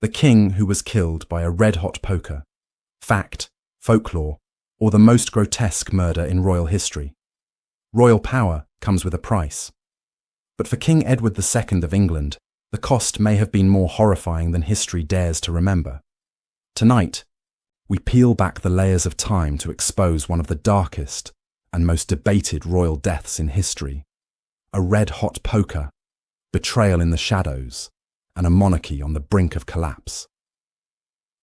The king who was killed by a red-hot poker. Fact, folklore, or the most grotesque murder in royal history. Royal power comes with a price. But for King Edward II of England, the cost may have been more horrifying than history dares to remember. Tonight, we peel back the layers of time to expose one of the darkest and most debated royal deaths in history. A red-hot poker, betrayal in the shadows, and a monarchy on the brink of collapse.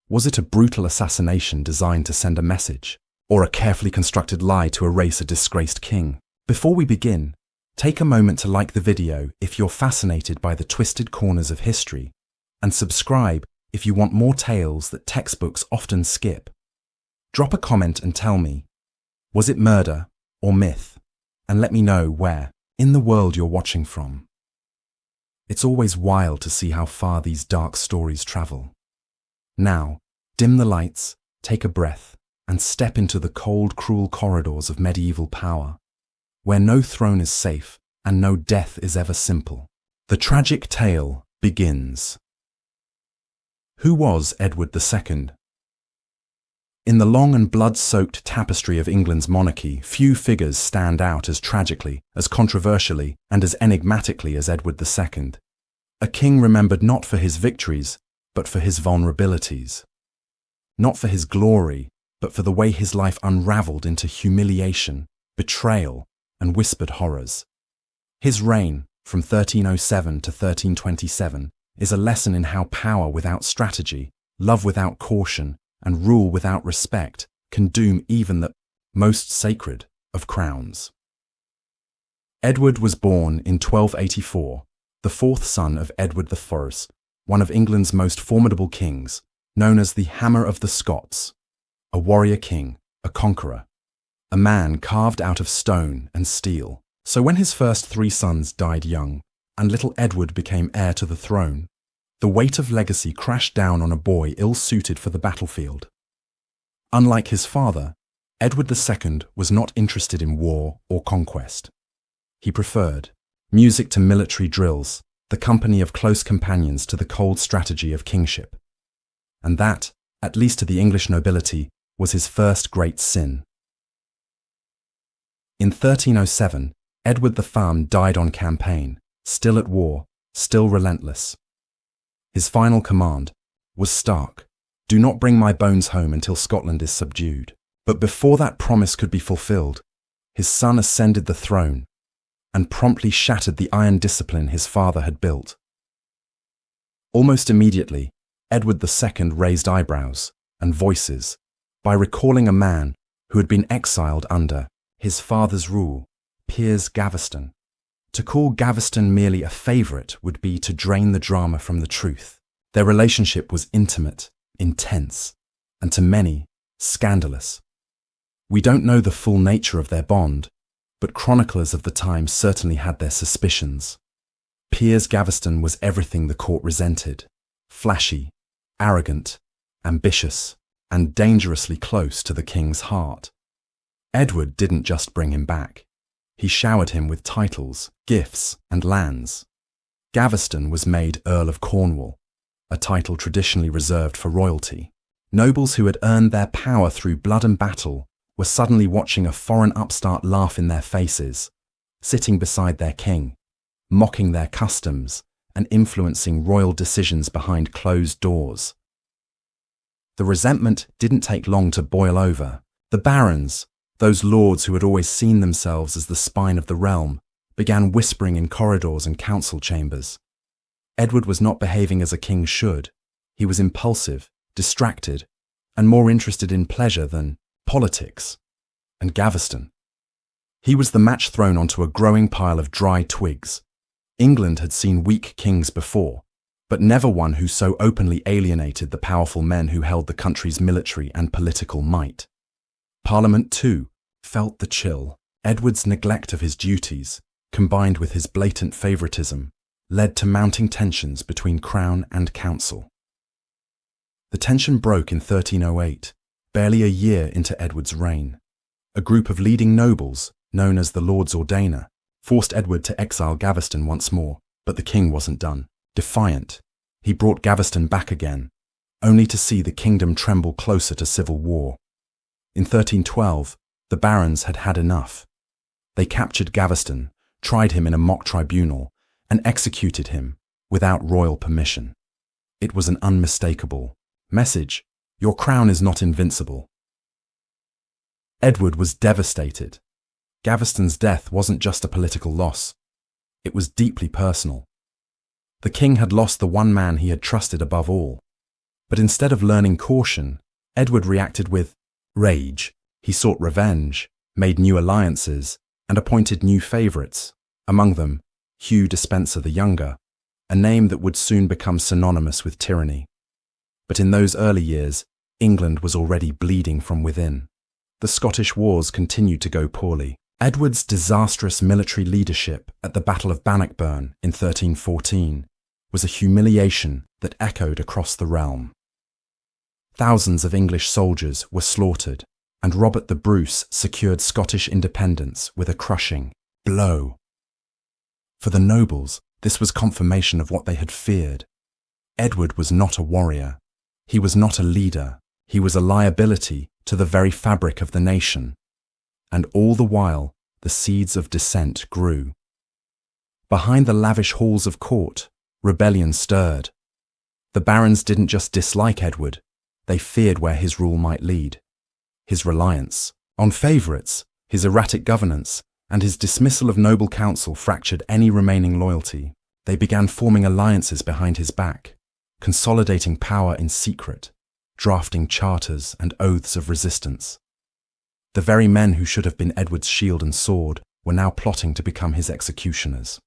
Was it a brutal assassination designed to send a message, or a carefully constructed lie to erase a disgraced king? Before we begin, take a moment to like the video if you're fascinated by the twisted corners of history, and subscribe if you want more tales that textbooks often skip. Drop a comment and tell me, was it murder or myth? And let me know where in the world you're watching from. It's always wild to see how far these dark stories travel. Now, dim the lights, take a breath, and step into the cold, cruel corridors of medieval power, where no throne is safe and no death is ever simple. The tragic tale begins. Who was Edward II? In the long and blood-soaked tapestry of England's monarchy, few figures stand out as tragically, as controversially, and as enigmatically as Edward II. A king remembered not for his victories, but for his vulnerabilities. Not for his glory, but for the way his life unravelled into humiliation, betrayal, and whispered horrors. His reign, from 1307 to 1327, is a lesson in how power without strategy, love without caution, and rule without respect can doom even the most sacred of crowns. Edward was born in 1284, the fourth son of Edward IV, one of England's most formidable kings, known as the Hammer of the Scots, a warrior king, a conqueror, a man carved out of stone and steel. So when his first three sons died young, and little Edward became heir to the throne, the weight of legacy crashed down on a boy ill-suited for the battlefield. Unlike his father, Edward II was not interested in war or conquest. He preferred music to military drills, the company of close companions to the cold strategy of kingship. And that, at least to the English nobility, was his first great sin. In 1307, Edward III died on campaign, still at war, still relentless. His final command was stark: do not bring my bones home until Scotland is subdued. But before that promise could be fulfilled, his son ascended the throne and promptly shattered the iron discipline his father had built. Almost immediately, Edward II raised eyebrows and voices by recalling a man who had been exiled under his father's rule, Piers Gaveston. To call Gaveston merely a favourite would be to drain the drama from the truth. Their relationship was intimate, intense, and to many, scandalous. We don't know the full nature of their bond, but chroniclers of the time certainly had their suspicions. Piers Gaveston was everything the court resented: flashy, arrogant, ambitious, and dangerously close to the king's heart. Edward didn't just bring him back. He showered him with titles, gifts, and lands. Gaveston was made Earl of Cornwall, a title traditionally reserved for royalty. Nobles who had earned their power through blood and battle were suddenly watching a foreign upstart laugh in their faces, sitting beside their king, mocking their customs, and influencing royal decisions behind closed doors. The resentment didn't take long to boil over. The barons, those lords who had always seen themselves as the spine of the realm, began whispering in corridors and council chambers. Edward was not behaving as a king should. He was impulsive, distracted, and more interested in pleasure than politics. And Gaveston. He was the match thrown onto a growing pile of dry twigs. England had seen weak kings before, but never one who so openly alienated the powerful men who held the country's military and political might. Parliament, too, felt the chill. Edward's neglect of his duties, combined with his blatant favouritism, led to mounting tensions between Crown and Council. The tension broke in 1308, barely a year into Edward's reign. A group of leading nobles, known as the Lords Ordainer, forced Edward to exile Gaveston once more, but the king wasn't done. Defiant, He brought Gaveston back again, only to see the kingdom tremble closer to civil war. In 1312, the barons had had enough. They captured Gaveston, tried him in a mock tribunal, and executed him without royal permission. It was an unmistakable message: your crown is not invincible. Edward was devastated. Gaveston's death wasn't just a political loss. It was deeply personal. The king had lost the one man he had trusted above all. But instead of learning caution, Edward reacted with rage. He sought revenge, made new alliances, and appointed new favourites, among them Hugh Despenser the Younger, a name that would soon become synonymous with tyranny. But in those early years, England was already bleeding from within. The Scottish wars continued to go poorly. Edward's disastrous military leadership at the Battle of Bannockburn in 1314 was a humiliation that echoed across the realm. Thousands of English soldiers were slaughtered, and Robert the Bruce secured Scottish independence with a crushing blow. For the nobles, this was confirmation of what they had feared. Edward was not a warrior. He was not a leader. He was a liability to the very fabric of the nation. And all the while, the seeds of dissent grew. Behind the lavish halls of court, rebellion stirred. The barons didn't just dislike Edward, they feared where his rule might lead. His reliance on favourites, his erratic governance, and his dismissal of noble counsel fractured any remaining loyalty. They began forming alliances behind his back, consolidating power in secret, drafting charters and oaths of resistance. The very men who should have been Edward's shield and sword were now plotting to become his executioners.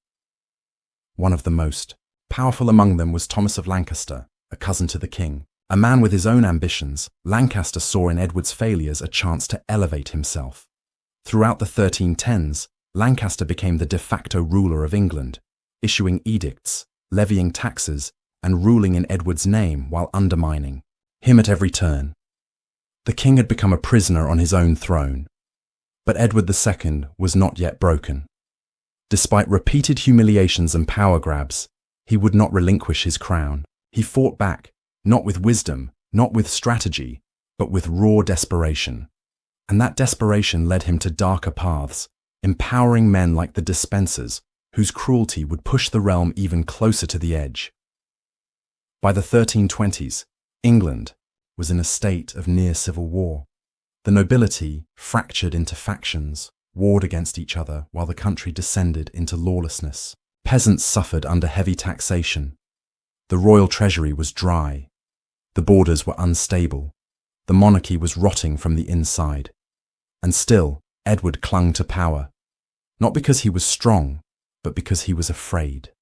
One of the most powerful among them was Thomas of Lancaster, a cousin to the king. A man with his own ambitions, Lancaster saw in Edward's failures a chance to elevate himself. Throughout the 1310s, Lancaster became the de facto ruler of England, issuing edicts, levying taxes, and ruling in Edward's name while undermining him at every turn. The king had become a prisoner on his own throne. But Edward II was not yet broken. Despite repeated humiliations and power grabs, he would not relinquish his crown. He fought back, not with wisdom, not with strategy, but with raw desperation. And that desperation led him to darker paths, empowering men like the Despensers, whose cruelty would push the realm even closer to the edge. By the 1320s, England was in a state of near civil war. The nobility, fractured into factions, warred against each other while the country descended into lawlessness. Peasants suffered under heavy taxation. The royal treasury was dry. The borders were unstable. The monarchy was rotting from the inside. And still, Edward clung to power, not because he was strong, but because he was afraid.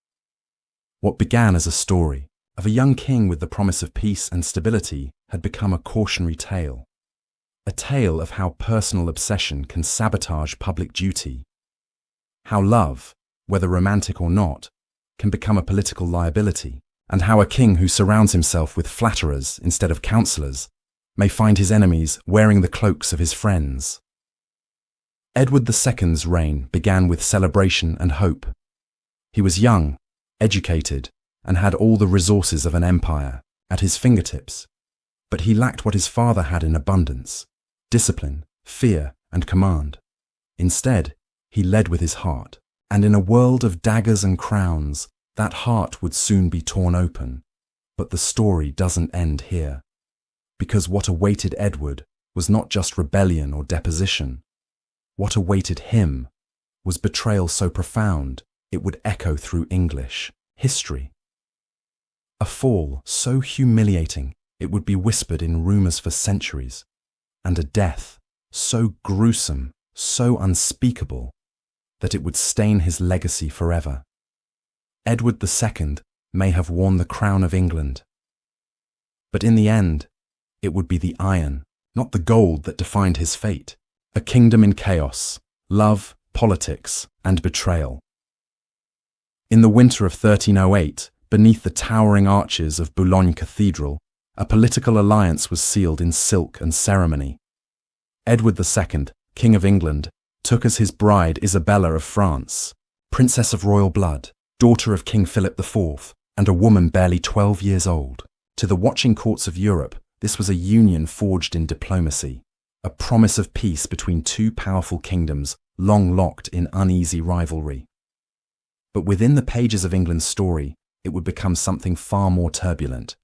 What began as a story of a young king with the promise of peace and stability had become a cautionary tale. A tale of how personal obsession can sabotage public duty. How love, whether romantic or not, can become a political liability. And how a king who surrounds himself with flatterers instead of counsellors may find his enemies wearing the cloaks of his friends. Edward II's reign began with celebration and hope. He was young, educated, and had all the resources of an empire at his fingertips. But he lacked what his father had in abundance: discipline, fear, and command. Instead, he led with his heart, and in a world of daggers and crowns, that heart would soon be torn open. But the story doesn't end here. Because what awaited Edward was not just rebellion or deposition. What awaited him was betrayal so profound it would echo through English history. A fall so humiliating it would be whispered in rumours for centuries, and a death so gruesome, so unspeakable, that it would stain his legacy forever. Edward II may have worn the crown of England. But in the end, it would be the iron, not the gold, that defined his fate. A kingdom in chaos, love, politics, and betrayal. In the winter of 1308, beneath the towering arches of Boulogne Cathedral, a political alliance was sealed in silk and ceremony. Edward II, King of England, took as his bride Isabella of France, princess of royal blood, daughter of King Philip IV, and a woman barely 12 years old. To the watching courts of Europe, this was a union forged in diplomacy, a promise of peace between two powerful kingdoms long locked in uneasy rivalry. But within the pages of England's story, it would become something far more turbulent,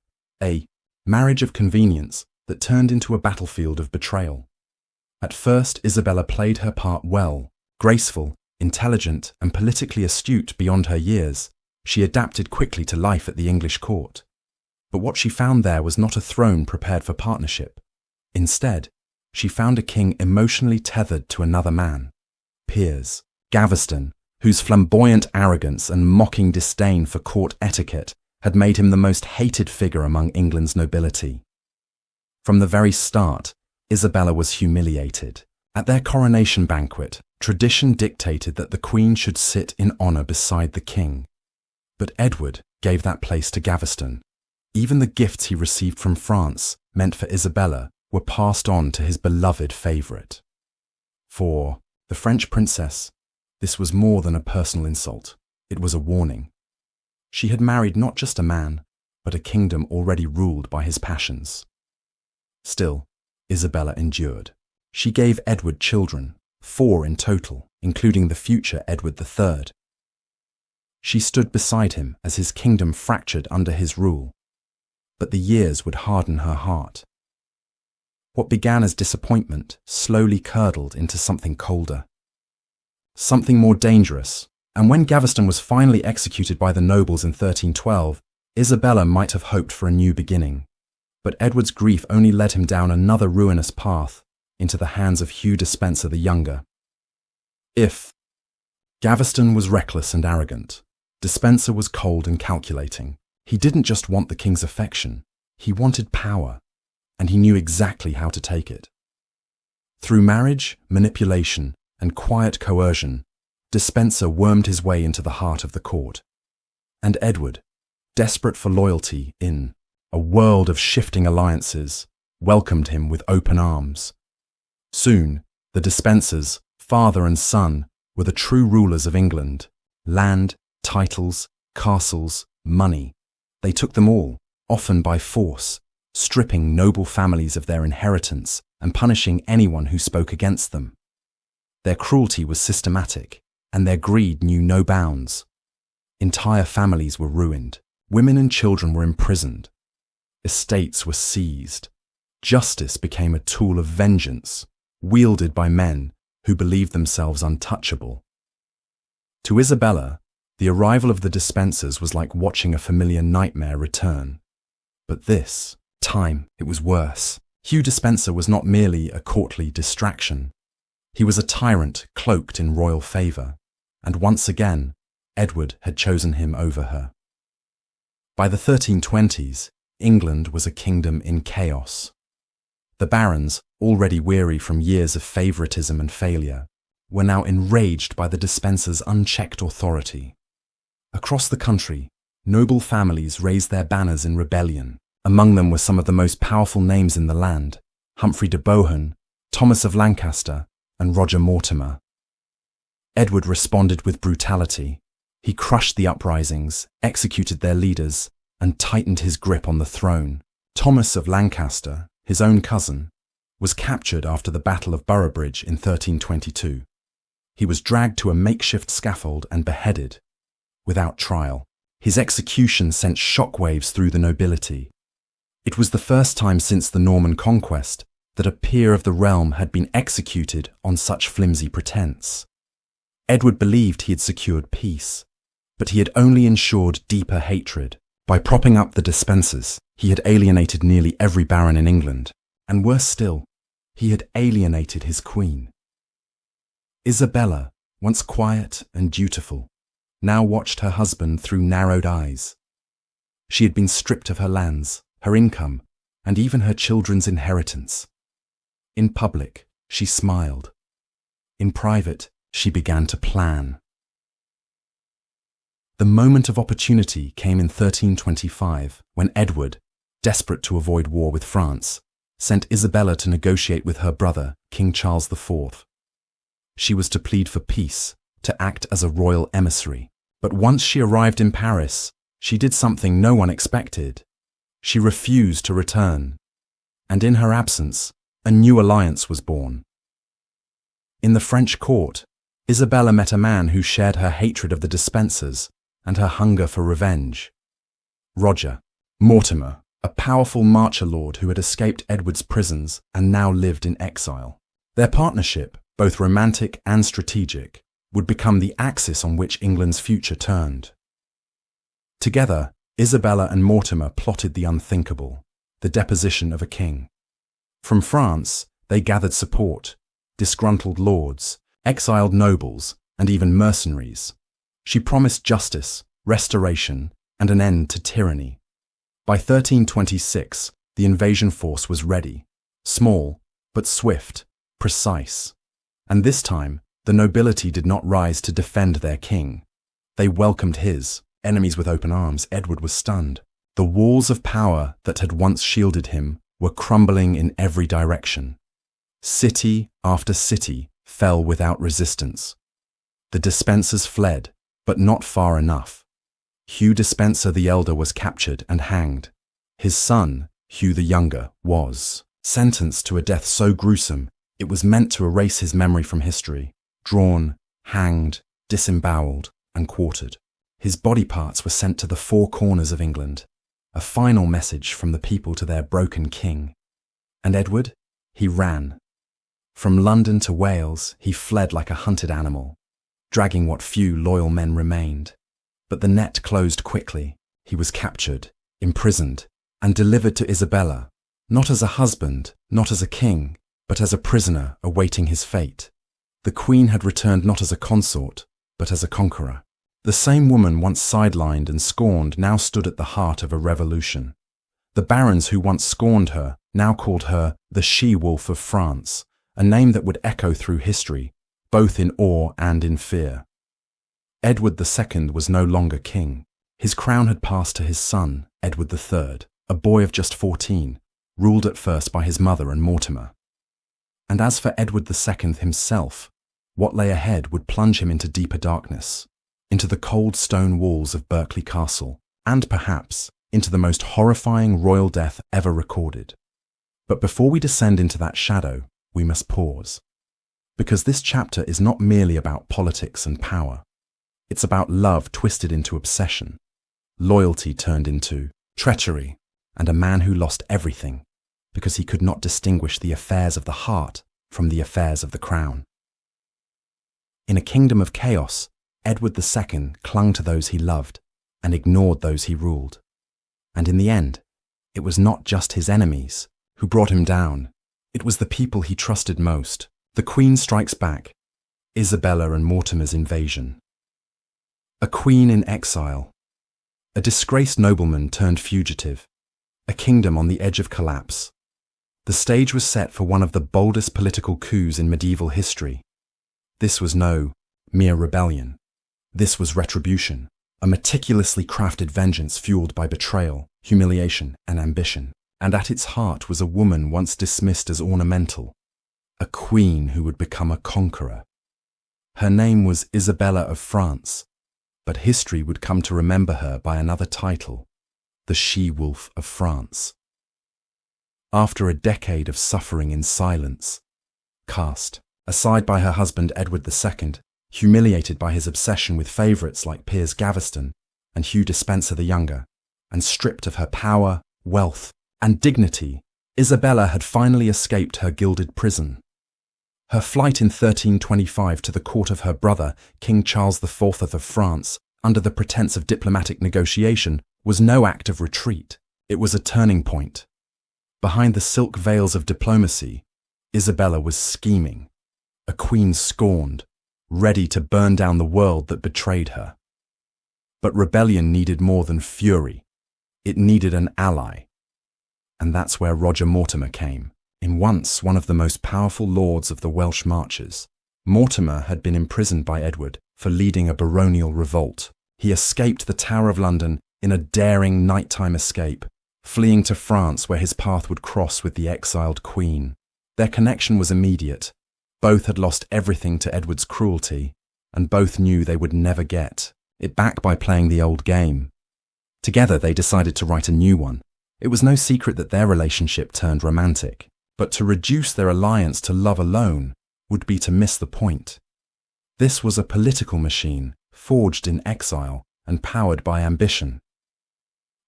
a marriage of convenience that turned into a battlefield of betrayal. At first, Isabella played her part well, graceful, intelligent, and politically astute beyond her years. She adapted quickly to life at the English court. But what she found there was not a throne prepared for partnership. Instead, she found a king emotionally tethered to another man, Piers, Gaveston, whose flamboyant arrogance and mocking disdain for court etiquette had made him the most hated figure among England's nobility. From the very start, Isabella was humiliated. At their coronation banquet, tradition dictated that the Queen should sit in honour beside the king. But Edward gave that place to Gaveston. Even the gifts he received from France, meant for Isabella, were passed on to his beloved favourite. For the French princess, this was more than a personal insult. It was a warning. She had married not just a man, but a kingdom already ruled by his passions. Still, Isabella endured. She gave Edward children, 4 in total, including the future Edward III. She stood beside him as his kingdom fractured under his rule. But the years would harden her heart. What began as disappointment slowly curdled into something colder, something more dangerous, and when Gaveston was finally executed by the nobles in 1312, Isabella might have hoped for a new beginning. But Edward's grief only led him down another ruinous path into the hands of Hugh Despenser the Younger. If Gaveston was reckless and arrogant, Despenser was cold and calculating. He didn't just want the king's affection, he wanted power, and he knew exactly how to take it. Through marriage, manipulation, and quiet coercion, Despenser wormed his way into the heart of the court. And Edward, desperate for loyalty in a world of shifting alliances, welcomed him with open arms. Soon, the Despensers, father and son, were the true rulers of England. Land, titles, castles, money. They took them all, often by force, stripping noble families of their inheritance and punishing anyone who spoke against them. Their cruelty was systematic, and their greed knew no bounds. Entire families were ruined. Women and children were imprisoned. Estates were seized. Justice became a tool of vengeance, wielded by men who believed themselves untouchable. To Isabella, the arrival of the Despensers was like watching a familiar nightmare return. But this time, it was worse. Hugh Despenser was not merely a courtly distraction. He was a tyrant cloaked in royal favour, and once again, Edward had chosen him over her. By the 1320s, England was a kingdom in chaos. The barons, already weary from years of favouritism and failure, were now enraged by the Despensers' unchecked authority. Across the country, noble families raised their banners in rebellion. Among them were some of the most powerful names in the land: Humphrey de Bohun, Thomas of Lancaster, and Roger Mortimer. Edward responded with brutality. He crushed the uprisings, executed their leaders, and tightened his grip on the throne. Thomas of Lancaster, his own cousin, was captured after the Battle of Boroughbridge in 1322. He was dragged to a makeshift scaffold and beheaded, without trial. His execution sent shockwaves through the nobility. It was the first time since the Norman conquest that a peer of the realm had been executed on such flimsy pretense. Edward believed he had secured peace, but he had only ensured deeper hatred. By propping up the Despensers, he had alienated nearly every baron in England, and worse still, he had alienated his queen. Isabella, once quiet and dutiful, now watched her husband through narrowed eyes. She had been stripped of her lands, her income, and even her children's inheritance. In public, she smiled. In private, she began to plan. The moment of opportunity came in 1325, when Edward, desperate to avoid war with France, sent Isabella to negotiate with her brother, King Charles IV. She was to plead for peace, to act as a royal emissary. But once she arrived in Paris, She did something no one expected. She refused to return. And in her absence, a new alliance was born. In the French court, Isabella met a man who shared her hatred of the Despensers and her hunger for revenge. Roger Mortimer, a powerful marcher lord who had escaped Edward's prisons and now lived in exile. Their partnership, both romantic and strategic, would become the axis on which England's future turned. Together, Isabella and Mortimer plotted the unthinkable, the deposition of a king. From France, they gathered support, disgruntled lords, exiled nobles, and even mercenaries. She promised justice, restoration, and an end to tyranny. By 1326, the invasion force was ready, small, but swift, precise. And this time, the nobility did not rise to defend their king. They welcomed his. Enemies with open arms, Edward was stunned. The walls of power that had once shielded him were crumbling in every direction. City after city fell without resistance. The Despensers fled, but not far enough. Hugh Despenser the Elder was captured and hanged. His son, Hugh the Younger, was sentenced to a death so gruesome it was meant to erase his memory from history, drawn, hanged, disemboweled, and quartered. His body parts were sent to the four corners of England, a final message from the people to their broken king. And Edward? He ran. From London to Wales, he fled like a hunted animal, dragging what few loyal men remained. But the net closed quickly. He was captured, imprisoned, and delivered to Isabella, not as a husband, not as a king, but as a prisoner awaiting his fate. The Queen had returned not as a consort, but as a conqueror. The same woman once sidelined and scorned now stood at the heart of a revolution. The barons who once scorned her now called her the she-wolf of France, a name that would echo through history, both in awe and in fear. Edward II was no longer king. His crown had passed to his son, Edward III, a boy of just 14, ruled at first by his mother and Mortimer. And as for Edward II himself, what lay ahead would plunge him into deeper darkness, into the cold stone walls of Berkeley Castle, and perhaps into the most horrifying royal death ever recorded. But before we descend into that shadow, we must pause. Because this chapter is not merely about politics and power. It's about love twisted into obsession, loyalty turned into treachery, and a man who lost everything because he could not distinguish the affairs of the heart from the affairs of the crown. In a kingdom of chaos, Edward II clung to those he loved and ignored those he ruled. And in the end, it was not just his enemies who brought him down. It was the people he trusted most. The Queen strikes back. Isabella and Mortimer's invasion. A queen in exile. A disgraced nobleman turned fugitive. A kingdom on the edge of collapse. The stage was set for one of the boldest political coups in medieval history. This was no mere rebellion. This was retribution, a meticulously crafted vengeance fueled by betrayal, humiliation, and ambition. And at its heart was a woman once dismissed as ornamental, a queen who would become a conqueror. Her name was Isabella of France, but history would come to remember her by another title, the she-wolf of France. After a decade of suffering in silence, cast aside by her husband Edward II, humiliated by his obsession with favourites like Piers Gaveston and Hugh Despenser the Younger, and stripped of her power, wealth, and dignity, Isabella had finally escaped her gilded prison. Her flight in 1325 to the court of her brother, King Charles IV of France, under the pretense of diplomatic negotiation, was no act of retreat. It was a turning point. Behind the silk veils of diplomacy, Isabella was scheming, a queen scorned, ready to burn down the world that betrayed her. But rebellion needed more than fury. It needed an ally. And that's where Roger Mortimer came. In once one of the most powerful lords of the Welsh marches, Mortimer had been imprisoned by Edward for leading a baronial revolt. He escaped the Tower of London in a daring nighttime escape, fleeing to France where his path would cross with the exiled queen. Their connection was immediate. Both had lost everything to Edward's cruelty, and both knew they would never get it back by playing the old game. Together, they decided to write a new one. It was no secret that their relationship turned romantic, but to reduce their alliance to love alone would be to miss the point. This was a political machine, forged in exile and powered by ambition.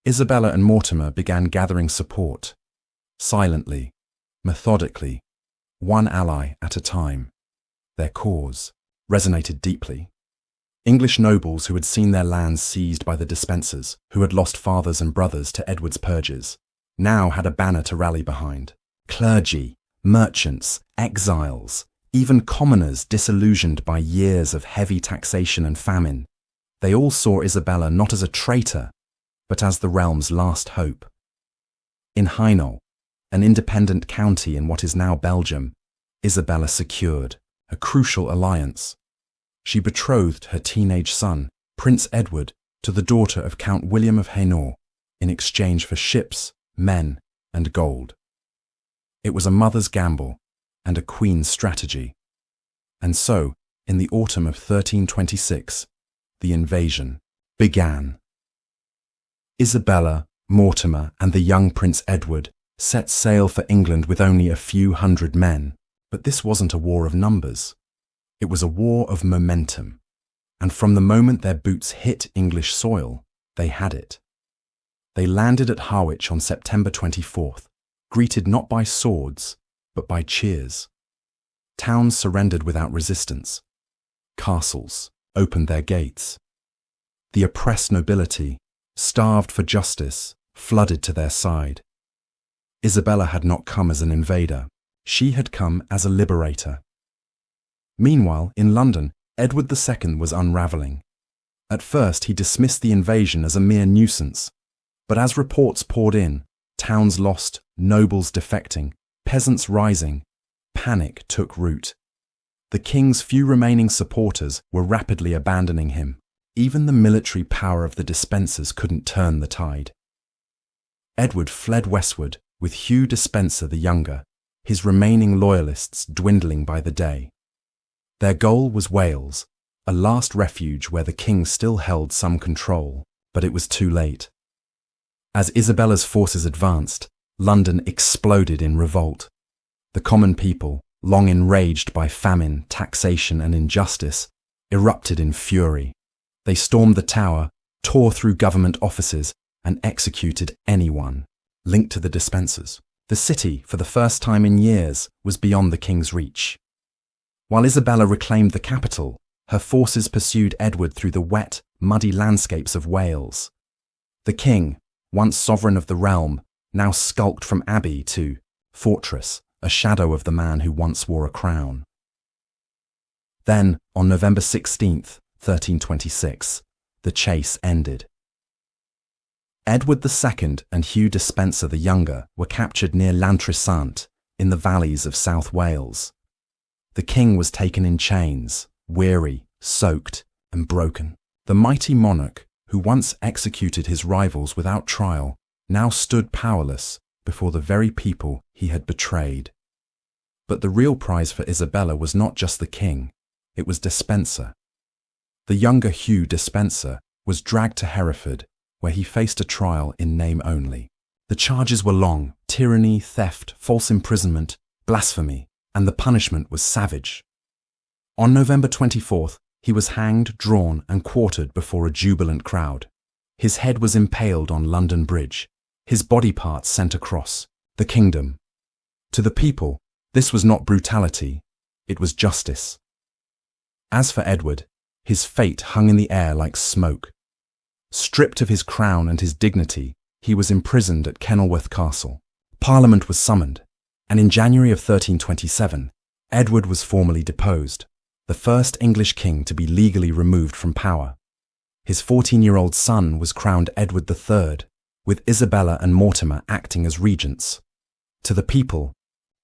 Isabella and Mortimer began gathering support, silently, methodically, one ally at a time. Their cause resonated deeply. English nobles who had seen their lands seized by the Despensers, who had lost fathers and brothers to Edward's purges, now had a banner to rally behind. Clergy, merchants, exiles, even commoners disillusioned by years of heavy taxation and famine, they all saw Isabella not as a traitor, but as the realm's last hope. In Hainault, an independent county in what is now Belgium, Isabella secured a crucial alliance. She betrothed her teenage son, Prince Edward, to the daughter of Count William of Hainault in exchange for ships, men, and gold. It was a mother's gamble and a queen's strategy. And so, in the autumn of 1326, the invasion began. Isabella, Mortimer, and the young Prince Edward set sail for England with only a few hundred men. But this wasn't a war of numbers. It was a war of momentum. And from the moment their boots hit English soil, they had it. They landed at Harwich on September 24th, greeted not by swords, but by cheers. Towns surrendered without resistance. Castles opened their gates. The oppressed nobility, starved for justice, flooded to their side. Isabella had not come as an invader. She had come as a liberator. Meanwhile, in London, Edward II was unravelling. At first, he dismissed the invasion as a mere nuisance. But as reports poured in, towns lost, nobles defecting, peasants rising, panic took root. The king's few remaining supporters were rapidly abandoning him. Even the military power of the Despensers couldn't turn the tide. Edward fled westward with Hugh Despenser the Younger, his remaining loyalists dwindling by the day. Their goal was Wales, a last refuge where the king still held some control, but it was too late. As Isabella's forces advanced, London exploded in revolt. The common people, long enraged by famine, taxation, and injustice, erupted in fury. They stormed the Tower, tore through government offices, and executed anyone linked to the Despensers. The city, for the first time in years, was beyond the king's reach. While Isabella reclaimed the capital, her forces pursued Edward through the wet, muddy landscapes of Wales. The king, once sovereign of the realm, now skulked from abbey to fortress, a shadow of the man who once wore a crown. Then, on November 16th, 1326, the chase ended. Edward II and Hugh Despenser the Younger were captured near Llantrisant in the valleys of South Wales. The king was taken in chains, weary, soaked, and broken. The mighty monarch, who once executed his rivals without trial, now stood powerless before the very people he had betrayed. But the real prize for Isabella was not just the king, it was Despenser. The younger Hugh Despenser was dragged to Hereford, where he faced a trial in name only. The charges were long: tyranny, theft, false imprisonment, blasphemy, and the punishment was savage. On November 24th, he was hanged, drawn, and quartered before a jubilant crowd. His head was impaled on London Bridge, his body parts sent across the kingdom. To the people, this was not brutality, it was justice. As for Edward, his fate hung in the air like smoke. Stripped of his crown and his dignity, he was imprisoned at Kenilworth Castle. Parliament was summoned, and in January of 1327, Edward was formally deposed, the first English king to be legally removed from power. His 14-year-old son was crowned Edward III, with Isabella and Mortimer acting as regents. To the people,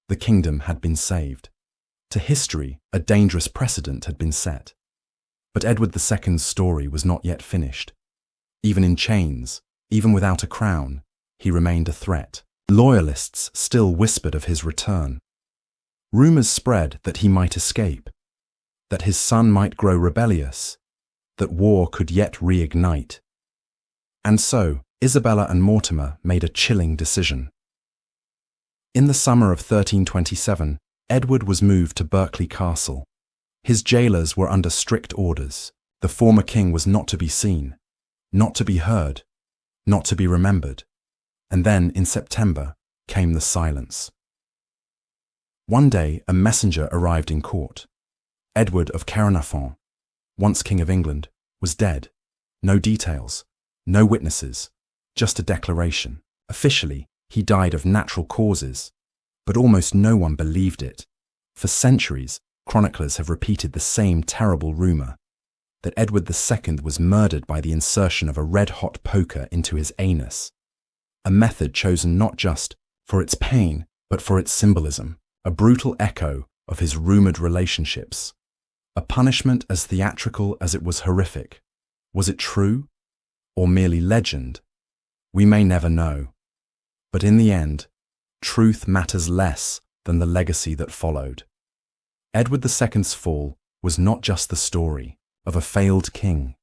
the kingdom had been saved. To history, a dangerous precedent had been set. But Edward II's story was not yet finished. Even in chains, even without a crown, he remained a threat. Loyalists still whispered of his return. Rumours spread that he might escape, that his son might grow rebellious, that war could yet reignite. And so, Isabella and Mortimer made a chilling decision. In the summer of 1327, Edward was moved to Berkeley Castle. His jailers were under strict orders. The former king was not to be seen, not to be heard, not to be remembered. And then, in September, came the silence. One day, a messenger arrived in court. Edward of Caernarfon, once King of England, was dead. No details, no witnesses, just a declaration. Officially, he died of natural causes, but almost no one believed it. For centuries, chroniclers have repeated the same terrible rumour, that Edward II was murdered by the insertion of a red-hot poker into his anus, a method chosen not just for its pain, but for its symbolism, a brutal echo of his rumoured relationships, a punishment as theatrical as it was horrific. Was it true, or merely legend? We may never know. But in the end, truth matters less than the legacy that followed. Edward II's fall was not just the story of a failed king.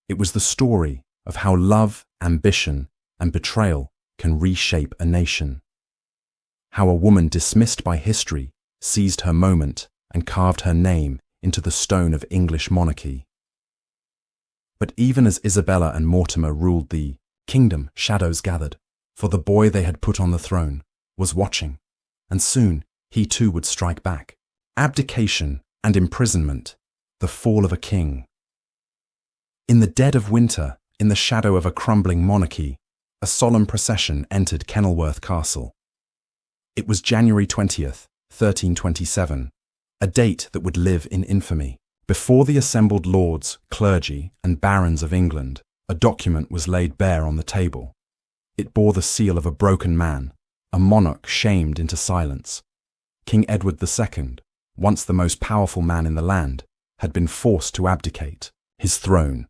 It was the story of how love, ambition, and betrayal can reshape a nation. How a woman dismissed by history seized her moment and carved her name into the stone of English monarchy. But even as Isabella and Mortimer ruled the kingdom, shadows gathered, for the boy they had put on the throne was watching, and soon he too would strike back. Abdication and imprisonment, the fall of a king. In the dead of winter, in the shadow of a crumbling monarchy, a solemn procession entered Kenilworth Castle. It was January 20th, 1327, a date that would live in infamy. Before the assembled lords, clergy, and barons of England, a document was laid bare on the table. It bore the seal of a broken man, a monarch shamed into silence. King Edward II, once the most powerful man in the land, had been forced to abdicate his throne.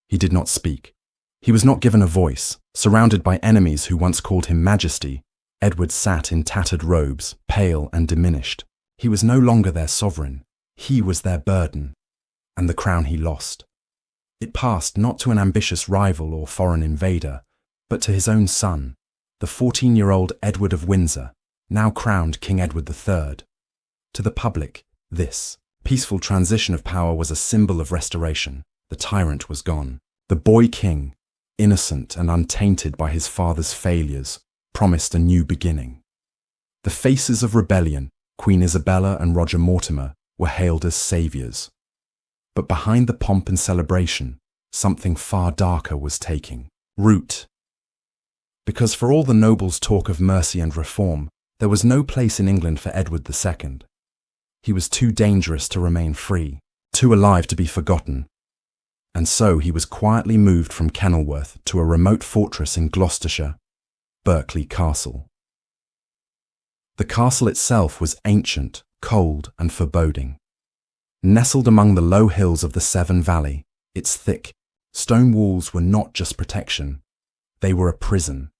He did not speak. He was not given a voice. Surrounded by enemies who once called him Majesty, Edward sat in tattered robes, pale and diminished. He was no longer their sovereign. He was their burden, and the crown he lost. It passed not to an ambitious rival or foreign invader, but to his own son, the 14-year-old Edward of Windsor, now crowned King Edward III. To the public, this peaceful transition of power was a symbol of restoration. The tyrant was gone. The boy king, innocent and untainted by his father's failures, promised a new beginning. The faces of rebellion, Queen Isabella and Roger Mortimer, were hailed as saviours. But behind the pomp and celebration, something far darker was taking root. Because for all the nobles' talk of mercy and reform, there was no place in England for Edward II. He was too dangerous to remain free, too alive to be forgotten. And so he was quietly moved from Kenilworth to a remote fortress in Gloucestershire, Berkeley Castle. The castle itself was ancient, cold, and foreboding. Nestled among the low hills of the Severn Valley, its thick, stone walls were not just protection, they were a prison.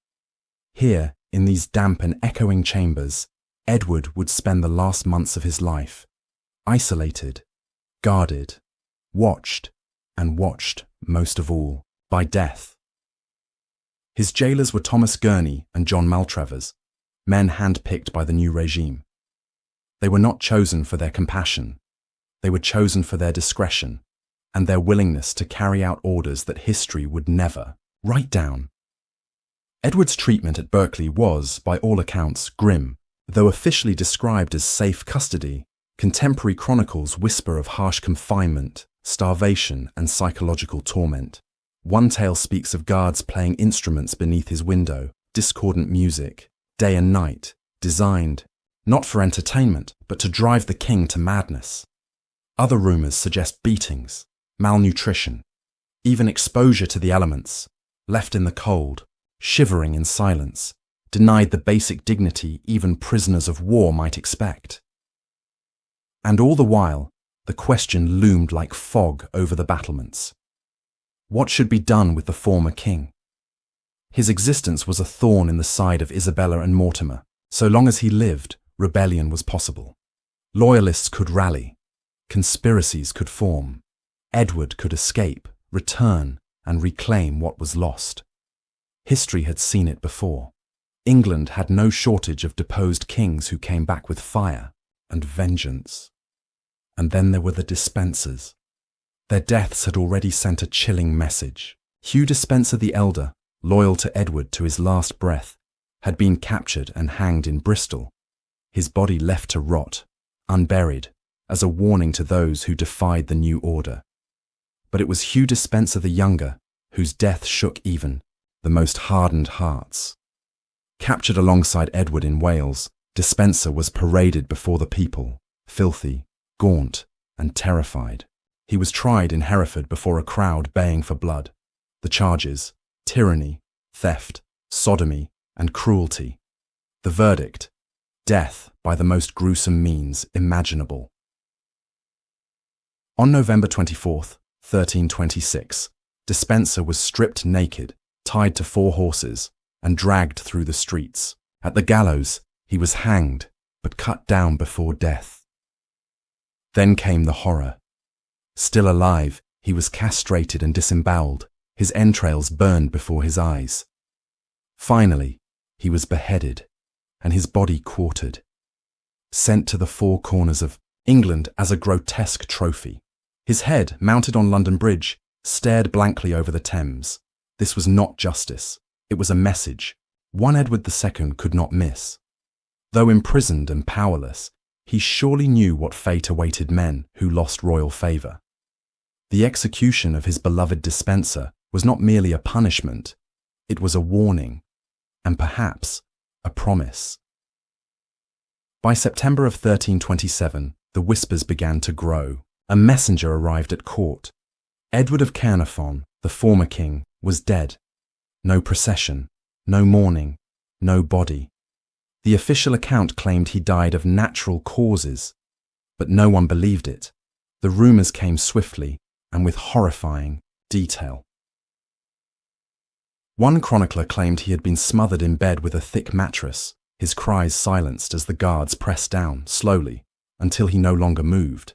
Here, in these damp and echoing chambers, Edward would spend the last months of his life, isolated, guarded, watched, and watched, most of all, by death. His jailers were Thomas Gurney and John Maltravers, men hand-picked by the new regime. They were not chosen for their compassion. They were chosen for their discretion and their willingness to carry out orders that history would never write down. Edward's treatment at Berkeley was, by all accounts, grim. Though officially described as safe custody, contemporary chronicles whisper of harsh confinement, starvation, and psychological torment. One tale speaks of guards playing instruments beneath his window, discordant music, day and night, designed not for entertainment, but to drive the king to madness. Other rumours suggest beatings, malnutrition, even exposure to the elements, left in the cold, shivering in silence, denied the basic dignity even prisoners of war might expect. And all the while, the question loomed like fog over the battlements. What should be done with the former king? His existence was a thorn in the side of Isabella and Mortimer. So long as he lived, rebellion was possible. Loyalists could rally. Conspiracies could form. Edward could escape, return, and reclaim what was lost. History had seen it before. England had no shortage of deposed kings who came back with fire and vengeance. And then there were the Despensers. Their deaths had already sent a chilling message. Hugh Despenser the Elder, loyal to Edward to his last breath, had been captured and hanged in Bristol, his body left to rot, unburied, as a warning to those who defied the new order. But it was Hugh Despenser the Younger whose death shook even the most hardened hearts. Captured alongside Edward in Wales, Despenser was paraded before the people, filthy, gaunt, and terrified. He was tried in Hereford before a crowd baying for blood. The charges: tyranny, theft, sodomy, and cruelty. The verdict: death by the most gruesome means imaginable. On November 24th, 1326, Despenser was stripped naked, tied to 4 horses, and dragged through the streets. At the gallows, he was hanged, but cut down before death. Then came the horror. Still alive, he was castrated and disemboweled, his entrails burned before his eyes. Finally, he was beheaded, and his body quartered, sent to the 4 corners of England as a grotesque trophy. His head, mounted on London Bridge, stared blankly over the Thames. This was not justice. It was a message, one Edward II could not miss. Though imprisoned and powerless, he surely knew what fate awaited men who lost royal favour. The execution of his beloved Despenser was not merely a punishment, it was a warning, and perhaps a promise. By September of 1327, the whispers began to grow. A messenger arrived at court. Edward of Caernarfon, the former king, was dead. No procession, no mourning, no body. The official account claimed he died of natural causes, but no one believed it. The rumours came swiftly and with horrifying detail. One chronicler claimed he had been smothered in bed with a thick mattress, his cries silenced as the guards pressed down, slowly, until he no longer moved.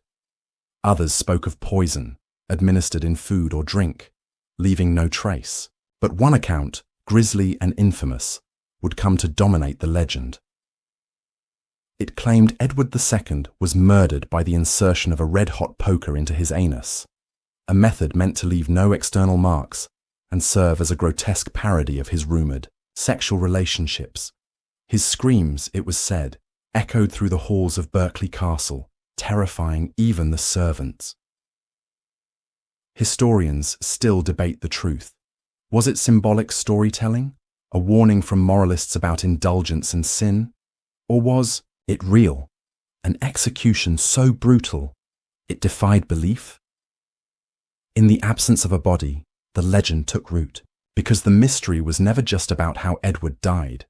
Others spoke of poison, administered in food or drink, leaving no trace. But one account, grisly and infamous, would come to dominate the legend. It claimed Edward II was murdered by the insertion of a red-hot poker into his anus, a method meant to leave no external marks and serve as a grotesque parody of his rumoured sexual relationships. His screams, it was said, echoed through the halls of Berkeley Castle, terrifying even the servants. Historians still debate the truth. Was it symbolic storytelling, a warning from moralists about indulgence and sin? Or was it real, an execution so brutal it defied belief? In the absence of a body, the legend took root, because the mystery was never just about how Edward died,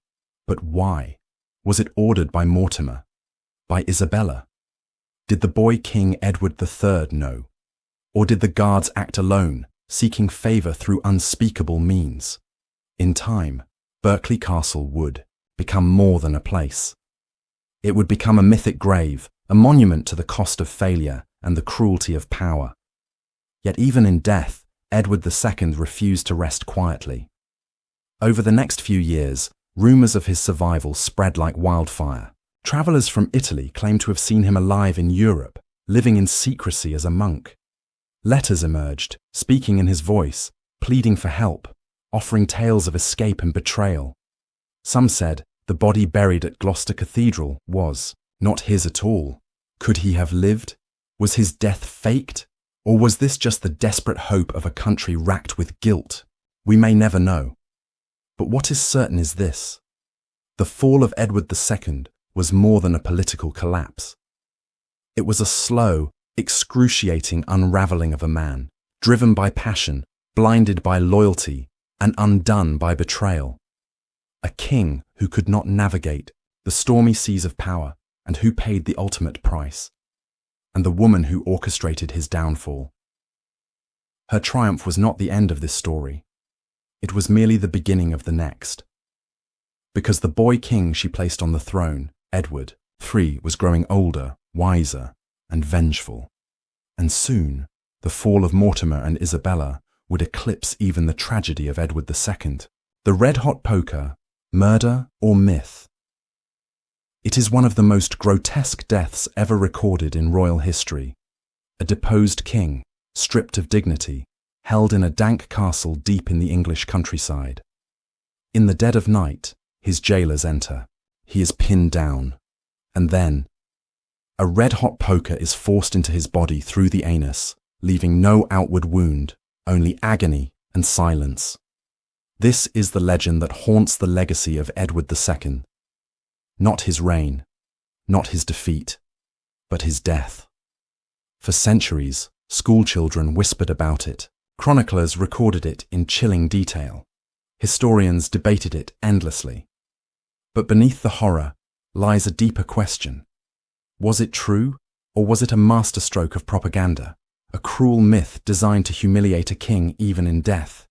but why. Was it ordered by Mortimer? By Isabella? Did the boy King Edward III know? Or did the guards act alone, seeking favour through unspeakable means? In time, Berkeley Castle would become more than a place. It would become a mythic grave, a monument to the cost of failure and the cruelty of power. Yet even in death, Edward II refused to rest quietly. Over the next few years, rumours of his survival spread like wildfire. Travellers from Italy claimed to have seen him alive in Europe, living in secrecy as a monk. Letters emerged, speaking in his voice, pleading for help, offering tales of escape and betrayal. Some said the body buried at Gloucester Cathedral was not his at all. Could he have lived? Was his death faked? Or was this just the desperate hope of a country racked with guilt? We may never know. But what is certain is this: the fall of Edward II was more than a political collapse. It was a slow, excruciating unravelling of a man, driven by passion, blinded by loyalty, and undone by betrayal. A king who could not navigate the stormy seas of power and who paid the ultimate price, and the woman who orchestrated his downfall. Her triumph was not the end of this story. It was merely the beginning of the next. Because the boy king she placed on the throne, Edward III, was growing older, wiser, and vengeful. And soon, the fall of Mortimer and Isabella would eclipse even the tragedy of Edward II. The red-hot poker, murder or myth? It is one of the most grotesque deaths ever recorded in royal history. A deposed king, stripped of dignity, held in a dank castle deep in the English countryside. In the dead of night, his jailers enter. He is pinned down. And then, a red-hot poker is forced into his body through the anus, leaving no outward wound, only agony and silence. This is the legend that haunts the legacy of Edward II. Not his reign, not his defeat, but his death. For centuries, schoolchildren whispered about it. Chroniclers recorded it in chilling detail. Historians debated it endlessly. But beneath the horror lies a deeper question. Was it true, or was it a masterstroke of propaganda, a cruel myth designed to humiliate a king even in death?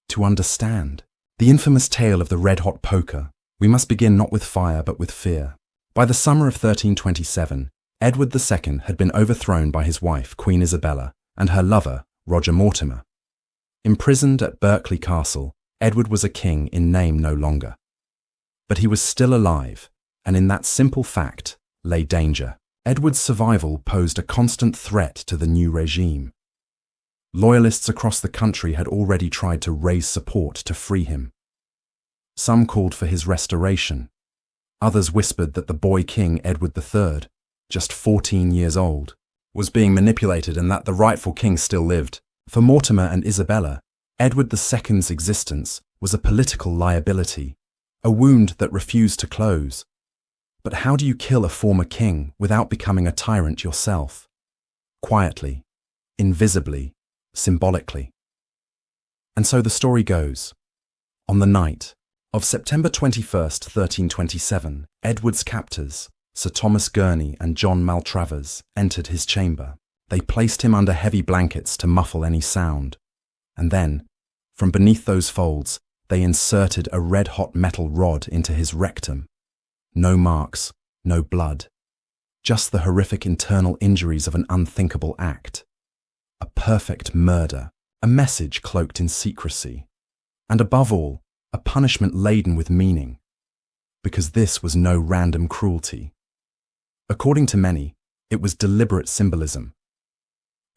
To understand the infamous tale of the red-hot poker, we must begin not with fire but with fear. By the summer of 1327, Edward II had been overthrown by his wife, Queen Isabella, and her lover, Roger Mortimer. Imprisoned at Berkeley Castle, Edward was a king in name no longer. But he was still alive, and in that simple fact lay danger. Edward's survival posed a constant threat to the new regime. Loyalists across the country had already tried to raise support to free him. Some called for his restoration. Others whispered that the boy king Edward III, just 14 years old, was being manipulated and that the rightful king still lived. For Mortimer and Isabella, Edward II's existence was a political liability, a wound that refused to close. But how do you kill a former king without becoming a tyrant yourself? Quietly, invisibly, symbolically. And so the story goes. On the night of September 21st, 1327, Edward's captors, Sir Thomas Gurney and John Maltravers, entered his chamber. They placed him under heavy blankets to muffle any sound. And then, from beneath those folds, they inserted a red-hot metal rod into his rectum. No marks, no blood. Just the horrific internal injuries of an unthinkable act. A perfect murder, a message cloaked in secrecy. And above all, a punishment laden with meaning. Because this was no random cruelty. According to many, it was deliberate symbolism.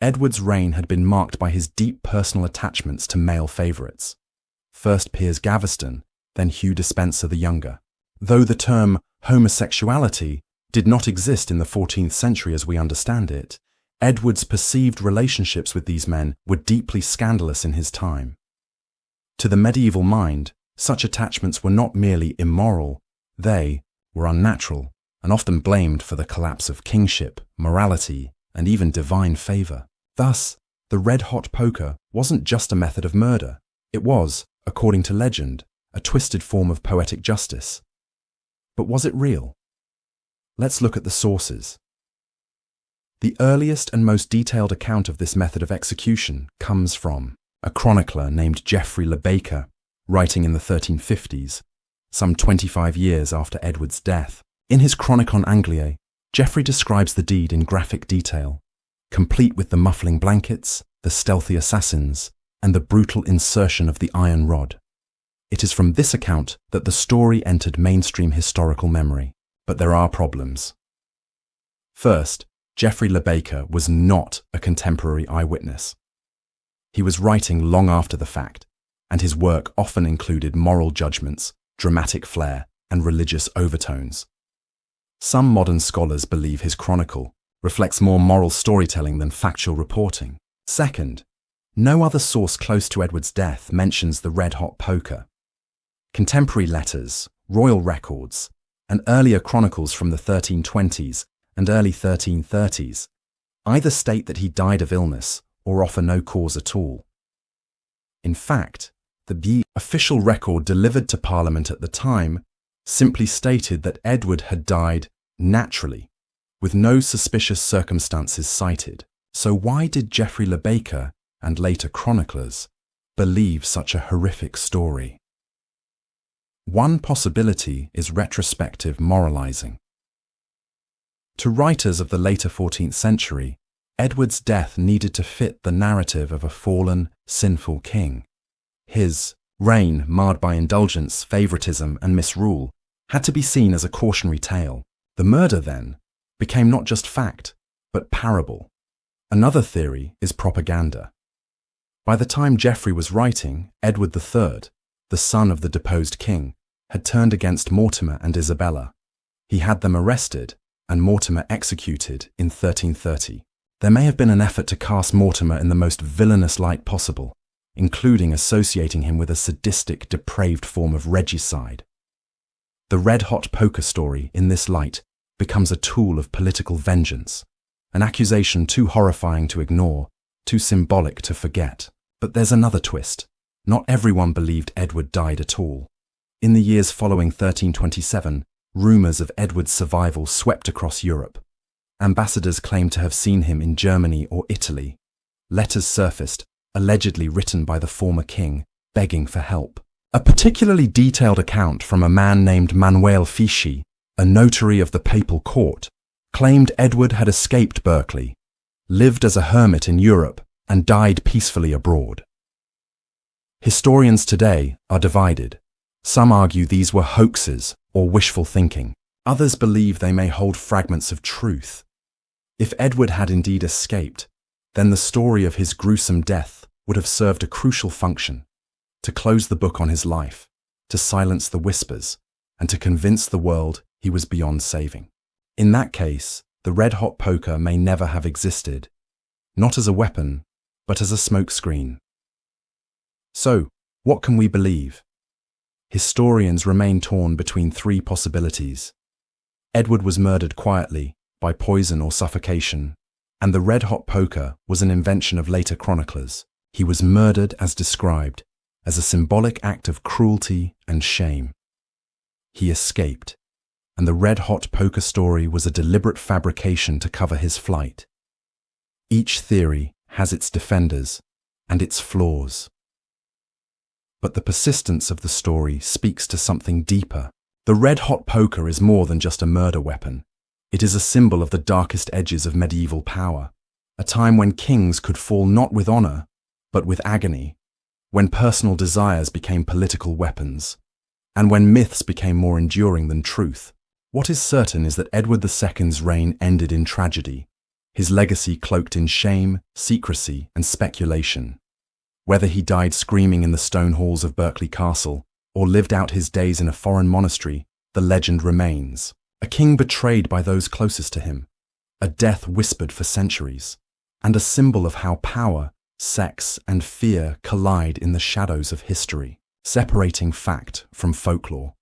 Edward's reign had been marked by his deep personal attachments to male favourites. First Piers Gaveston, then Hugh Despencer the Younger. Though the term homosexuality did not exist in the 14th century as we understand it, Edward's perceived relationships with these men were deeply scandalous in his time. To the medieval mind, such attachments were not merely immoral, they were unnatural and often blamed for the collapse of kingship, morality, and even divine favour. Thus, the red-hot poker wasn't just a method of murder. It was, according to legend, a twisted form of poetic justice. But was it real? Let's look at the sources. The earliest and most detailed account of this method of execution comes from a chronicler named Geoffrey Le Baker, writing in the 1350s, some 25 years after Edward's death. In his Chronicon Angliae, Geoffrey describes the deed in graphic detail, complete with the muffling blankets, the stealthy assassins, and the brutal insertion of the iron rod. It is from this account that the story entered mainstream historical memory. But there are problems. First, Geoffrey Le Baker was not a contemporary eyewitness. He was writing long after the fact, and his work often included moral judgments, dramatic flair, and religious overtones. Some modern scholars believe his chronicle reflects more moral storytelling than factual reporting. Second, no other source close to Edward's death mentions the red-hot poker. Contemporary letters, royal records, and earlier chronicles from the 1320s and early 1330s either state that he died of illness or offer no cause at all. In fact, the official record delivered to Parliament at the time simply stated that Edward had died naturally, with no suspicious circumstances cited. So why did Geoffrey Le Baker and later chroniclers believe such a horrific story? One possibility is retrospective moralizing. To writers of the later 14th century, Edward's death needed to fit the narrative of a fallen, sinful king. His reign, marred by indulgence, favoritism, and misrule, had to be seen as a cautionary tale. The murder, then, became not just fact, but parable. Another theory is propaganda. By the time Geoffrey was writing, Edward III, the son of the deposed king, had turned against Mortimer and Isabella. He had them arrested and Mortimer executed in 1330. There may have been an effort to cast Mortimer in the most villainous light possible, including associating him with a sadistic, depraved form of regicide. The red-hot poker story, in this light, becomes a tool of political vengeance, an accusation too horrifying to ignore, too symbolic to forget. But there's another twist. Not everyone believed Edward died at all. In the years following 1327, rumours of Edward's survival swept across Europe. Ambassadors claimed to have seen him in Germany or Italy. Letters surfaced, allegedly written by the former king, begging for help. A particularly detailed account from a man named Manuel Fieschi, a notary of the papal court, claimed Edward had escaped Berkeley, lived as a hermit in Europe, and died peacefully abroad. Historians today are divided. Some argue these were hoaxes or wishful thinking. Others believe they may hold fragments of truth. If Edward had indeed escaped, then the story of his gruesome death would have served a crucial function: to close the book on his life, to silence the whispers, and to convince the world he was beyond saving. In that case, the red-hot poker may never have existed, not as a weapon, but as a smokescreen. So, what can we believe? Historians remain torn between three possibilities. Edward was murdered quietly, by poison or suffocation, and the red-hot poker was an invention of later chroniclers. He was murdered as described, as a symbolic act of cruelty and shame. He escaped, and the red-hot poker story was a deliberate fabrication to cover his flight. Each theory has its defenders and its flaws. But the persistence of the story speaks to something deeper. The red-hot poker is more than just a murder weapon. It is a symbol of the darkest edges of medieval power, a time when kings could fall not with honor, but with agony, when personal desires became political weapons, and when myths became more enduring than truth. What is certain is that Edward II's reign ended in tragedy, his legacy cloaked in shame, secrecy, and speculation. Whether he died screaming in the stone halls of Berkeley Castle or lived out his days in a foreign monastery, the legend remains. A king betrayed by those closest to him, a death whispered for centuries, and a symbol of how power, sex, and fear collide in the shadows of history, separating fact from folklore,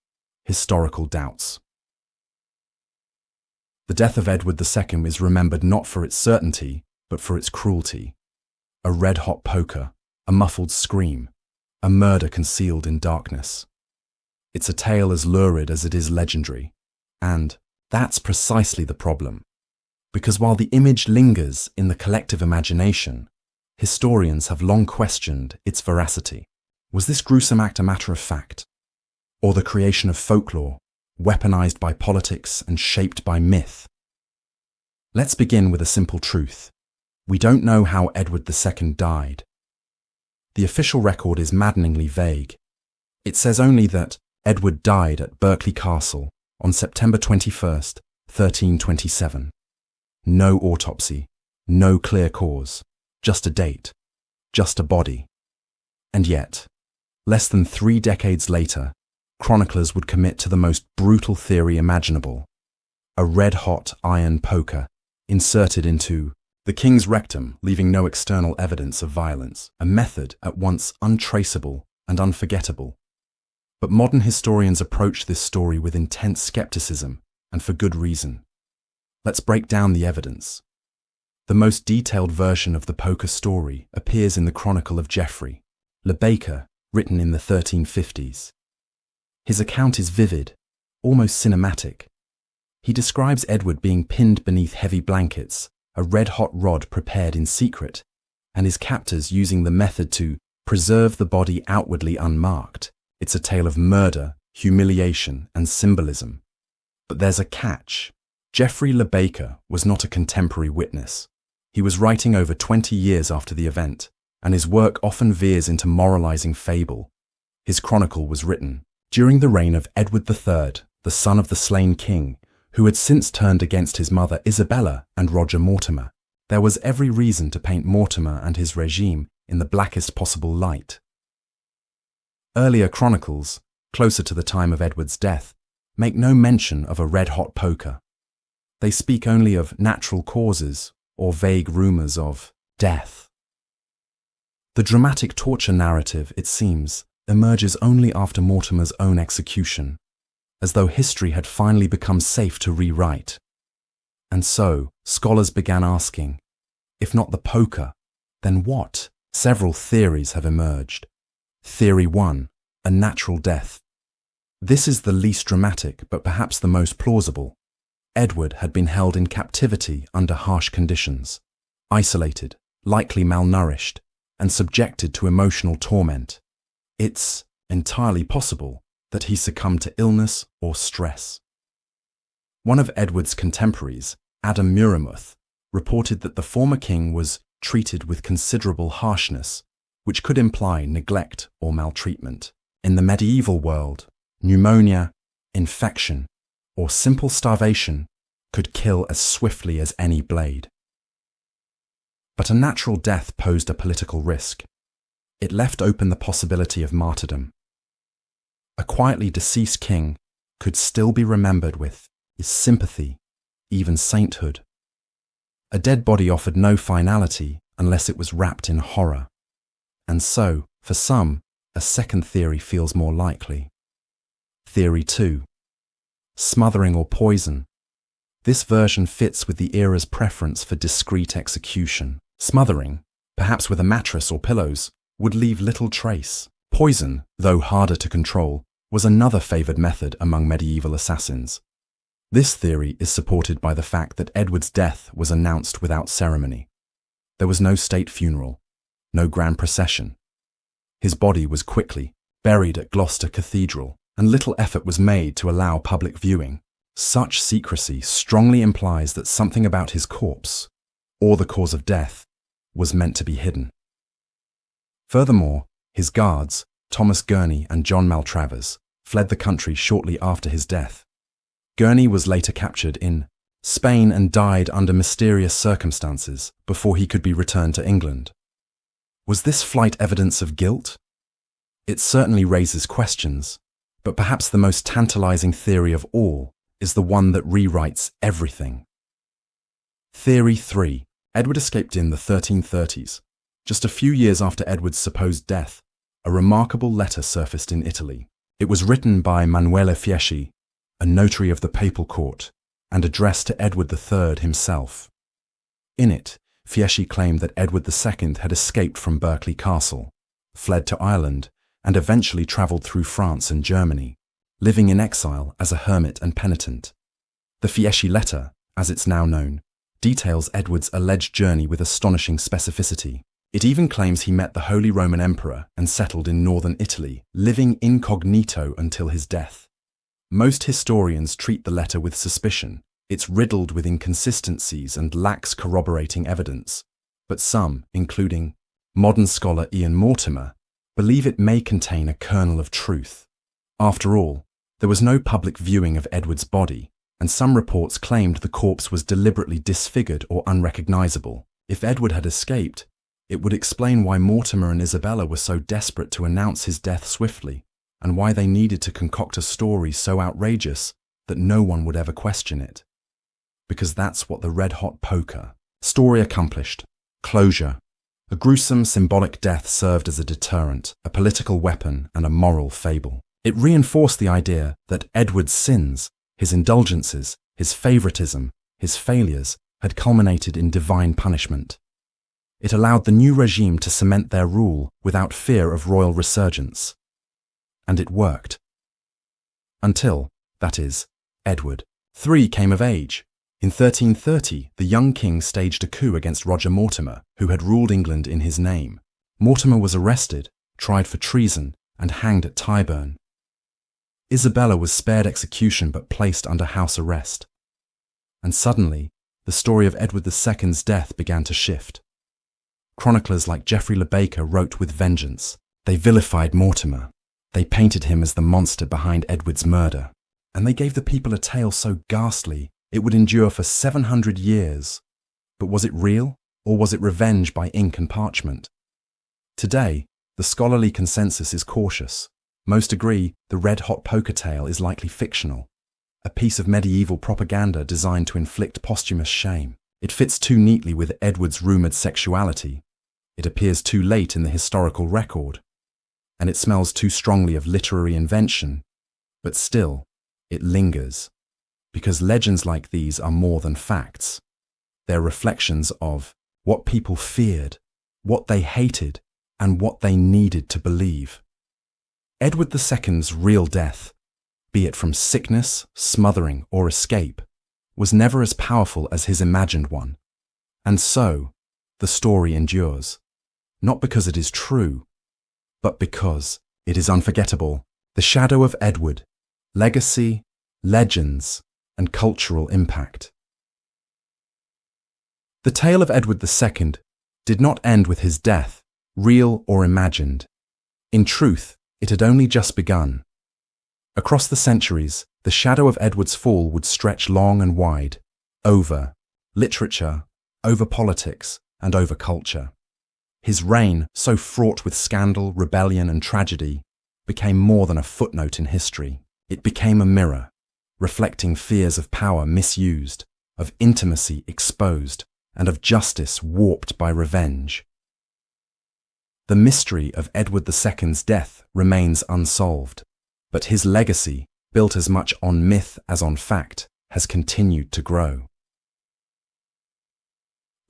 historical doubts. The death of Edward II is remembered not for its certainty, but for its cruelty. A red-hot poker, a muffled scream, a murder concealed in darkness. It's a tale as lurid as it is legendary. And that's precisely the problem. Because while the image lingers in the collective imagination, historians have long questioned its veracity. Was this gruesome act a matter of fact? Or the creation of folklore, weaponized by politics and shaped by myth? Let's begin with a simple truth. We don't know how Edward II died. The official record is maddeningly vague. It says only that Edward died at Berkeley Castle on September 21st, 1327. No autopsy, no clear cause, just a date, just a body. And yet, less than 3 decades later, chroniclers would commit to the most brutal theory imaginable: a red-hot iron poker inserted into the king's rectum, leaving no external evidence of violence, a method at once untraceable and unforgettable. But modern historians approach this story with intense skepticism, and for good reason. Let's break down the evidence. The most detailed version of the poker story appears in the Chronicle of Geoffrey, Le Baker, written in the 1350s. His account is vivid, almost cinematic. He describes Edward being pinned beneath heavy blankets, a red-hot rod prepared in secret, and his captors using the method to preserve the body outwardly unmarked. It's a tale of murder, humiliation, and symbolism. But there's a catch. Geoffrey Le Baker was not a contemporary witness. He was writing over 20 years after the event, and his work often veers into moralizing fable. His chronicle was written during the reign of Edward III, the son of the slain king, who had since turned against his mother Isabella and Roger Mortimer. There was every reason to paint Mortimer and his regime in the blackest possible light. Earlier chronicles, closer to the time of Edward's death, make no mention of a red-hot poker. They speak only of natural causes or vague rumours of death. The dramatic torture narrative, it seems, emerges only after Mortimer's own execution, as though history had finally become safe to rewrite. And so, scholars began asking, if not the poker, then what? Several theories have emerged. Theory 1, a natural death. This is the least dramatic, but perhaps the most plausible. Edward had been held in captivity under harsh conditions, isolated, likely malnourished, and subjected to emotional torment. It's entirely possible that he succumbed to illness or stress. One of Edward's contemporaries, Adam Muramuth, reported that the former king was treated with considerable harshness, which could imply neglect or maltreatment. In the medieval world, pneumonia, infection, or simple starvation could kill as swiftly as any blade. But a natural death posed a political risk. It left open the possibility of martyrdom. A quietly deceased king could still be remembered with his sympathy, even sainthood. A dead body offered no finality unless it was wrapped in horror. And so, for some, a second theory feels more likely. Theory 2. Smothering or poison. This version fits with the era's preference for discreet execution. Smothering, perhaps with a mattress or pillows, would leave little trace. Poison, though harder to control, was another favoured method among medieval assassins. This theory is supported by the fact that Edward's death was announced without ceremony. There was no state funeral, no grand procession. His body was quickly buried at Gloucester Cathedral, and little effort was made to allow public viewing. Such secrecy strongly implies that something about his corpse, or the cause of death, was meant to be hidden. Furthermore, his guards, Thomas Gurney and John Maltravers, fled the country shortly after his death. Gurney was later captured in Spain and died under mysterious circumstances before he could be returned to England. Was this flight evidence of guilt? It certainly raises questions, but perhaps the most tantalizing theory of all is the one that rewrites everything. Theory 3. Edward escaped in the 1330s. Just a few years after Edward's supposed death, a remarkable letter surfaced in Italy. It was written by Manuele Fieschi, a notary of the papal court, and addressed to Edward III himself. In it, Fieschi claimed that Edward II had escaped from Berkeley Castle, fled to Ireland, and eventually travelled through France and Germany, living in exile as a hermit and penitent. The Fieschi letter, as it's now known, details Edward's alleged journey with astonishing specificity. It even claims he met the Holy Roman Emperor and settled in northern Italy, living incognito until his death. Most historians treat the letter with suspicion. It's riddled with inconsistencies and lacks corroborating evidence. But some, including modern scholar Ian Mortimer, believe it may contain a kernel of truth. After all, there was no public viewing of Edward's body, and some reports claimed the corpse was deliberately disfigured or unrecognizable. If Edward had escaped, it would explain why Mortimer and Isabella were so desperate to announce his death swiftly, and why they needed to concoct a story so outrageous that no one would ever question it. Because that's what the red-hot poker. Story accomplished. Closure. A gruesome, symbolic death served as a deterrent, a political weapon, and a moral fable. It reinforced the idea that Edward's sins, his indulgences, his favoritism, his failures, had culminated in divine punishment. It allowed the new regime to cement their rule without fear of royal resurgence. And it worked. Until, that is, Edward III came of age. In 1330, the young king staged a coup against Roger Mortimer, who had ruled England in his name. Mortimer was arrested, tried for treason, and hanged at Tyburn. Isabella was spared execution but placed under house arrest. And suddenly, the story of Edward II's death began to shift. Chroniclers like Geoffrey Le Baker wrote with vengeance. They vilified Mortimer. They painted him as the monster behind Edward's murder. And they gave the people a tale so ghastly it would endure for 700 years. But was it real, or was it revenge by ink and parchment? Today, the scholarly consensus is cautious. Most agree the red-hot poker tale is likely fictional, a piece of medieval propaganda designed to inflict posthumous shame. It fits too neatly with Edward's rumoured sexuality. It appears too late in the historical record. And it smells too strongly of literary invention. But still, it lingers. Because legends like these are more than facts. They're reflections of what people feared, what they hated, and what they needed to believe. Edward II's real death, be it from sickness, smothering, or escape, was never as powerful as his imagined one. And so, the story endures. Not because it is true, but because it is unforgettable. The shadow of Edward, legacy, legends, and cultural impact. The tale of Edward II did not end with his death, real or imagined. In truth, it had only just begun. Across the centuries, the shadow of Edward's fall would stretch long and wide, over literature, over politics, and over culture. His reign, so fraught with scandal, rebellion, and tragedy, became more than a footnote in history. It became a mirror, reflecting fears of power misused, of intimacy exposed, and of justice warped by revenge. The mystery of Edward II's death remains unsolved, but his legacy, built as much on myth as on fact, has continued to grow.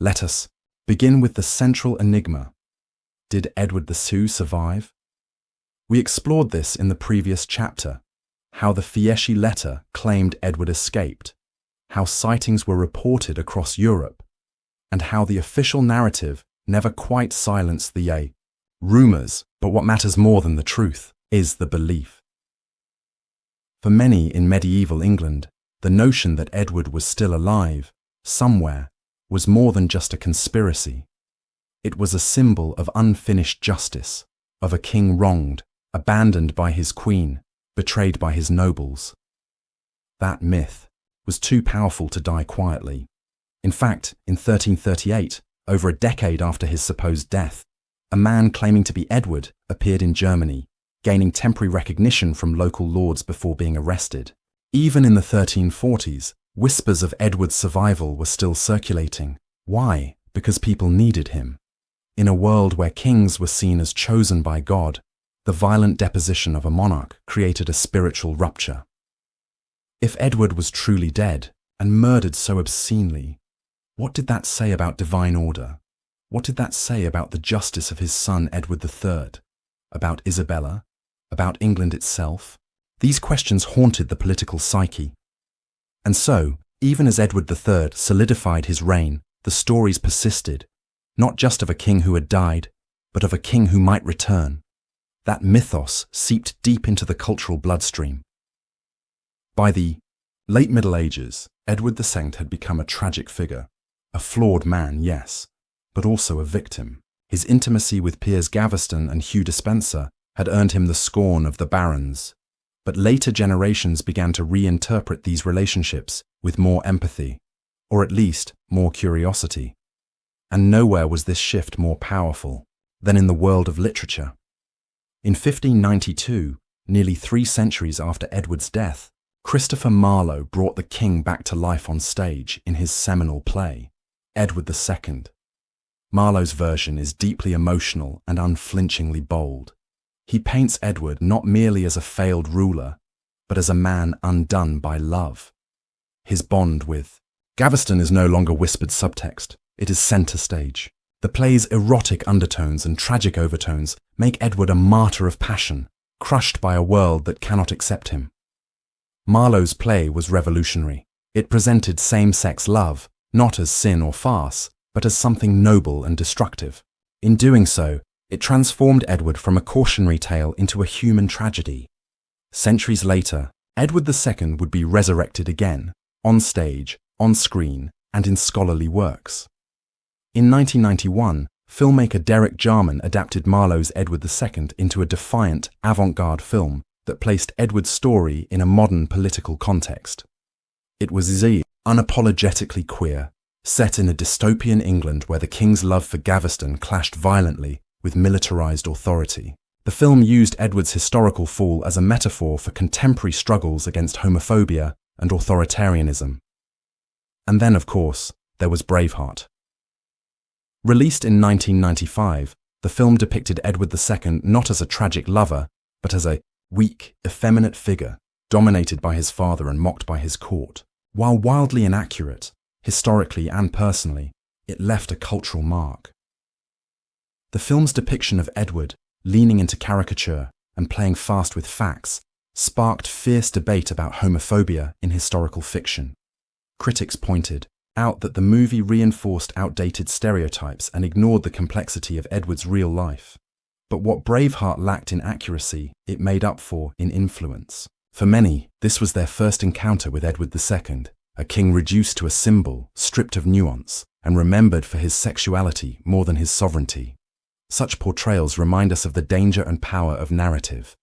Let us begin with the central enigma. Did Edward II survive? We explored this in the previous chapter, how the Fieschi letter claimed Edward escaped, how sightings were reported across Europe, and how the official narrative never quite silenced the rumours, but what matters more than the truth is the belief. For many in medieval England, the notion that Edward was still alive, somewhere, was more than just a conspiracy. It was a symbol of unfinished justice, of a king wronged, abandoned by his queen, betrayed by his nobles. That myth was too powerful to die quietly. In fact, in 1338, over a decade after his supposed death, a man claiming to be Edward appeared in Germany, gaining temporary recognition from local lords before being arrested. Even in the 1340s, whispers of Edward's survival were still circulating. Why? Because people needed him. In a world where kings were seen as chosen by God, the violent deposition of a monarch created a spiritual rupture. If Edward was truly dead and murdered so obscenely, what did that say about divine order? What did that say about the justice of his son Edward III? About Isabella? About England itself? These questions haunted the political psyche. And so, even as Edward III solidified his reign, the stories persisted, not just of a king who had died, but of a king who might return. That mythos seeped deep into the cultural bloodstream. By the late Middle Ages, Edward II had become a tragic figure. A flawed man, yes, but also a victim. His intimacy with Piers Gaveston and Hugh Despenser had earned him the scorn of the barons. But later generations began to reinterpret these relationships with more empathy, or at least more curiosity. And nowhere was this shift more powerful than in the world of literature. In 1592, nearly 3 centuries after Edward's death, Christopher Marlowe brought the king back to life on stage in his seminal play, Edward II. Marlowe's version is deeply emotional and unflinchingly bold. He paints Edward not merely as a failed ruler, but as a man undone by love. His bond with Gaveston is no longer whispered subtext, it is centre stage. The play's erotic undertones and tragic overtones make Edward a martyr of passion, crushed by a world that cannot accept him. Marlowe's play was revolutionary. It presented same-sex love, not as sin or farce, but as something noble and destructive. In doing so, it transformed Edward from a cautionary tale into a human tragedy. Centuries later, Edward II would be resurrected again, on stage, on screen, and in scholarly works. In 1991, filmmaker Derek Jarman adapted Marlowe's Edward II into a defiant, avant-garde film that placed Edward's story in a modern political context. It was unapologetically queer, set in a dystopian England where the king's love for Gaveston clashed violently with militarized authority. The film used Edward's historical fall as a metaphor for contemporary struggles against homophobia and authoritarianism. And then, of course, there was Braveheart. Released in 1995, the film depicted Edward II not as a tragic lover, but as a weak, effeminate figure, dominated by his father and mocked by his court. While wildly inaccurate, historically and personally, it left a cultural mark. The film's depiction of Edward, leaning into caricature and playing fast with facts, sparked fierce debate about homophobia in historical fiction. Critics pointed out that the movie reinforced outdated stereotypes and ignored the complexity of Edward's real life. But what Braveheart lacked in accuracy, it made up for in influence. For many, this was their first encounter with Edward II, a king reduced to a symbol, stripped of nuance, and remembered for his sexuality more than his sovereignty. Such portrayals remind us of the danger and power of narrative,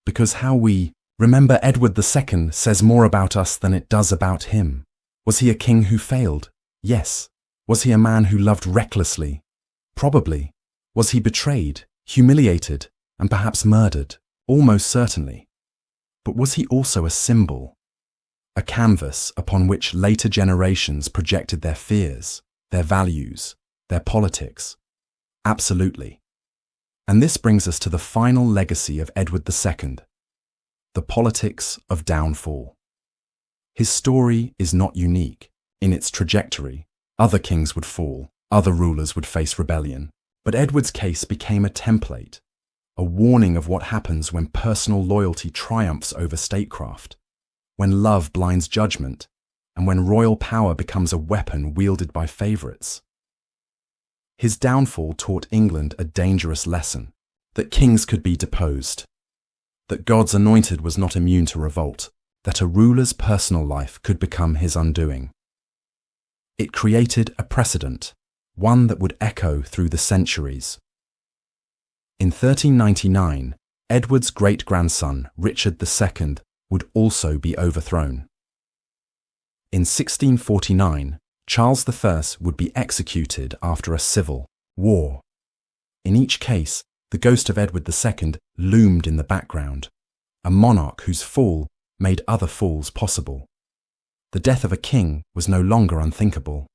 because how we remember Edward II says more about us than it does about him. Was he a king who failed? Yes. Was he a man who loved recklessly? Probably. Was he betrayed, humiliated, and perhaps murdered? Almost certainly. But was he also a symbol? A canvas upon which later generations projected their fears, their values, their politics? Absolutely. And this brings us to the final legacy of Edward II, the politics of downfall. His story is not unique. In its trajectory, other kings would fall, other rulers would face rebellion. But Edward's case became a template, a warning of what happens when personal loyalty triumphs over statecraft, when love blinds judgment, and when royal power becomes a weapon wielded by favourites. His downfall taught England a dangerous lesson, that kings could be deposed, that God's anointed was not immune to revolt, that a ruler's personal life could become his undoing. It created a precedent, one that would echo through the centuries. In 1399, Edward's great-grandson, Richard II, would also be overthrown. In 1649, Charles I would be executed after a civil war. In each case, the ghost of Edward II loomed in the background, a monarch whose fall made other falls possible. The death of a king was no longer unthinkable.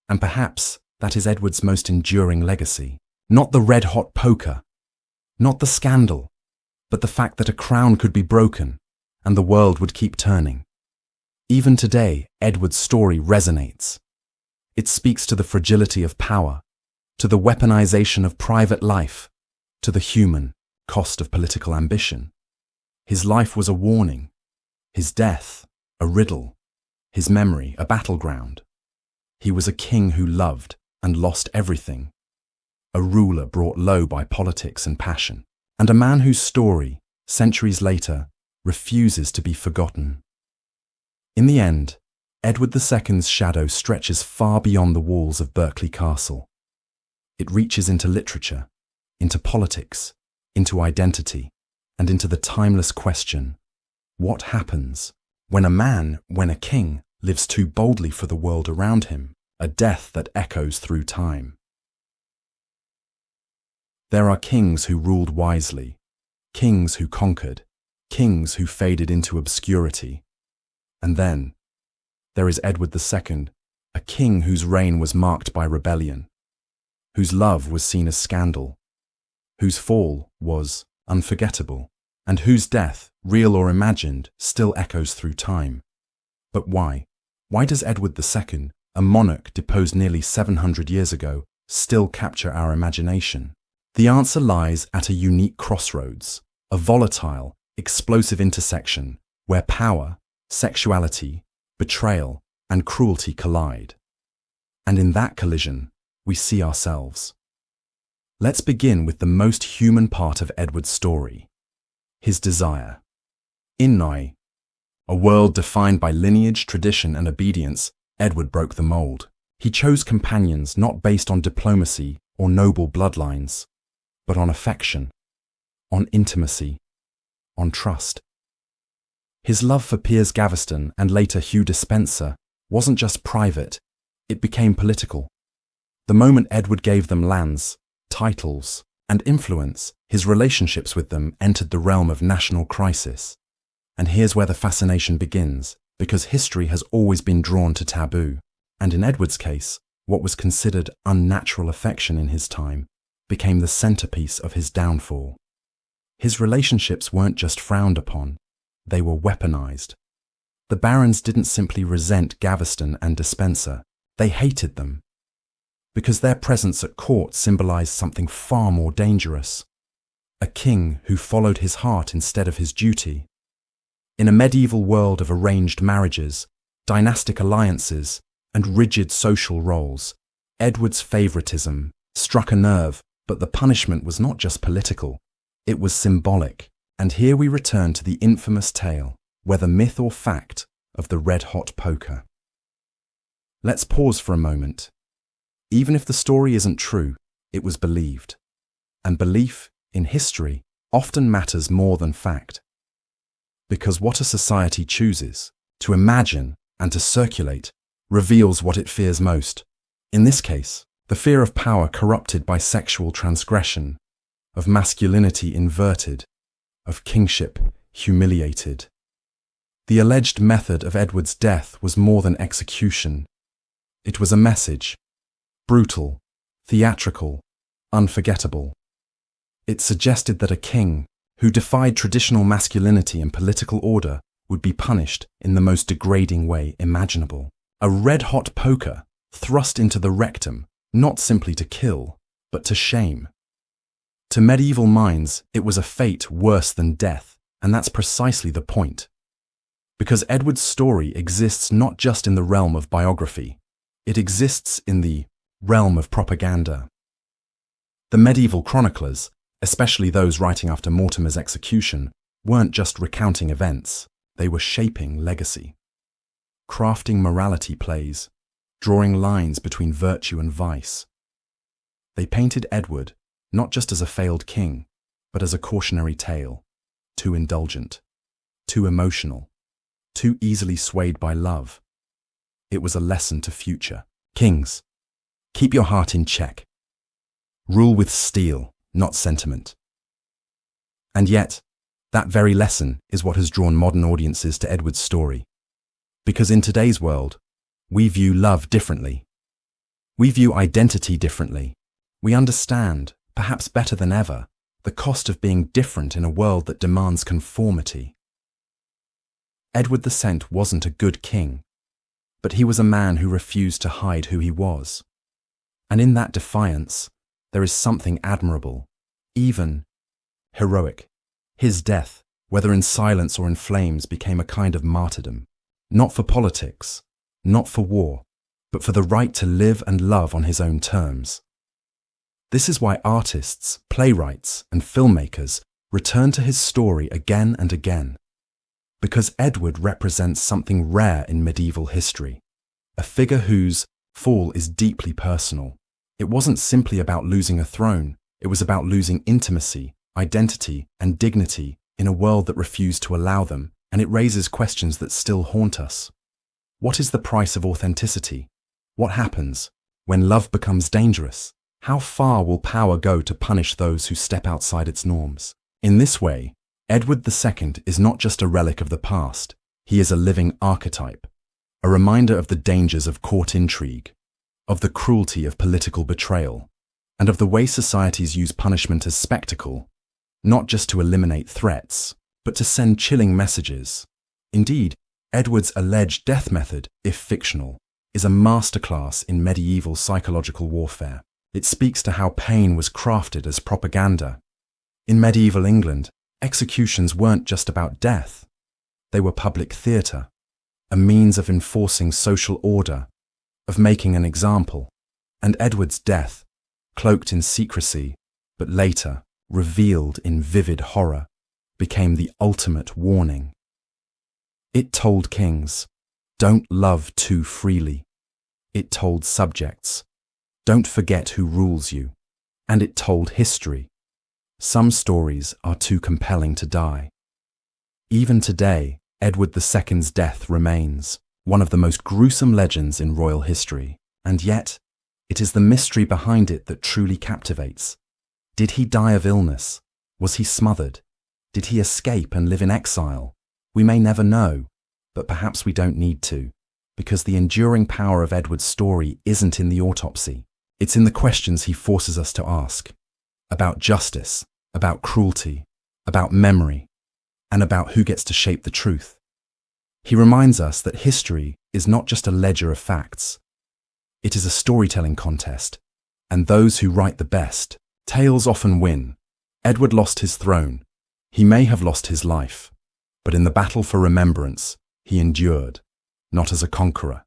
And perhaps that is Edward's most enduring legacy. Not the red-hot poker, not the scandal, but the fact that a crown could be broken and the world would keep turning. Even today, Edward's story resonates. It speaks to the fragility of power, to the weaponization of private life, to the human cost of political ambition. His life was a warning, his death a riddle, his memory a battleground. He was a king who loved and lost everything, a ruler brought low by politics and passion, and a man whose story, centuries later, refuses to be forgotten. In the end, Edward II's shadow stretches far beyond the walls of Berkeley Castle. It reaches into literature, into politics, into identity, and into the timeless question, what happens when a king, lives too boldly for the world around him, a death that echoes through time? There are kings who ruled wisely, kings who conquered, kings who faded into obscurity. And then, there is Edward II, a king whose reign was marked by rebellion, whose love was seen as scandal, whose fall was unforgettable, and whose death, real or imagined, still echoes through time. But why? Why does Edward II, a monarch deposed nearly 700 years ago, still capture our imagination? The answer lies at a unique crossroads, a volatile, explosive intersection where power, sexuality, betrayal, and cruelty collide. And in that collision, we see ourselves. Let's begin with the most human part of Edward's story, his desire. In Noi, a world defined by lineage, tradition, and obedience, Edward broke the mold. He chose companions not based on diplomacy or noble bloodlines, but on affection, on intimacy, on trust. His love for Piers Gaveston and later Hugh Despenser wasn't just private, it became political. The moment Edward gave them lands, titles, and influence, his relationships with them entered the realm of national crisis. And here's where the fascination begins, because history has always been drawn to taboo. And in Edward's case, what was considered unnatural affection in his time became the centerpiece of his downfall. His relationships weren't just frowned upon, they were weaponized. The barons didn't simply resent Gaveston and Despenser, they hated them. Because their presence at court symbolized something far more dangerous. A king who followed his heart instead of his duty. In a medieval world of arranged marriages, dynastic alliances, and rigid social roles, Edward's favoritism struck a nerve, but the punishment was not just political, it was symbolic. And here we return to the infamous tale, whether myth or fact, of the red-hot poker. Let's pause for a moment. Even if the story isn't true, it was believed. And belief, in history, often matters more than fact. Because what a society chooses, to imagine and to circulate, reveals what it fears most. In this case, the fear of power corrupted by sexual transgression, of masculinity inverted, of kingship humiliated. The alleged method of Edward's death was more than execution. It was a message, brutal, theatrical, unforgettable. It suggested that a king, who defied traditional masculinity and political order, would be punished in the most degrading way imaginable. A red-hot poker thrust into the rectum, not simply to kill, but to shame. To medieval minds, it was a fate worse than death, and that's precisely the point. Because Edward's story exists not just in the realm of biography, it exists in the realm of propaganda. The medieval chroniclers, especially those writing after Mortimer's execution, weren't just recounting events, they were shaping legacy. Crafting morality plays, drawing lines between virtue and vice. They painted Edward not just as a failed king, but as a cautionary tale, too indulgent, too emotional, too easily swayed by love. It was a lesson to future kings. Keep your heart in check. Rule with steel, not sentiment. And yet, that very lesson is what has drawn modern audiences to Edward's story. Because in today's world, we view love differently. We view identity differently. We understand, perhaps better than ever, the cost of being different in a world that demands conformity. Edward the Saint wasn't a good king, but he was a man who refused to hide who he was. And in that defiance, there is something admirable, even heroic. His death, whether in silence or in flames, became a kind of martyrdom, not for politics, not for war, but for the right to live and love on his own terms. This is why artists, playwrights, and filmmakers return to his story again and again. Because Edward represents something rare in medieval history, a figure whose fall is deeply personal. It wasn't simply about losing a throne, it was about losing intimacy, identity, and dignity in a world that refused to allow them, and it raises questions that still haunt us. What is the price of authenticity? What happens when love becomes dangerous? How far will power go to punish those who step outside its norms? In this way, Edward II is not just a relic of the past, he is a living archetype, a reminder of the dangers of court intrigue, of the cruelty of political betrayal, and of the way societies use punishment as spectacle, not just to eliminate threats, but to send chilling messages. Indeed, Edward's alleged death method, if fictional, is a masterclass in medieval psychological warfare. It speaks to how pain was crafted as propaganda. In medieval England, executions weren't just about death. They were public theatre, a means of enforcing social order, of making an example. And Edward's death, cloaked in secrecy, but later revealed in vivid horror, became the ultimate warning. It told kings, don't love too freely. It told subjects, "Don't forget who rules you." And it told history. Some stories are too compelling to die. Even today, Edward II's death remains one of the most gruesome legends in royal history, and yet, it is the mystery behind it that truly captivates. Did he die of illness? Was he smothered? Did he escape and live in exile? We may never know, but perhaps we don't need to, because the enduring power of Edward's story isn't in the autopsy. It's in the questions he forces us to ask. About justice, about cruelty, about memory, and about who gets to shape the truth. He reminds us that history is not just a ledger of facts. It is a storytelling contest, and those who write the best tales often win. Edward lost his throne. He may have lost his life, but in the battle for remembrance, he endured, not as a conqueror,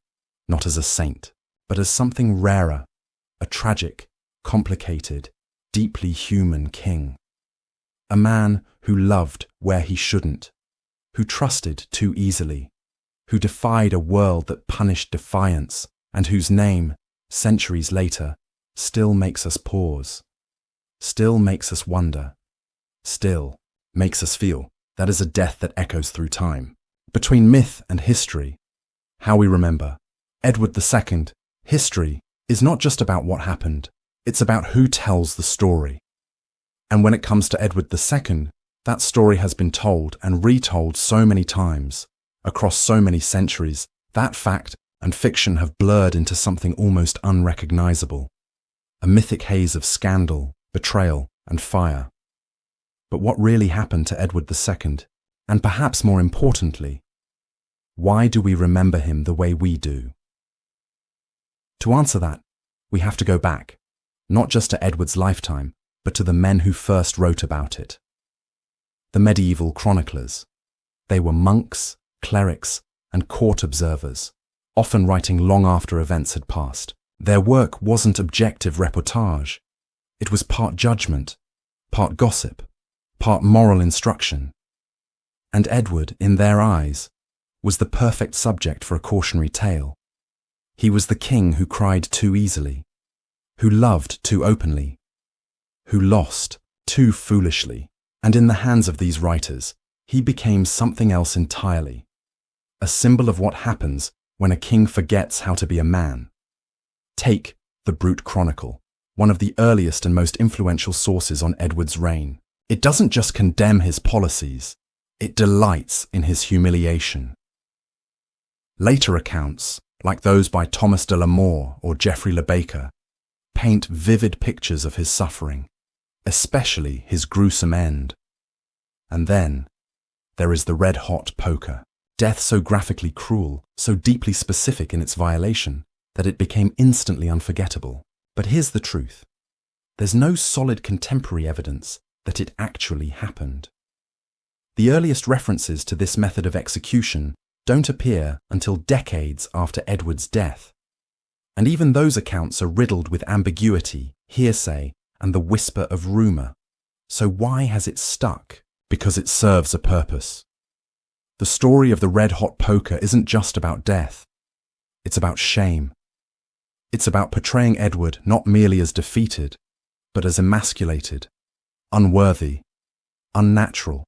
not as a saint, but as something rarer, a tragic, complicated, deeply human king. A man who loved where he shouldn't, who trusted too easily, who defied a world that punished defiance, and whose name, centuries later, still makes us pause, still makes us wonder, still makes us feel. That is a death that echoes through time. Between myth and history, how we remember. Edward II, history is not just about what happened, it's about who tells the story. And when it comes to Edward II, that story has been told and retold so many times, across so many centuries, that fact and fiction have blurred into something almost unrecognizable. A mythic haze of scandal, betrayal, and fire. But what really happened to Edward II? And perhaps more importantly, why do we remember him the way we do? To answer that, we have to go back, not just to Edward's lifetime, but to the men who first wrote about it. The medieval chroniclers. They were monks, clerics, and court observers, often writing long after events had passed. Their work wasn't objective reportage. It was part judgment, part gossip, part moral instruction. And Edward, in their eyes, was the perfect subject for a cautionary tale. He was the king who cried too easily, who loved too openly, who lost too foolishly. And in the hands of these writers, he became something else entirely, a symbol of what happens when a king forgets how to be a man. Take the Brute Chronicle, one of the earliest and most influential sources on Edward's reign. It doesn't just condemn his policies, it delights in his humiliation. Later accounts, like those by Thomas de la More or Geoffrey le Baker, paint vivid pictures of his suffering, especially his gruesome end. And then, there is the red-hot poker, death so graphically cruel, so deeply specific in its violation, that it became instantly unforgettable. But here's the truth. There's no solid contemporary evidence that it actually happened. The earliest references to this method of execution don't appear until decades after Edward's death. And even those accounts are riddled with ambiguity, hearsay, and the whisper of rumour. So why has it stuck? Because it serves a purpose. The story of the red-hot poker isn't just about death. It's about shame. It's about portraying Edward not merely as defeated, but as emasculated, unworthy, unnatural.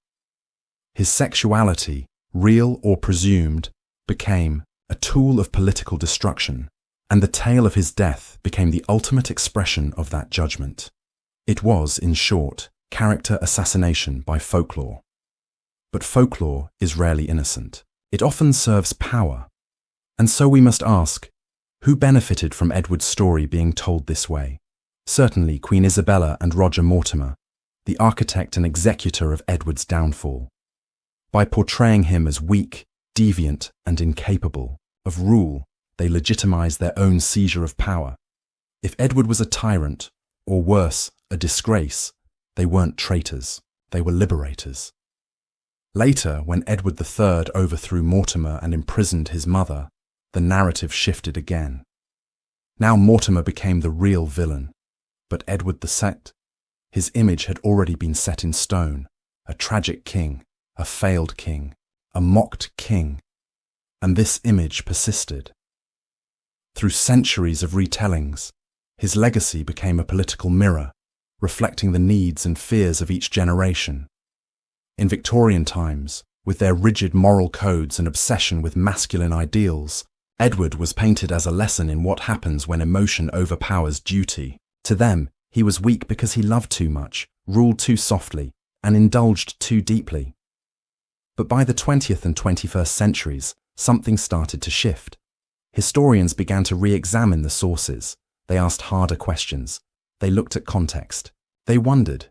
His sexuality, real or presumed, became a tool of political destruction, and the tale of his death became the ultimate expression of that judgment. It was, in short, character assassination by folklore. But folklore is rarely innocent. It often serves power. And so we must ask, who benefited from Edward's story being told this way? Certainly Queen Isabella and Roger Mortimer, the architect and executor of Edward's downfall. By portraying him as weak, deviant, and incapable of rule, they legitimized their own seizure of power. If Edward was a tyrant, or worse, a disgrace, they weren't traitors, they were liberators. Later, when Edward III overthrew Mortimer and imprisoned his mother, the narrative shifted again. Now Mortimer became the real villain, but Edward II, his image had already been set in stone, a tragic king, a failed king, a mocked king, and this image persisted. Through centuries of retellings, his legacy became a political mirror, reflecting the needs and fears of each generation. In Victorian times, with their rigid moral codes and obsession with masculine ideals, Edward was painted as a lesson in what happens when emotion overpowers duty. To them, he was weak because he loved too much, ruled too softly, and indulged too deeply. But by the 20th and 21st centuries, something started to shift. Historians began to re-examine the sources. They asked harder questions. They looked at context. They wondered,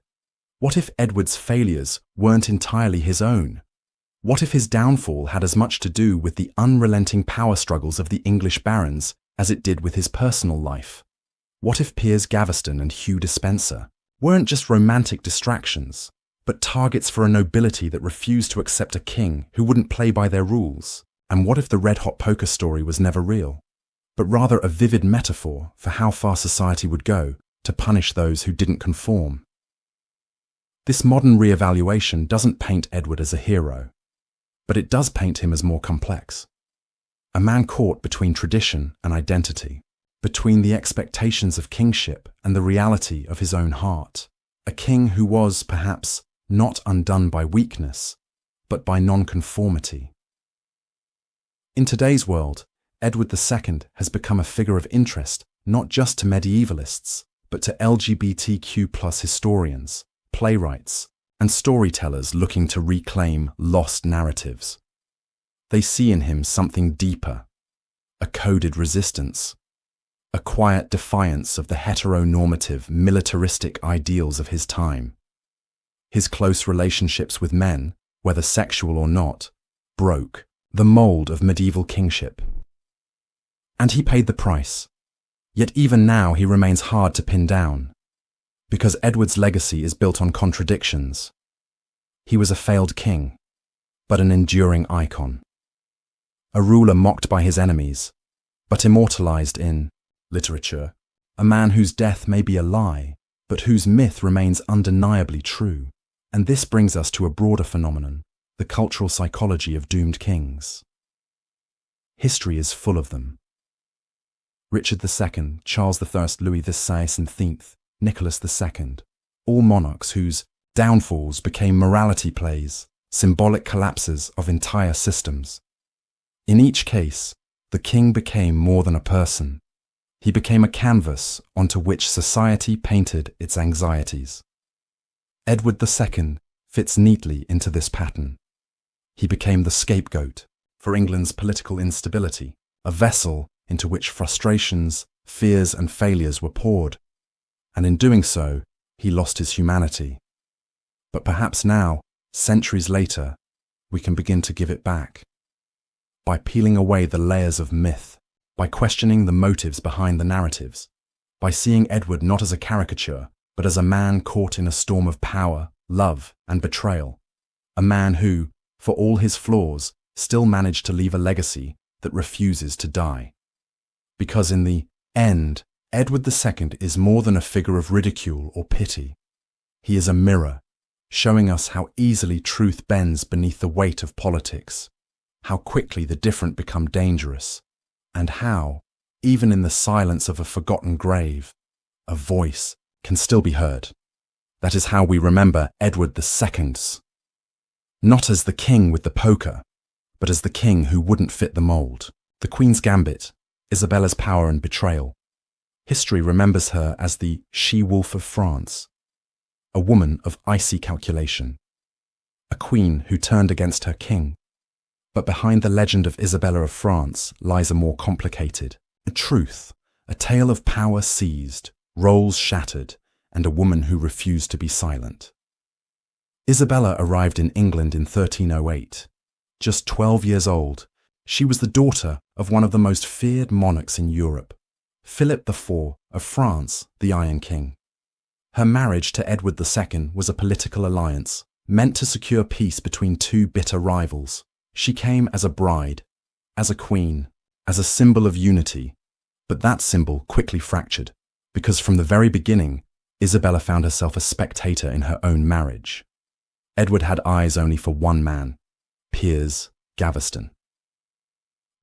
what if Edward's failures weren't entirely his own? What if his downfall had as much to do with the unrelenting power struggles of the English barons as it did with his personal life? What if Piers Gaveston and Hugh Despencer weren't just romantic distractions, but targets for a nobility that refused to accept a king who wouldn't play by their rules? And what if the red-hot poker story was never real, but rather a vivid metaphor for how far society would go to punish those who didn't conform? This modern re-evaluation doesn't paint Edward as a hero, but it does paint him as more complex. A man caught between tradition and identity, between the expectations of kingship and the reality of his own heart. A king who was, perhaps, not undone by weakness, but by nonconformity. In today's world, Edward II has become a figure of interest not just to medievalists, but to LGBTQ+ historians, playwrights, and storytellers looking to reclaim lost narratives. They see in him something deeper, a coded resistance, a quiet defiance of the heteronormative, militaristic ideals of his time. His close relationships with men, whether sexual or not, broke the mold of medieval kingship. And he paid the price. Yet even now he remains hard to pin down, because Edward's legacy is built on contradictions. He was a failed king, but an enduring icon. A ruler mocked by his enemies, but immortalized in literature. A man whose death may be a lie, but whose myth remains undeniably true. And this brings us to a broader phenomenon, the cultural psychology of doomed kings. History is full of them. Richard II, Charles I, Louis XVI, Nicholas II, all monarchs whose downfalls became morality plays, symbolic collapses of entire systems. In each case, the king became more than a person. He became a canvas onto which society painted its anxieties. Edward II fits neatly into this pattern. He became the scapegoat for England's political instability, a vessel into which frustrations, fears, and failures were poured. And in doing so, he lost his humanity. But perhaps now, centuries later, we can begin to give it back. By peeling away the layers of myth, by questioning the motives behind the narratives, by seeing Edward not as a caricature, but as a man caught in a storm of power, love, and betrayal. A man who, for all his flaws, still managed to leave a legacy that refuses to die. Because in the end, Edward II is more than a figure of ridicule or pity. He is a mirror, showing us how easily truth bends beneath the weight of politics, how quickly the different become dangerous, and how, even in the silence of a forgotten grave, a voice can still be heard. That is how we remember Edward II. Not as the king with the poker, but as the king who wouldn't fit the mold. The Queen's Gambit, Isabella's power and betrayal. History remembers her as the she-wolf of France, a woman of icy calculation, a queen who turned against her king. But behind the legend of Isabella of France lies a more complicated, a truth, a tale of power seized, roles shattered, and a woman who refused to be silent. Isabella arrived in England in 1308. Just 12 years old, she was the daughter of one of the most feared monarchs in Europe, Philip IV of France, the Iron King. Her marriage to Edward II was a political alliance, meant to secure peace between two bitter rivals. She came as a bride, as a queen, as a symbol of unity, but that symbol quickly fractured, because from the very beginning, Isabella found herself a spectator in her own marriage. Edward had eyes only for one man, Piers Gaveston.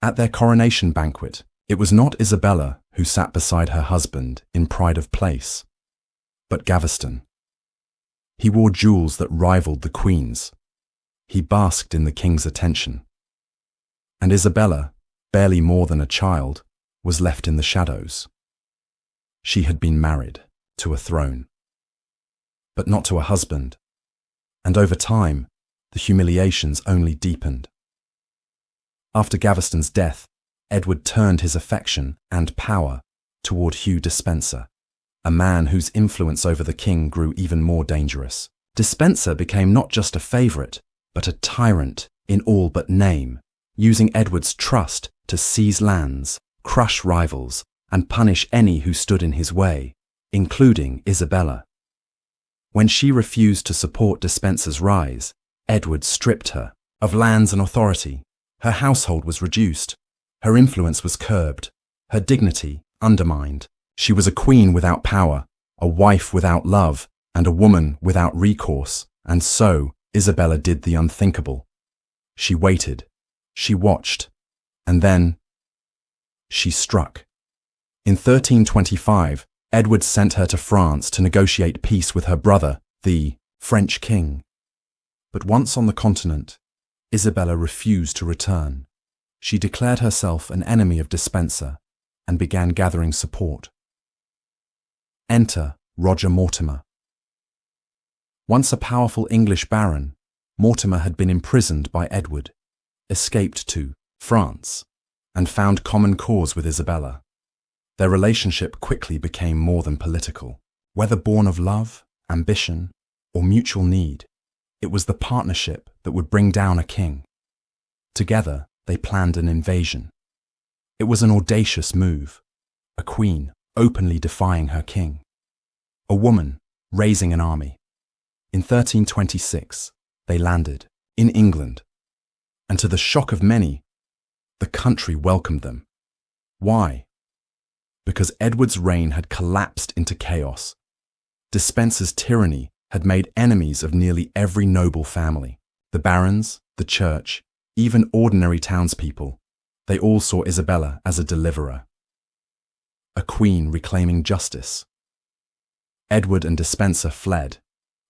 At their coronation banquet, It was not Isabella who sat beside her husband in pride of place, but Gaveston. He wore jewels that rivaled the Queen's. He basked in the King's attention. And Isabella, barely more than a child, was left in the shadows. She had been married to a throne, but not to a husband, and over time, the humiliations only deepened. After Gaveston's death, Edward turned his affection and power toward Hugh Despenser, a man whose influence over the king grew even more dangerous. Despenser became not just a favourite, but a tyrant in all but name, using Edward's trust to seize lands, crush rivals, and punish any who stood in his way, including Isabella. When she refused to support Despenser's rise, Edward stripped her of lands and authority. Her household was reduced. Her influence was curbed. Her dignity undermined. She was a queen without power, a wife without love, and a woman without recourse. And so Isabella did the unthinkable. She waited. She watched. And then she struck. In 1325, Edward sent her to France to negotiate peace with her brother, the French king. But once on the continent, Isabella refused to return. She declared herself an enemy of Despenser and began gathering support. Enter Roger Mortimer. Once a powerful English baron, Mortimer had been imprisoned by Edward, escaped to France, and found common cause with Isabella. Their relationship quickly became more than political. Whether born of love, ambition, or mutual need, it was the partnership that would bring down a king. Together, they planned an invasion. It was an audacious move, a queen openly defying her king, a woman raising an army. In 1326, they landed in England, and to the shock of many, the country welcomed them. Why? Because Edward's reign had collapsed into chaos. Despenser's tyranny had made enemies of nearly every noble family. The barons, the church, even ordinary townspeople, they all saw Isabella as a deliverer, a queen reclaiming justice. Edward and Despenser fled,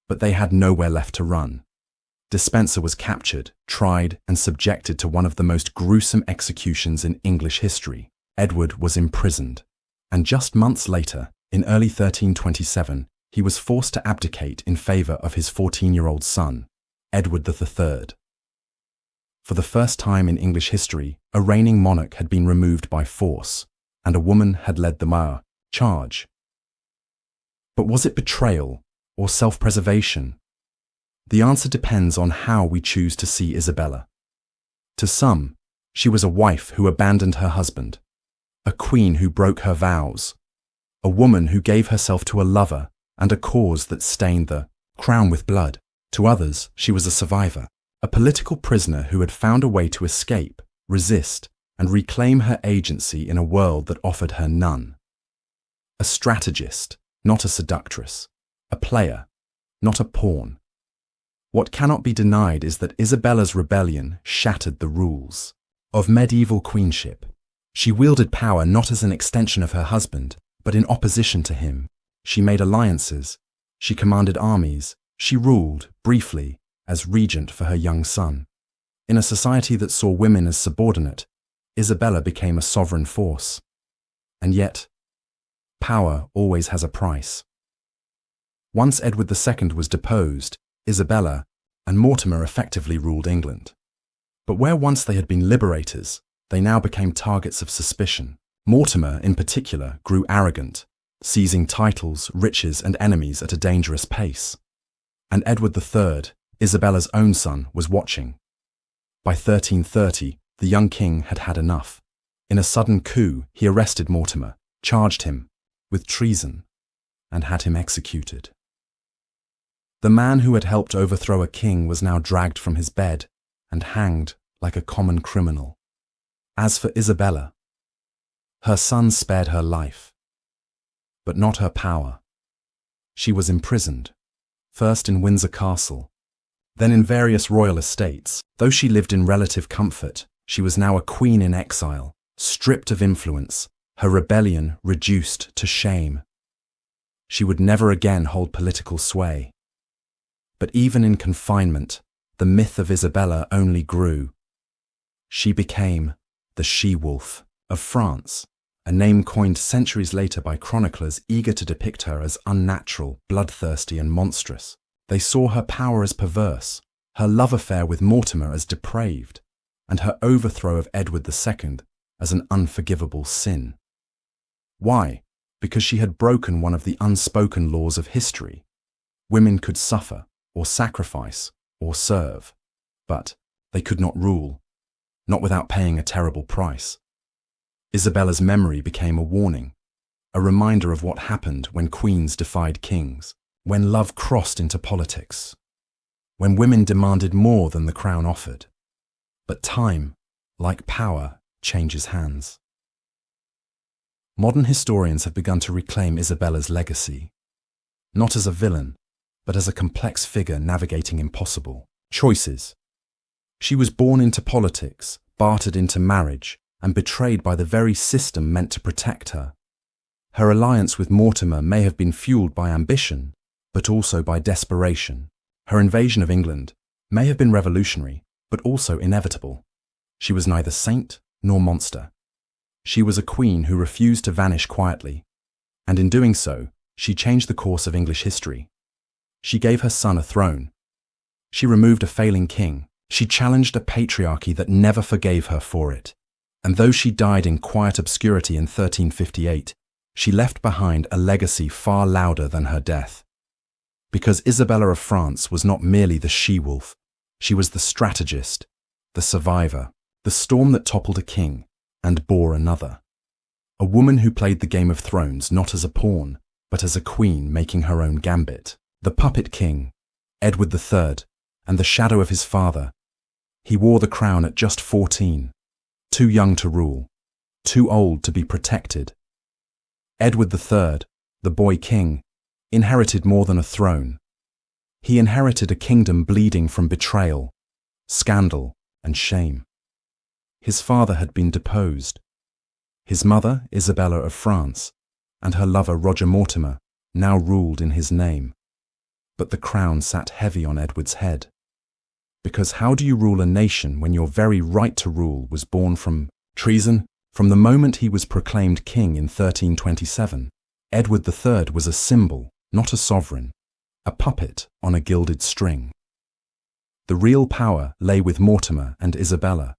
but they had nowhere left to run. Despenser was captured, tried, and subjected to one of the most gruesome executions in English history. Edward was imprisoned, and just months later, in early 1327, he was forced to abdicate in favour of his 14-year-old son, Edward III. For the first time in English history, a reigning monarch had been removed by force, and a woman had led the charge. But was it betrayal or self-preservation? The answer depends on how we choose to see Isabella. To some, she was a wife who abandoned her husband, a queen who broke her vows, a woman who gave herself to a lover and a cause that stained the crown with blood. To others, she was a survivor, a political prisoner who had found a way to escape, resist, and reclaim her agency in a world that offered her none. A strategist, not a seductress, a player, not a pawn. What cannot be denied is that Isabella's rebellion shattered the rules of medieval queenship. She wielded power not as an extension of her husband, but in opposition to him. She made alliances, she commanded armies, she ruled, briefly, as regent for her young son. In a society that saw women as subordinate, Isabella became a sovereign force. And yet, power always has a price. Once Edward II was deposed, Isabella and Mortimer effectively ruled England. But where once they had been liberators, they now became targets of suspicion. Mortimer, in particular, grew arrogant, seizing titles, riches, and enemies at a dangerous pace. And Edward III, Isabella's own son, was watching. By 1330, the young king had had enough. In a sudden coup, he arrested Mortimer, charged him with treason, and had him executed. The man who had helped overthrow a king was now dragged from his bed and hanged like a common criminal. As for Isabella, her son spared her life, but not her power. She was imprisoned, first in Windsor Castle, then in various royal estates. Though she lived in relative comfort, she was now a queen in exile, stripped of influence, her rebellion reduced to shame. She would never again hold political sway. But even in confinement, the myth of Isabella only grew. She became the she-wolf of France, a name coined centuries later by chroniclers eager to depict her as unnatural, bloodthirsty, and monstrous. They saw her power as perverse, her love affair with Mortimer as depraved, and her overthrow of Edward II as an unforgivable sin. Why? Because she had broken one of the unspoken laws of history. Women could suffer, or sacrifice, or serve, but they could not rule, not without paying a terrible price. Isabella's memory became a warning, a reminder of what happened when queens defied kings, when love crossed into politics, when women demanded more than the crown offered. But time, like power, changes hands. Modern historians have begun to reclaim Isabella's legacy, not as a villain, but as a complex figure navigating impossible choices. She was born into politics, bartered into marriage, and betrayed by the very system meant to protect her. Her alliance with Mortimer may have been fueled by ambition, but also by desperation. Her invasion of England may have been revolutionary, but also inevitable. She was neither saint nor monster. She was a queen who refused to vanish quietly, and in doing so, she changed the course of English history. She gave her son a throne. She removed a failing king. She challenged a patriarchy that never forgave her for it. And though she died in quiet obscurity in 1358, she left behind a legacy far louder than her death. Because Isabella of France was not merely the she-wolf, she was the strategist, the survivor, the storm that toppled a king and bore another. A woman who played the Game of Thrones not as a pawn, but as a queen making her own gambit. The puppet king, Edward III, and the shadow of his father. He wore the crown at just 14. Too young to rule, too old to be protected. Edward III, the boy king, inherited more than a throne. He inherited a kingdom bleeding from betrayal, scandal, and shame. His father had been deposed. His mother, Isabella of France, and her lover Roger Mortimer, now ruled in his name. But the crown sat heavy on Edward's head. Because how do you rule a nation when your very right to rule was born from treason? From the moment he was proclaimed king in 1327, Edward III was a symbol, not a sovereign, a puppet on a gilded string. The real power lay with Mortimer and Isabella,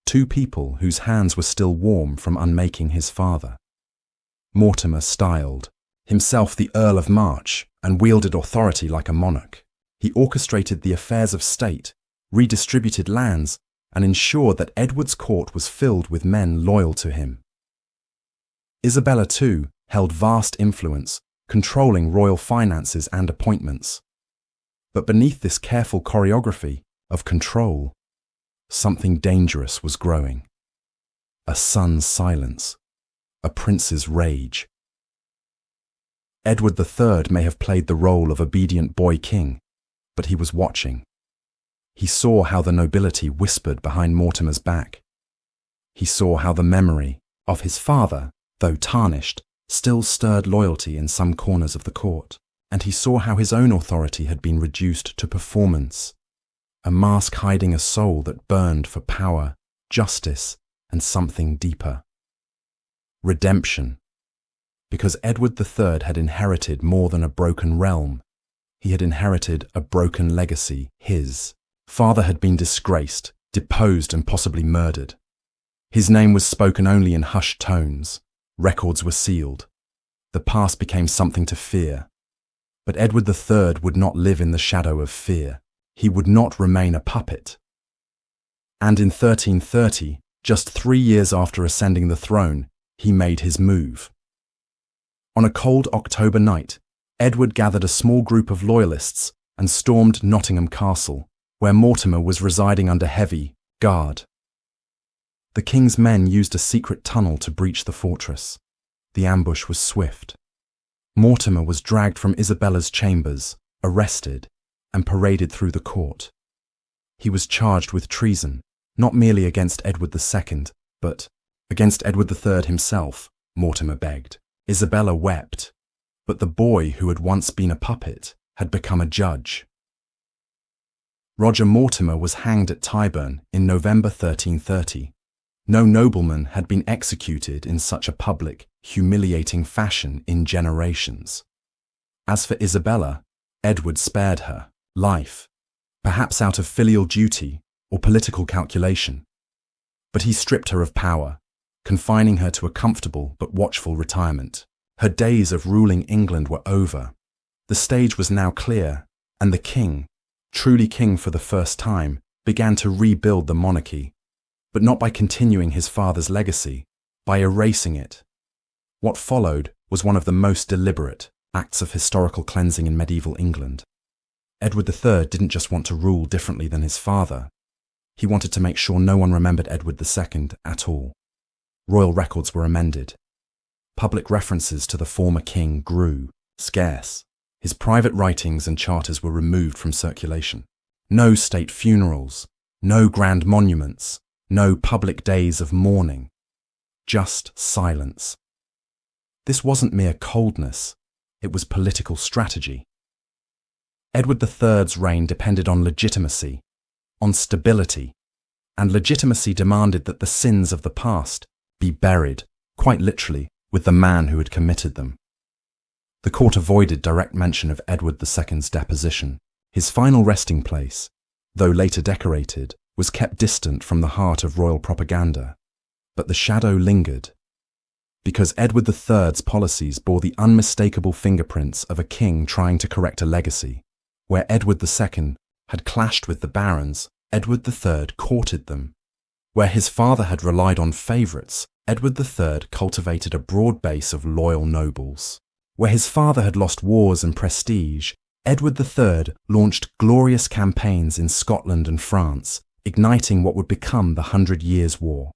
two people whose hands were still warm from unmaking his father. Mortimer styled himself the Earl of March and wielded authority like a monarch. He orchestrated the affairs of state, redistributed lands, and ensured that Edward's court was filled with men loyal to him. Isabella, too, held vast influence, controlling royal finances and appointments. But beneath this careful choreography of control, something dangerous was growing. A son's silence, a prince's rage. Edward III may have played the role of obedient boy king, but he was watching. He saw how the nobility whispered behind Mortimer's back. He saw how the memory of his father, though tarnished, still stirred loyalty in some corners of the court. And he saw how his own authority had been reduced to performance, a mask hiding a soul that burned for power, justice, and something deeper. Redemption. Because Edward III had inherited more than a broken realm. He had inherited a broken legacy, his. Father had been disgraced, deposed, and possibly murdered. His name was spoken only in hushed tones. Records were sealed. The past became something to fear. But Edward III would not live in the shadow of fear. He would not remain a puppet. And in 1330, just 3 years after ascending the throne, he made his move. On a cold October night, Edward gathered a small group of loyalists and stormed Nottingham Castle, where Mortimer was residing under heavy guard. The king's men used a secret tunnel to breach the fortress. The ambush was swift. Mortimer was dragged from Isabella's chambers, arrested, and paraded through the court. He was charged with treason, not merely against Edward II, but Against Edward III himself, Mortimer begged. Isabella wept. But the boy who had once been a puppet had become a judge. Roger Mortimer was hanged at Tyburn in November 1330. No nobleman had been executed in such a public, humiliating fashion in generations. As for Isabella, Edward spared her life, perhaps out of filial duty or political calculation. But he stripped her of power, confining her to a comfortable but watchful retirement. Her days of ruling England were over. The stage was now clear, and the king, truly king for the first time, began to rebuild the monarchy, but not by continuing his father's legacy, by erasing it. What followed was one of the most deliberate acts of historical cleansing in medieval England. Edward III didn't just want to rule differently than his father. He wanted to make sure no one remembered Edward II at all. Royal records were amended. Public references to the former king grew scarce. His private writings and charters were removed from circulation. No state funerals, no grand monuments, no public days of mourning. Just silence. This wasn't mere coldness, it was political strategy. Edward III's reign depended on legitimacy, on stability, and legitimacy demanded that the sins of the past be buried, quite literally, with the man who had committed them. The court avoided direct mention of Edward II's deposition. His final resting place, though later decorated, was kept distant from the heart of royal propaganda. But the shadow lingered, because Edward III's policies bore the unmistakable fingerprints of a king trying to correct a legacy. Where Edward II had clashed with the barons, Edward III courted them. Where his father had relied on favourites, Edward III cultivated a broad base of loyal nobles. Where his father had lost wars and prestige, Edward III launched glorious campaigns in Scotland and France, igniting what would become the 100 Years' War.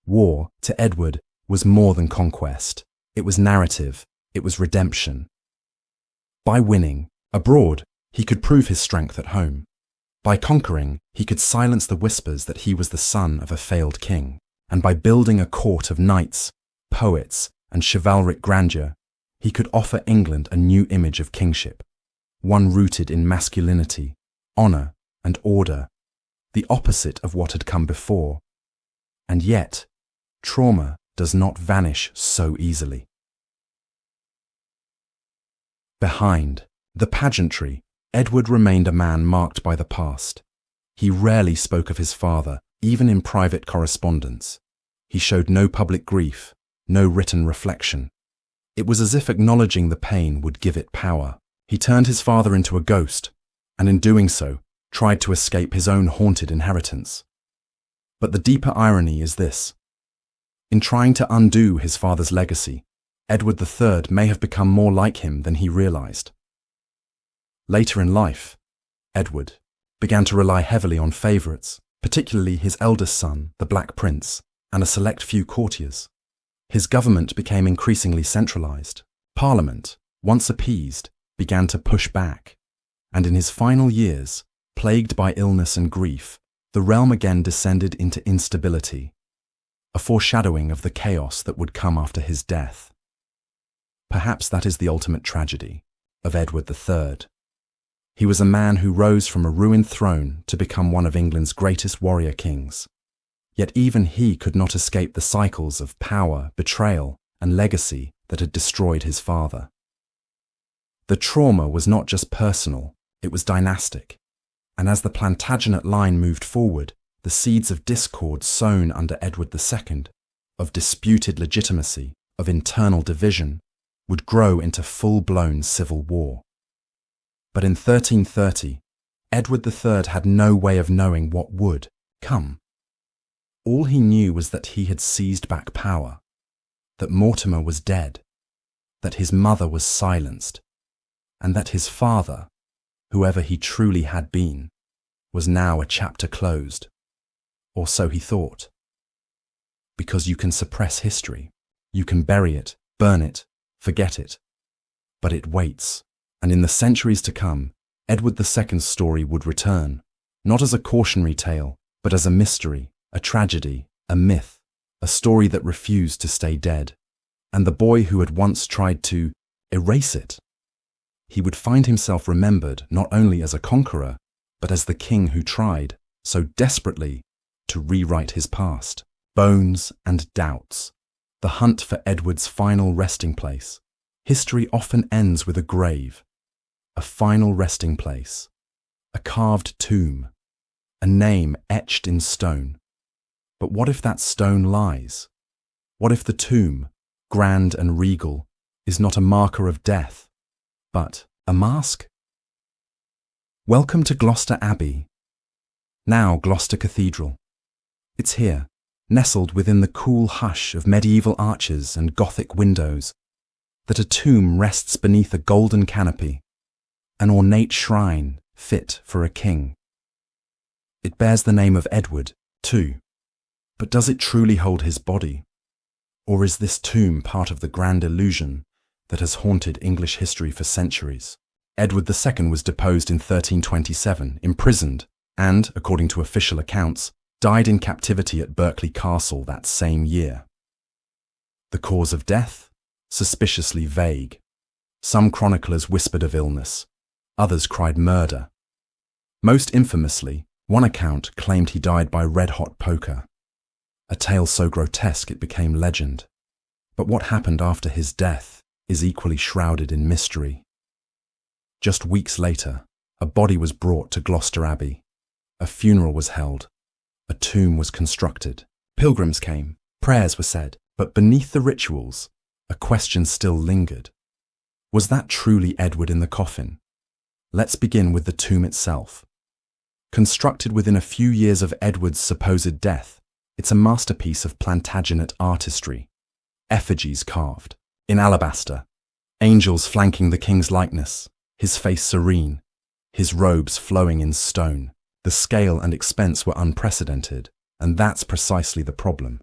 War, to Edward, was more than conquest. It was narrative. It was redemption. By winning, abroad, he could prove his strength at home. By conquering, he could silence the whispers that he was the son of a failed king. And by building a court of knights, poets, and chivalric grandeur, he could offer England a new image of kingship, one rooted in masculinity, honour, and order, the opposite of what had come before. And yet, trauma does not vanish so easily. Behind the pageantry, Edward remained a man marked by the past. He rarely spoke of his father, even in private correspondence. He showed no public grief, no written reflection. It was as if acknowledging the pain would give it power. He turned his father into a ghost, and in doing so, tried to escape his own haunted inheritance. But the deeper irony is this. In trying to undo his father's legacy, Edward III may have become more like him than he realised. Later in life, Edward began to rely heavily on favourites, particularly his eldest son, the Black Prince, and a select few courtiers. His government became increasingly centralised. Parliament, once appeased, began to push back. And in his final years, plagued by illness and grief, the realm again descended into instability, a foreshadowing of the chaos that would come after his death. Perhaps that is the ultimate tragedy of Edward III. He was a man who rose from a ruined throne to become one of England's greatest warrior kings. Yet even he could not escape the cycles of power, betrayal, and legacy that had destroyed his father. The trauma was not just personal, it was dynastic. And as the Plantagenet line moved forward, the seeds of discord sown under Edward II, of disputed legitimacy, of internal division, would grow into full-blown civil war. But in 1330, Edward III had no way of knowing what would come. All he knew was that he had seized back power, that Mortimer was dead, that his mother was silenced, and that his father, whoever he truly had been, was now a chapter closed. Or so he thought. Because you can suppress history, you can bury it, burn it, forget it. But it waits, and in the centuries to come, Edward II's story would return, not as a cautionary tale, but as a mystery, a tragedy, a myth, a story that refused to stay dead, and the boy who had once tried to erase it. He would find himself remembered not only as a conqueror, but as the king who tried, so desperately, to rewrite his past. Bones and doubts. The hunt for Edward's final resting place. History often ends with a grave, a final resting place, a carved tomb, a name etched in stone. But what if that stone lies? What if the tomb, grand and regal, is not a marker of death, but a mask? Welcome to Gloucester Abbey, now Gloucester Cathedral. It's here, nestled within the cool hush of medieval arches and Gothic windows, that a tomb rests beneath a golden canopy, an ornate shrine fit for a king. It bears the name of Edward, too, but does it truly hold his body? Or is this tomb part of the grand illusion that has haunted English history for centuries? Edward II was deposed in 1327, imprisoned, and, according to official accounts, died in captivity at Berkeley Castle that same year. The cause of death? Suspiciously vague. Some chroniclers whispered of illness, others cried murder. Most infamously, one account claimed he died by red-hot poker, a tale so grotesque it became legend. But what happened after his death is equally shrouded in mystery. Just weeks later, a body was brought to Gloucester Abbey. A funeral was held. A tomb was constructed. Pilgrims came. Prayers were said. But beneath the rituals, a question still lingered. Was that truly Edward in the coffin? Let's begin with the tomb itself. Constructed within a few years of Edward's supposed death, it's a masterpiece of Plantagenet artistry. Effigies carved, in alabaster, angels flanking the king's likeness, his face serene, his robes flowing in stone. The scale and expense were unprecedented, and that's precisely the problem.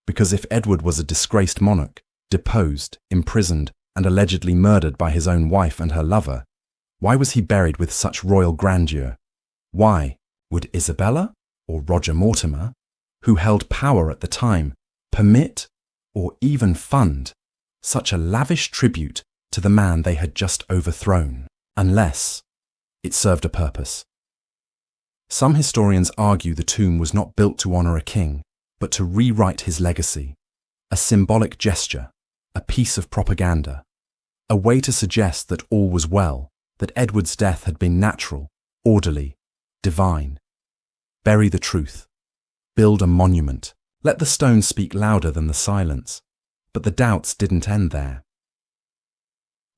Because if Edward was a disgraced monarch, deposed, imprisoned, and allegedly murdered by his own wife and her lover, why was he buried with such royal grandeur? Why would Isabella or Roger Mortimer, who held power at the time, permit or even fund such a lavish tribute to the man they had just overthrown, unless it served a purpose? Some historians argue the tomb was not built to honour a king, but to rewrite his legacy, a symbolic gesture, a piece of propaganda, a way to suggest that all was well, that Edward's death had been natural, orderly, divine. Bury the truth. Build a monument. Let the stones speak louder than the silence. But the doubts didn't end there.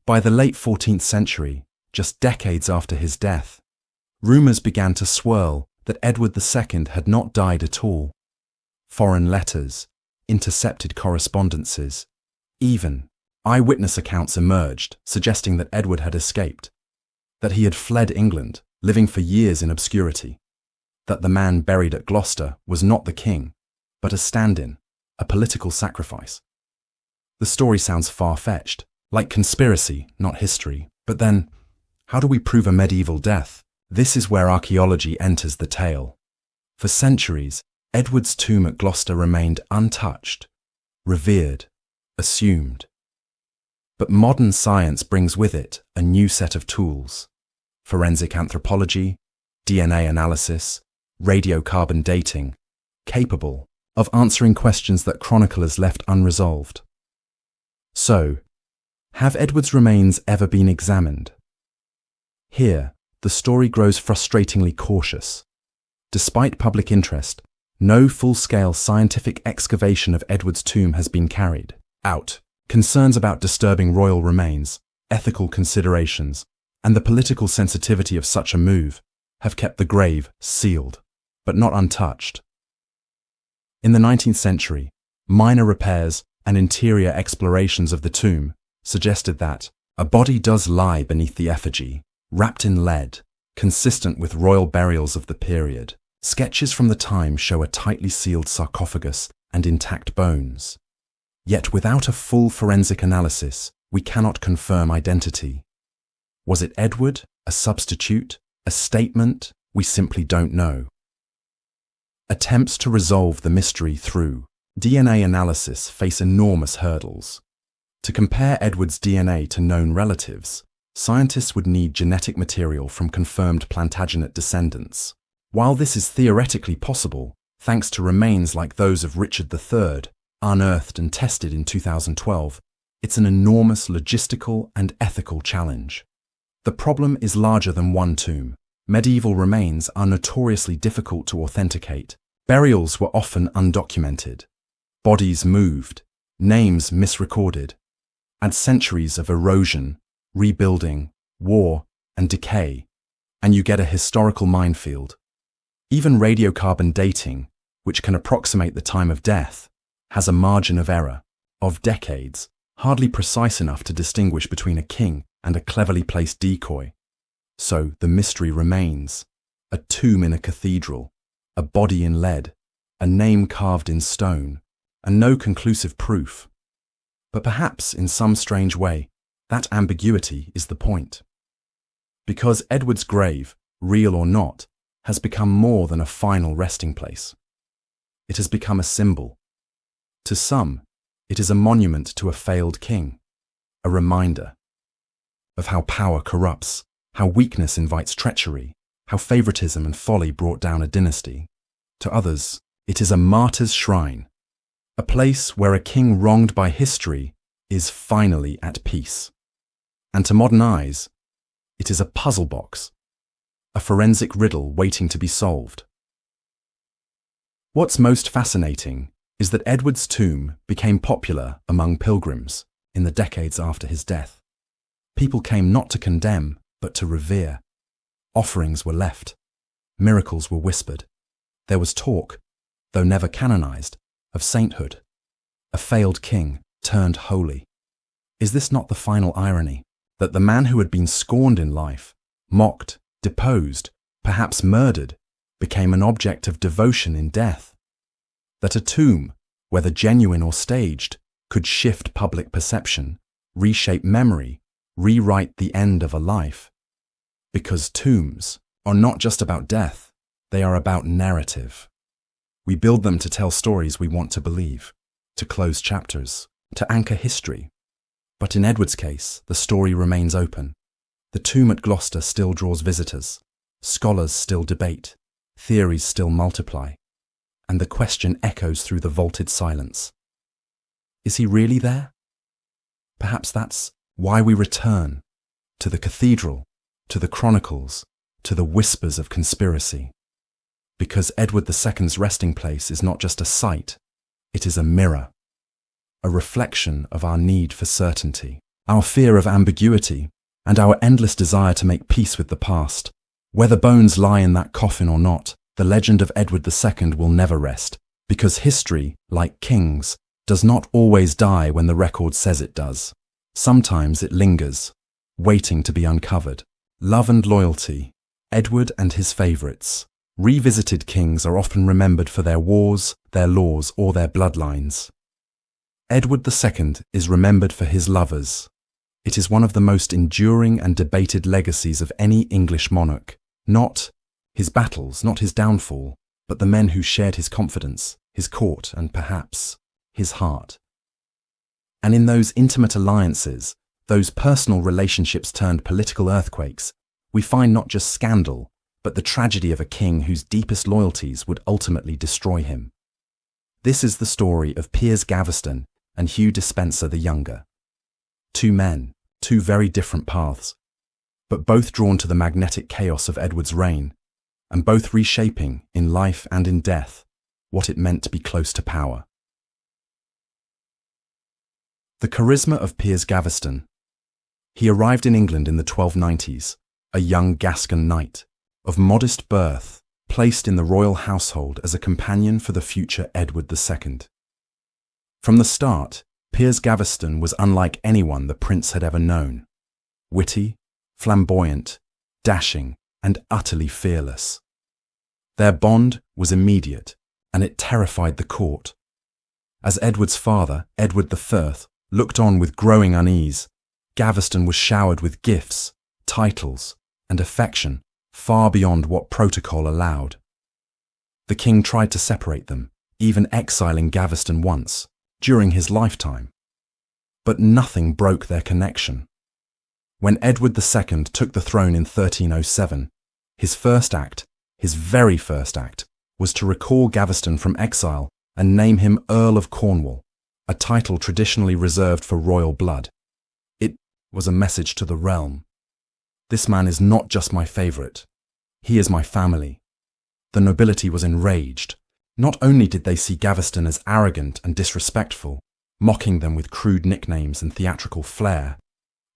By the late 14th century, just decades after his death, rumours began to swirl that Edward II had not died at all. Foreign letters, intercepted correspondences, even eyewitness accounts emerged suggesting that Edward had escaped, that he had fled England, living for years in obscurity, that the man buried at Gloucester was not the king, but a stand-in, a political sacrifice. The story sounds far-fetched, like conspiracy, not history. But then, how do we prove a medieval death? This is where archaeology enters the tale. For centuries, Edward's tomb at Gloucester remained untouched, revered, assumed. But modern science brings with it a new set of tools: forensic anthropology, DNA analysis, radiocarbon dating, capable of answering questions that chroniclers left unresolved. So, have Edward's remains ever been examined? Here, the story grows frustratingly cautious. Despite public interest, no full-scale scientific excavation of Edward's tomb has been carried out. Concerns about disturbing royal remains, ethical considerations, and the political sensitivity of such a move have kept the grave sealed, but not untouched. In the 19th century, minor repairs and interior explorations of the tomb suggested that a body does lie beneath the effigy, wrapped in lead, consistent with royal burials of the period. Sketches from the time show a tightly sealed sarcophagus and intact bones. Yet without a full forensic analysis, we cannot confirm identity. Was it Edward, a substitute, a statement? We simply don't know. Attempts to resolve the mystery through DNA analysis face enormous hurdles. To compare Edward's DNA to known relatives, scientists would need genetic material from confirmed Plantagenet descendants. While this is theoretically possible, thanks to remains like those of Richard III, unearthed and tested in 2012, it's an enormous logistical and ethical challenge. The problem is larger than one tomb. Medieval remains are notoriously difficult to authenticate. Burials were often undocumented. Bodies moved, names misrecorded, and centuries of erosion, rebuilding, war, and decay, and you get a historical minefield. Even radiocarbon dating, which can approximate the time of death, has a margin of error, of decades, hardly precise enough to distinguish between a king and a cleverly placed decoy. So the mystery remains: a tomb in a cathedral, a body in lead, a name carved in stone, and no conclusive proof. But perhaps, in some strange way, that ambiguity is the point. Because Edward's grave, real or not, has become more than a final resting place. It has become a symbol. To some, it is a monument to a failed king, a reminder of how power corrupts, how weakness invites treachery, how favoritism and folly brought down a dynasty. To others, it is a martyr's shrine, a place where a king wronged by history is finally at peace. And to modern eyes, it is a puzzle box, a forensic riddle waiting to be solved. What's most fascinating is that Edward's tomb became popular among pilgrims in the decades after his death. People came not to condemn, but to revere. Offerings were left. Miracles were whispered. There was talk, though never canonized, of sainthood. A failed king turned holy. Is this not the final irony? That the man who had been scorned in life, mocked, deposed, perhaps murdered, became an object of devotion in death? That a tomb, whether genuine or staged, could shift public perception, reshape memory, rewrite the end of a life? Because tombs are not just about death, they are about narrative. We build them to tell stories we want to believe, to close chapters, to anchor history. But in Edward's case, the story remains open. The tomb at Gloucester still draws visitors, scholars still debate, theories still multiply, and the question echoes through the vaulted silence. Is he really there? Perhaps that's why we return to the cathedral, to the chronicles, to the whispers of conspiracy. Because Edward II's resting place is not just a site, it is a mirror, a reflection of our need for certainty, our fear of ambiguity, and our endless desire to make peace with the past. Whether bones lie in that coffin or not, the legend of Edward II will never rest, because history, like kings, does not always die when the record says it does. Sometimes it lingers, waiting to be uncovered. Love and loyalty, Edward and his favourites. Revisited kings are often remembered for their wars, their laws, or their bloodlines. Edward II is remembered for his lovers. It is one of the most enduring and debated legacies of any English monarch. Not his battles, not his downfall, but the men who shared his confidence, his court, and perhaps his heart. And in those intimate alliances, those personal relationships turned political earthquakes, we find not just scandal, but the tragedy of a king whose deepest loyalties would ultimately destroy him. This is the story of Piers Gaveston and Hugh Despenser the Younger. Two men, two very different paths, but both drawn to the magnetic chaos of Edward's reign, and both reshaping, in life and in death, what it meant to be close to power. The charisma of Piers Gaveston. He arrived in England in the 1290s, a young Gascon knight, of modest birth, placed in the royal household as a companion for the future Edward II. From the start, Piers Gaveston was unlike anyone the prince had ever known. Witty, flamboyant, dashing, and utterly fearless. Their bond was immediate, and it terrified the court. As Edward's father, Edward III, looked on with growing unease, Gaveston was showered with gifts, titles, and affection far beyond what protocol allowed. The king tried to separate them, even exiling Gaveston once, during his lifetime. But nothing broke their connection. When Edward II took the throne in 1307, his very first act, was to recall Gaveston from exile and name him Earl of Cornwall, a title traditionally reserved for royal blood. It was a message to the realm. This man is not just my favourite. He is my family. The nobility was enraged. Not only did they see Gaveston as arrogant and disrespectful, mocking them with crude nicknames and theatrical flair,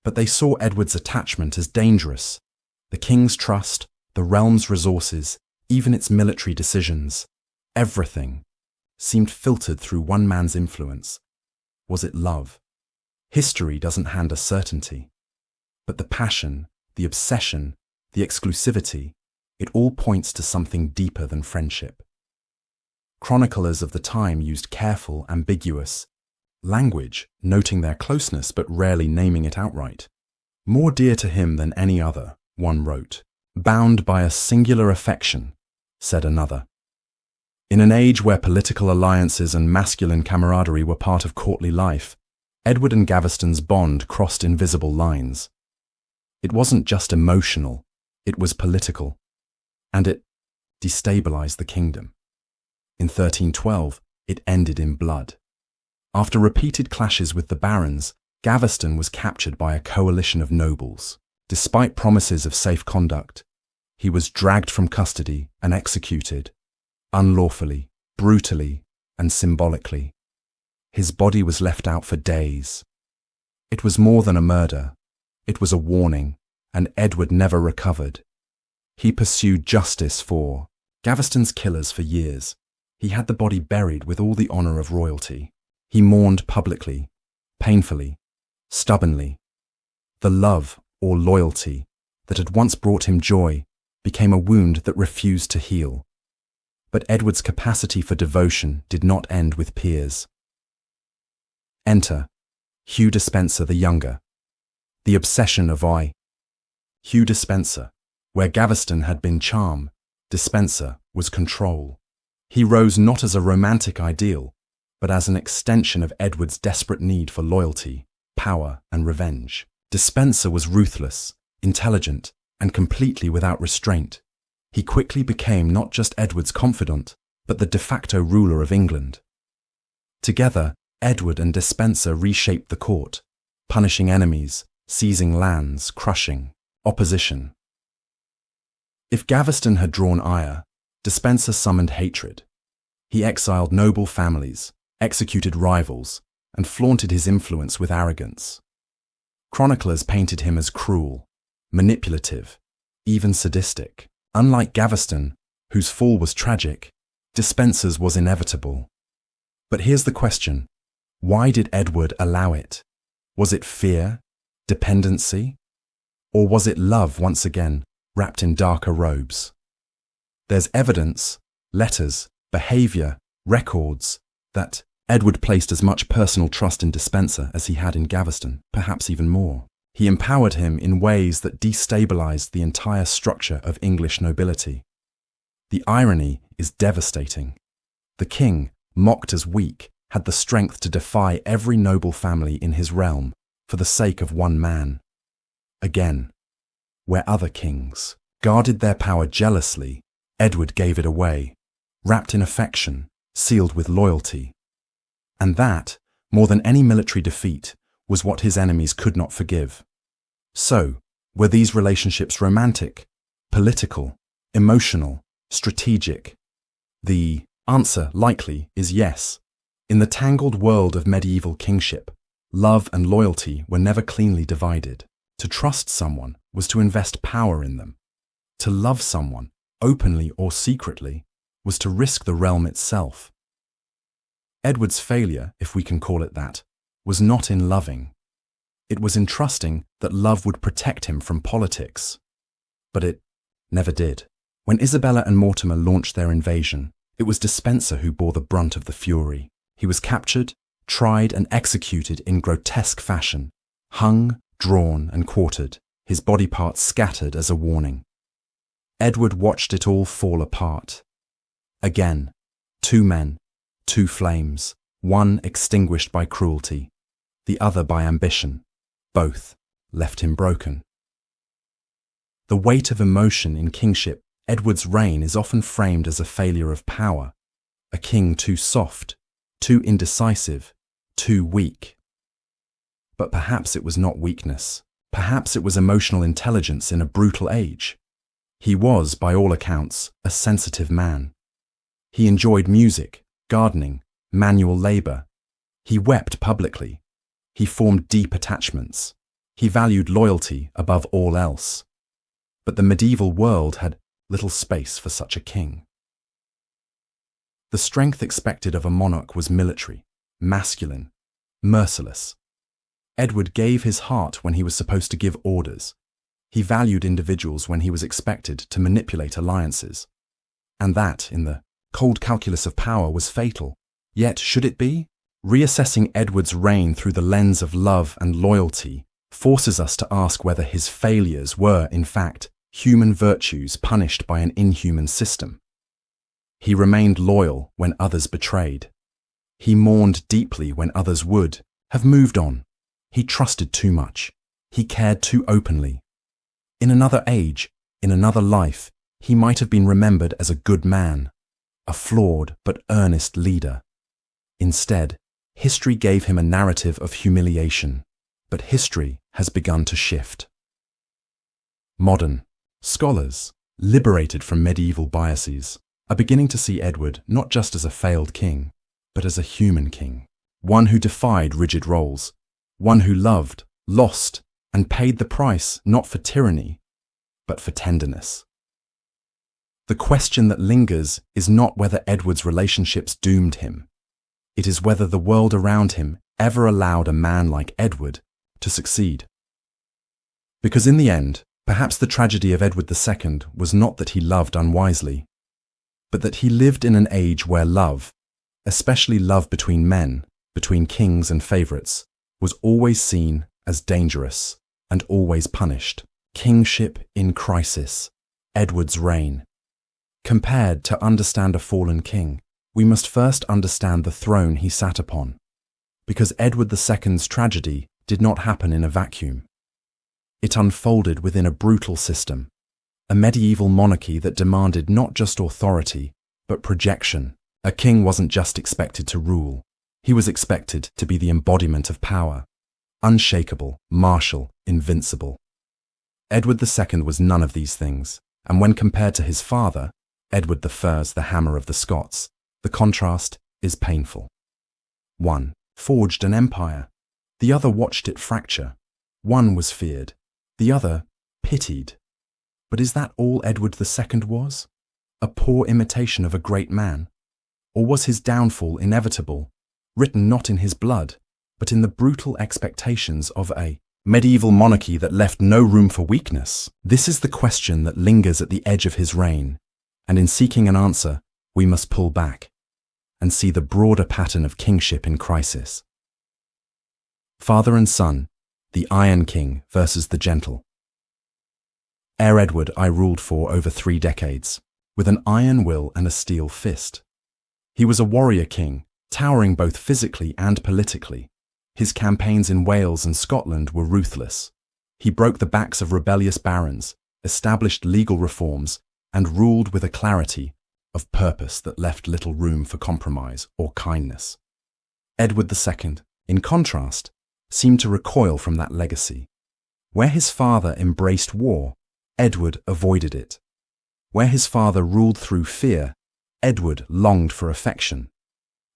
but they saw Edward's attachment as dangerous. The king's trust, the realm's resources, even its military decisions, everything seemed filtered through one man's influence. Was it love? History doesn't hand us certainty. But the passion, the obsession, the exclusivity, it all points to something deeper than friendship. Chroniclers of the time used careful, ambiguous language, noting their closeness but rarely naming it outright. More dear to him than any other, one wrote. Bound by a singular affection, said another. In an age where political alliances and masculine camaraderie were part of courtly life, Edward and Gaveston's bond crossed invisible lines. It wasn't just emotional, it was political, and it destabilized the kingdom. In 1312, it ended in blood. After repeated clashes with the barons, Gaveston was captured by a coalition of nobles. Despite promises of safe conduct, he was dragged from custody and executed, unlawfully, brutally, and symbolically. His body was left out for days. It was more than a murder. It was a warning, and Edward never recovered. He pursued justice for Gaveston's killers for years. He had the body buried with all the honour of royalty. He mourned publicly, painfully, stubbornly. The love or loyalty that had once brought him joy became a wound that refused to heal. But Edward's capacity for devotion did not end with peers. Enter Hugh Despenser the Younger. The obsession of Hugh Despenser. Where Gaveston had been charm, Despenser was control. He rose not as a romantic ideal, but as an extension of Edward's desperate need for loyalty, power, and revenge. Despenser was ruthless, intelligent, and completely without restraint. He quickly became not just Edward's confidant, but the de facto ruler of England. Together, Edward and Despenser reshaped the court, punishing enemies, seizing lands, crushing opposition. If Gaveston had drawn ire, Despenser summoned hatred. He exiled noble families, executed rivals, and flaunted his influence with arrogance. Chroniclers painted him as cruel, manipulative, even sadistic. Unlike Gaveston, whose fall was tragic, Despenser's was inevitable. But here's the question: why did Edward allow it? Was it fear, dependency, or was it love once again, wrapped in darker robes? There's evidence, letters, behaviour, records, that Edward placed as much personal trust in Despenser as he had in Gaveston, perhaps even more. He empowered him in ways that destabilized the entire structure of English nobility. The irony is devastating. The king, mocked as weak, had the strength to defy every noble family in his realm for the sake of one man. Again, where other kings guarded their power jealously, Edward gave it away, wrapped in affection, sealed with loyalty. And that, more than any military defeat, was what his enemies could not forgive. So, were these relationships romantic, political, emotional, strategic? The answer, likely, is yes. In the tangled world of medieval kingship, love and loyalty were never cleanly divided. To trust someone was to invest power in them. To love someone, openly or secretly, was to risk the realm itself. Edward's failure, if we can call it that, was not in loving. It was in trusting that love would protect him from politics. But it never did. When Isabella and Mortimer launched their invasion, it was Despenser who bore the brunt of the fury. He was captured, tried and executed in grotesque fashion, hung, drawn and quartered, his body parts scattered as a warning. Edward watched it all fall apart. Again, two men, two flames, one extinguished by cruelty, the other by ambition. Both left him broken. The weight of emotion in kingship, Edward's reign is often framed as a failure of power, a king too soft, too indecisive, too weak. But perhaps it was not weakness. Perhaps it was emotional intelligence in a brutal age. He was, by all accounts, a sensitive man. He enjoyed music, gardening, manual labor. He wept publicly. He formed deep attachments. He valued loyalty above all else. But the medieval world had little space for such a king. The strength expected of a monarch was military, masculine, merciless. Edward gave his heart when he was supposed to give orders. He valued individuals when he was expected to manipulate alliances. And that, in the cold calculus of power, was fatal. Yet, should it be? Reassessing Edward's reign through the lens of love and loyalty forces us to ask whether his failures were, in fact, human virtues punished by an inhuman system. He remained loyal when others betrayed. He mourned deeply when others would have moved on. He trusted too much. He cared too openly. In another age, in another life, he might have been remembered as a good man, a flawed but earnest leader. Instead, history gave him a narrative of humiliation. But history has begun to shift. Modern scholars, liberated from medieval biases, are beginning to see Edward not just as a failed king, but as a human king, one who defied rigid roles, one who loved, lost, and paid the price not for tyranny, but for tenderness. The question that lingers is not whether Edward's relationships doomed him. It is whether the world around him ever allowed a man like Edward to succeed. Because in the end, perhaps the tragedy of Edward II was not that he loved unwisely, but that he lived in an age where love, especially love between men, between kings and favourites, was always seen as dangerous and always punished. Kingship in crisis, Edward's reign. Compared to understand a fallen king, we must first understand the throne he sat upon, because Edward II's tragedy did not happen in a vacuum. It unfolded within a brutal system, a medieval monarchy that demanded not just authority, but projection. A king wasn't just expected to rule, he was expected to be the embodiment of power, unshakable, martial, invincible. Edward II was none of these things, and when compared to his father, Edward I, the Hammer of the Scots, the contrast is painful. One forged an empire, the other watched it fracture. One was feared, the other pitied. But is that all Edward II was? A poor imitation of a great man? Or was his downfall inevitable, written not in his blood, but in the brutal expectations of a medieval monarchy that left no room for weakness? This is the question that lingers at the edge of his reign, and in seeking an answer, we must pull back and see the broader pattern of kingship in crisis. Father and son, the Iron King versus the Gentle. Ere Edward I ruled for over 3 decades, with an iron will and a steel fist. He was a warrior king, towering both physically and politically. His campaigns in Wales and Scotland were ruthless. He broke the backs of rebellious barons, established legal reforms, and ruled with a clarity of purpose that left little room for compromise or kindness. Edward II, in contrast, seemed to recoil from that legacy. Where his father embraced war, Edward avoided it. Where his father ruled through fear, Edward longed for affection.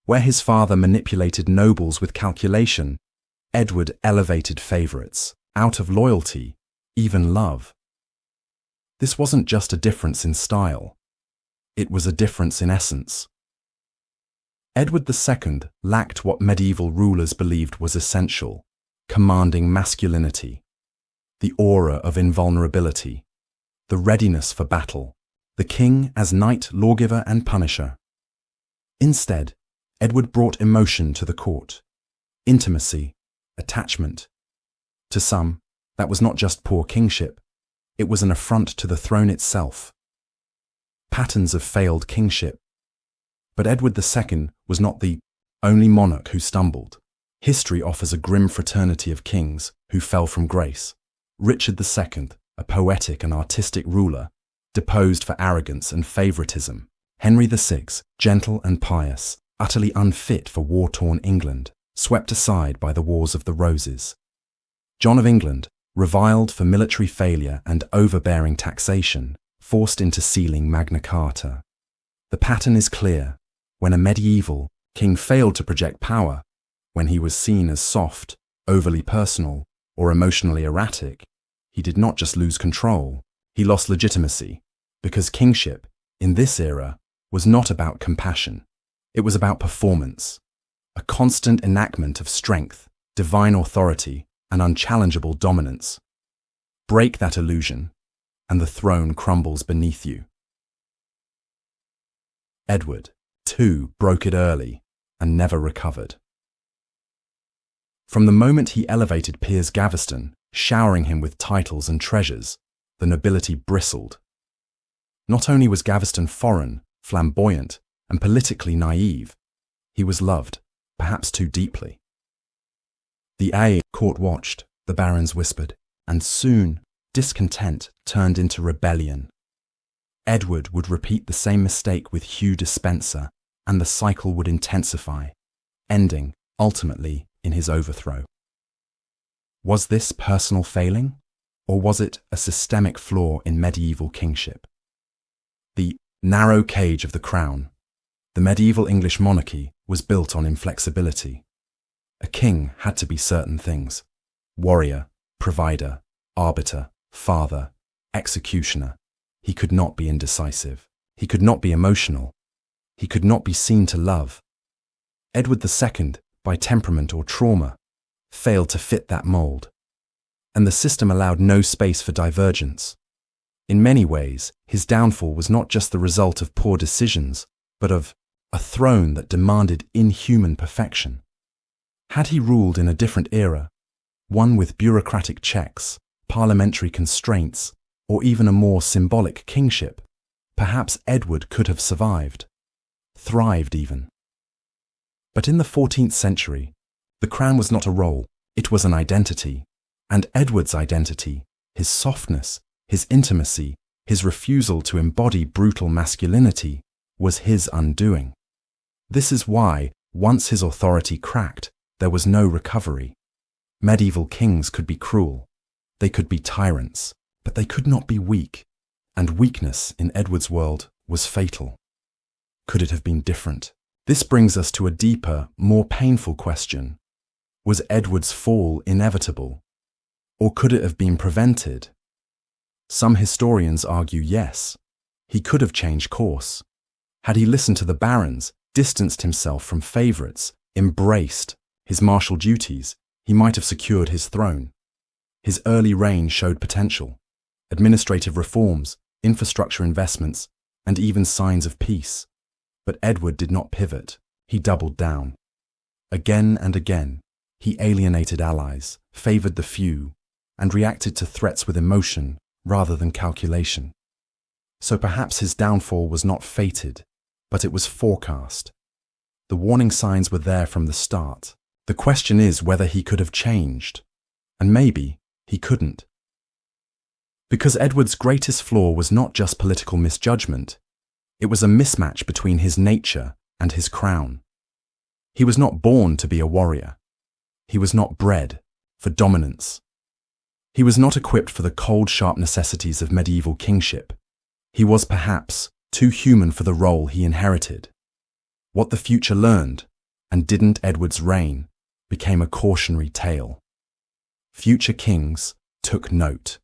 Where his father manipulated nobles with calculation, Edward elevated favourites, out of loyalty, even love. This wasn't just a difference in style. It was a difference in essence. Edward II lacked what medieval rulers believed was essential: commanding masculinity, the aura of invulnerability, the readiness for battle, the king as knight, lawgiver, and punisher. Instead, Edward brought emotion to the court, intimacy, attachment. To some, that was not just poor kingship, it was an affront to the throne itself. Patterns of failed kingship. But Edward II was not the only monarch who stumbled. History offers a grim fraternity of kings who fell from grace. Richard II, a poetic and artistic ruler, deposed for arrogance and favoritism. Henry VI, gentle and pious, utterly unfit for war-torn England, swept aside by the Wars of the Roses. John of England, reviled for military failure and overbearing taxation, forced into sealing Magna Carta. The pattern is clear. When a medieval king failed to project power, when he was seen as soft, overly personal, or emotionally erratic, he did not just lose control, he lost legitimacy, because kingship, in this era, was not about compassion. It was about performance, a constant enactment of strength, divine authority, and unchallengeable dominance. Break that illusion, and the throne crumbles beneath you. Edward II broke it early and never recovered. From the moment he elevated Piers Gaveston, showering him with titles and treasures, the nobility bristled. Not only was Gaveston foreign, flamboyant, and politically naive, he was loved, perhaps too deeply. The court watched, the barons whispered, and soon discontent turned into rebellion. Edward would repeat the same mistake with Hugh Despenser, and the cycle would intensify, ending, ultimately, in his overthrow. Was this personal failing, or was it a systemic flaw in medieval kingship? The narrow cage of the crown. The medieval English monarchy was built on inflexibility. A king had to be certain things: warrior, provider, arbiter, father, executioner. He could not be indecisive. He could not be emotional. He could not be seen to love. Edward II, by temperament or trauma, failed to fit that mold, and the system allowed no space for divergence. In many ways, his downfall was not just the result of poor decisions, but of a throne that demanded inhuman perfection. Had he ruled in a different era, one with bureaucratic checks, parliamentary constraints, or even a more symbolic kingship, perhaps Edward could have survived, thrived even. But in the 14th century, the crown was not a role, it was an identity, and Edward's identity, his softness, his intimacy, his refusal to embody brutal masculinity, was his undoing. This is why, once his authority cracked, there was no recovery. Medieval kings could be cruel, they could be tyrants, but they could not be weak, and weakness in Edward's world was fatal. Could it have been different? This brings us to a deeper, more painful question. Was Edward's fall inevitable? Or could it have been prevented? Some historians argue yes. He could have changed course. Had he listened to the barons, distanced himself from favourites, embraced his martial duties, he might have secured his throne. His early reign showed potential: administrative reforms, infrastructure investments, and even signs of peace. But Edward did not pivot. He doubled down. Again and again, he alienated allies, favoured the few, and reacted to threats with emotion rather than calculation. So perhaps his downfall was not fated, but it was forecast. The warning signs were there from the start. The question is whether he could have changed. And maybe he couldn't. Because Edward's greatest flaw was not just political misjudgment, it was a mismatch between his nature and his crown. He was not born to be a warrior. He was not bred for dominance. He was not equipped for the cold, sharp necessities of medieval kingship. He was perhaps too human for the role he inherited. What the future learned, and didn't Edward's reign, became a cautionary tale. Future kings took note.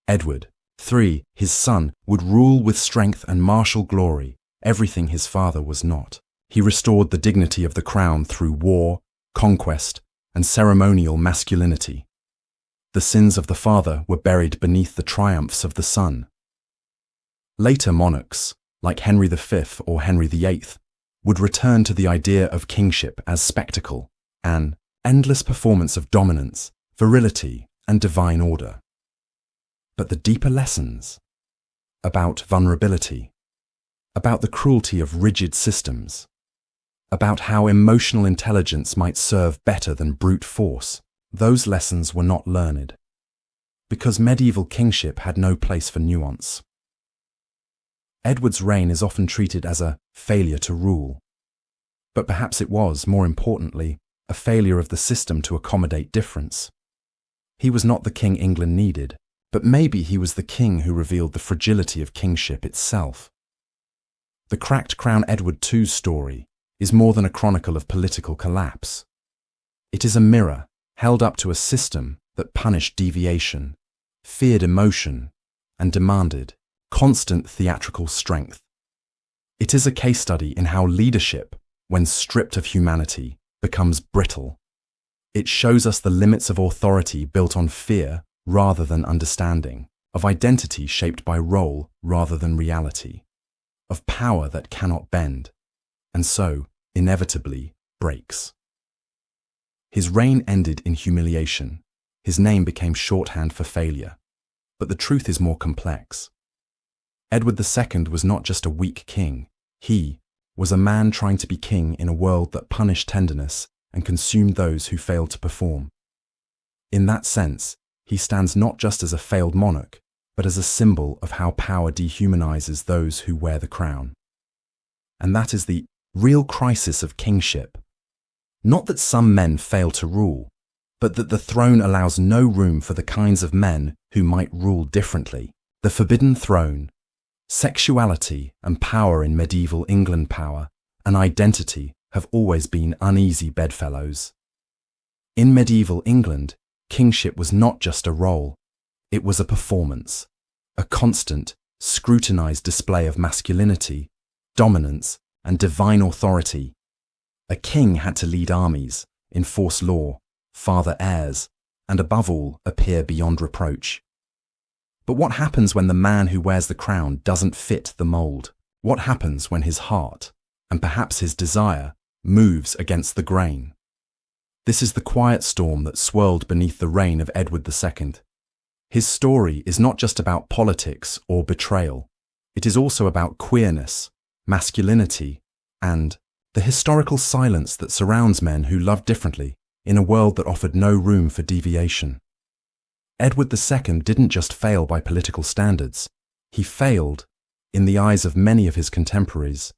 Edward III, his son, would rule with strength and martial glory, everything his father was not. He restored the dignity of the crown through war, conquest, and ceremonial masculinity. The sins of the father were buried beneath the triumphs of the son. Later monarchs, like Henry V or Henry VIII, would return to the idea of kingship as spectacle, an endless performance of dominance, virility, and divine order. But the deeper lessons about vulnerability, about the cruelty of rigid systems, about how emotional intelligence might serve better than brute force. Those lessons were not learned, because medieval kingship had no place for nuance. Edward's reign is often treated as a failure to rule, but perhaps it was, more importantly, a failure of the system to accommodate difference. He was not the king England needed, but maybe he was the king who revealed the fragility of kingship itself. The cracked crown Edward II's story is more than a chronicle of political collapse. It is a mirror held up to a system that punished deviation, feared emotion, and demanded constant theatrical strength. It is a case study in how leadership, when stripped of humanity, becomes brittle. It shows us the limits of authority built on fear rather than understanding, of identity shaped by role rather than reality, of power that cannot bend, and so, inevitably, breaks. His reign ended in humiliation. His name became shorthand for failure. But the truth is more complex. Edward II was not just a weak king. He was a man trying to be king in a world that punished tenderness and consumed those who failed to perform. In that sense, he stands not just as a failed monarch, but as a symbol of how power dehumanizes those who wear the crown. And that is the real crisis of kingship. Not that some men fail to rule, but that the throne allows no room for the kinds of men who might rule differently. The forbidden throne, sexuality and power in medieval England, power and identity have always been uneasy bedfellows. In medieval England, kingship was not just a role, it was a performance, a constant, scrutinized display of masculinity, dominance, and divine authority. A king had to lead armies, enforce law, father heirs, and above all, appear beyond reproach. But what happens when the man who wears the crown doesn't fit the mold? What happens when his heart, and perhaps his desire, moves against the grain? This is the quiet storm that swirled beneath the reign of Edward II. His story is not just about politics or betrayal. It is also about queerness, masculinity, and the historical silence that surrounds men who love differently in a world that offered no room for deviation. Edward II didn't just fail by political standards. He failed, in the eyes of many of his contemporaries,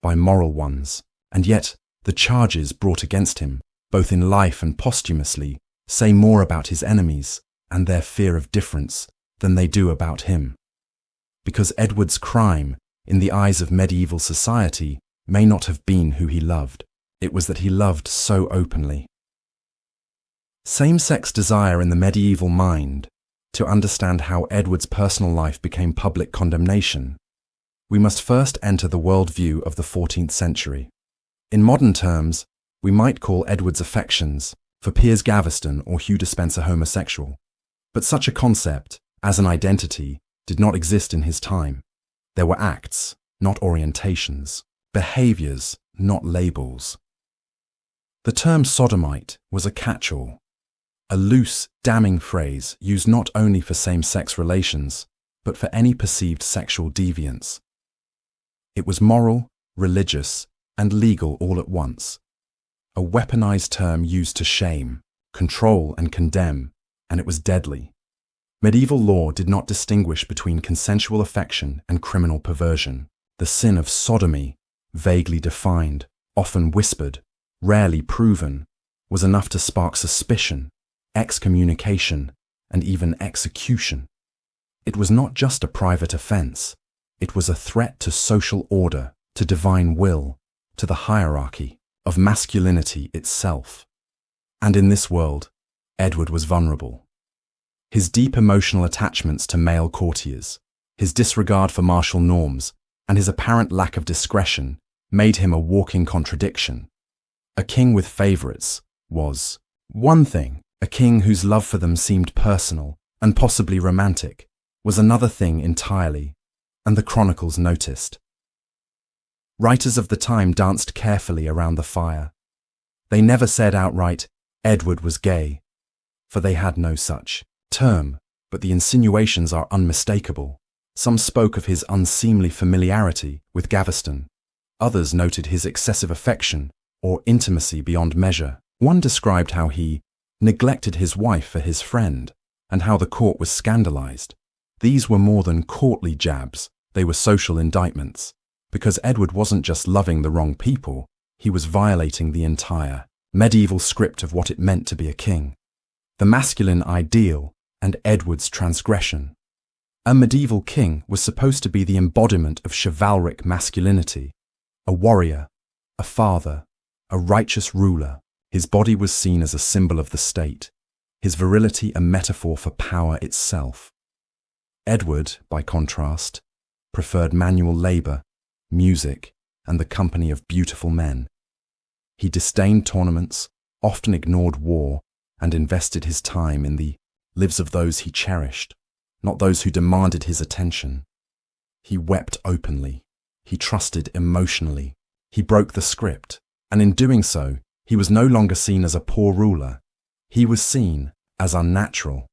by moral ones. And yet, the charges brought against him, both in life and posthumously, say more about his enemies and their fear of difference than they do about him. Because Edward's crime, in the eyes of medieval society, may not have been who he loved. It was that he loved so openly. Same-sex desire in the medieval mind. To understand how Edward's personal life became public condemnation, we must first enter the worldview of the 14th century. In modern terms, we might call Edward's affections, for Piers Gaveston or Hugh Despenser, homosexual. But such a concept, as an identity, did not exist in his time. There were acts, not orientations, behaviors, not labels. The term sodomite was a catch-all, a loose, damning phrase used not only for same-sex relations, but for any perceived sexual deviance. It was moral, religious, and legal all at once. A weaponized term used to shame, control, and condemn, and it was deadly. Medieval law did not distinguish between consensual affection and criminal perversion. The sin of sodomy, vaguely defined, often whispered, rarely proven, was enough to spark suspicion, excommunication, and even execution. It was not just a private offense. It was a threat to social order, to divine will, to the hierarchy of masculinity itself. And in this world, Edward was vulnerable. His deep emotional attachments to male courtiers, his disregard for martial norms, and his apparent lack of discretion made him a walking contradiction. A king with favourites was one thing. A king whose love for them seemed personal and possibly romantic was another thing entirely, and the chronicles noticed. Writers of the time danced carefully around the fire. They never said outright, Edward was gay, for they had no such term, but the insinuations are unmistakable. Some spoke of his unseemly familiarity with Gaveston. Others noted his excessive affection or intimacy beyond measure. One described how he neglected his wife for his friend and how the court was scandalized. These were more than courtly jabs, they were social indictments, because Edward wasn't just loving the wrong people, he was violating the entire medieval script of what it meant to be a king. The masculine ideal and Edward's transgression. A medieval king was supposed to be the embodiment of chivalric masculinity, a warrior, a father, a righteous ruler. His body was seen as a symbol of the state, his virility a metaphor for power itself. Edward, by contrast, preferred manual labor, music, and the company of beautiful men. He disdained tournaments, often ignored war, and invested his time in the lives of those he cherished, not those who demanded his attention. He wept openly. He trusted emotionally. He broke the script, and in doing so, he was no longer seen as a poor ruler. He was seen as unnatural.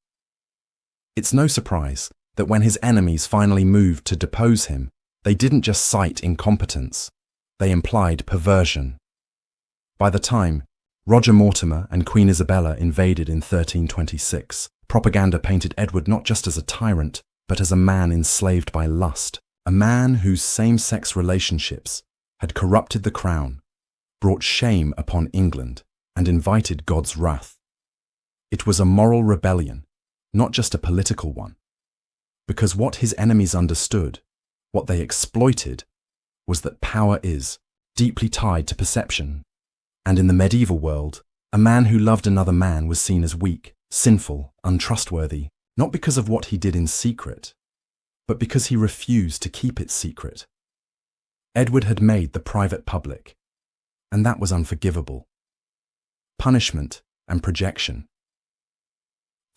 It's no surprise that when his enemies finally moved to depose him, they didn't just cite incompetence, they implied perversion. By the time Roger Mortimer and Queen Isabella invaded in 1326, propaganda painted Edward not just as a tyrant, but as a man enslaved by lust, a man whose same-sex relationships had corrupted the crown, brought shame upon England, and invited God's wrath. It was a moral rebellion, not just a political one, because what his enemies understood, what they exploited, was that power is deeply tied to perception. And in the medieval world, a man who loved another man was seen as weak, sinful, untrustworthy, not because of what he did in secret, but because he refused to keep it secret. Edward had made the private public, and that was unforgivable. Punishment and projection.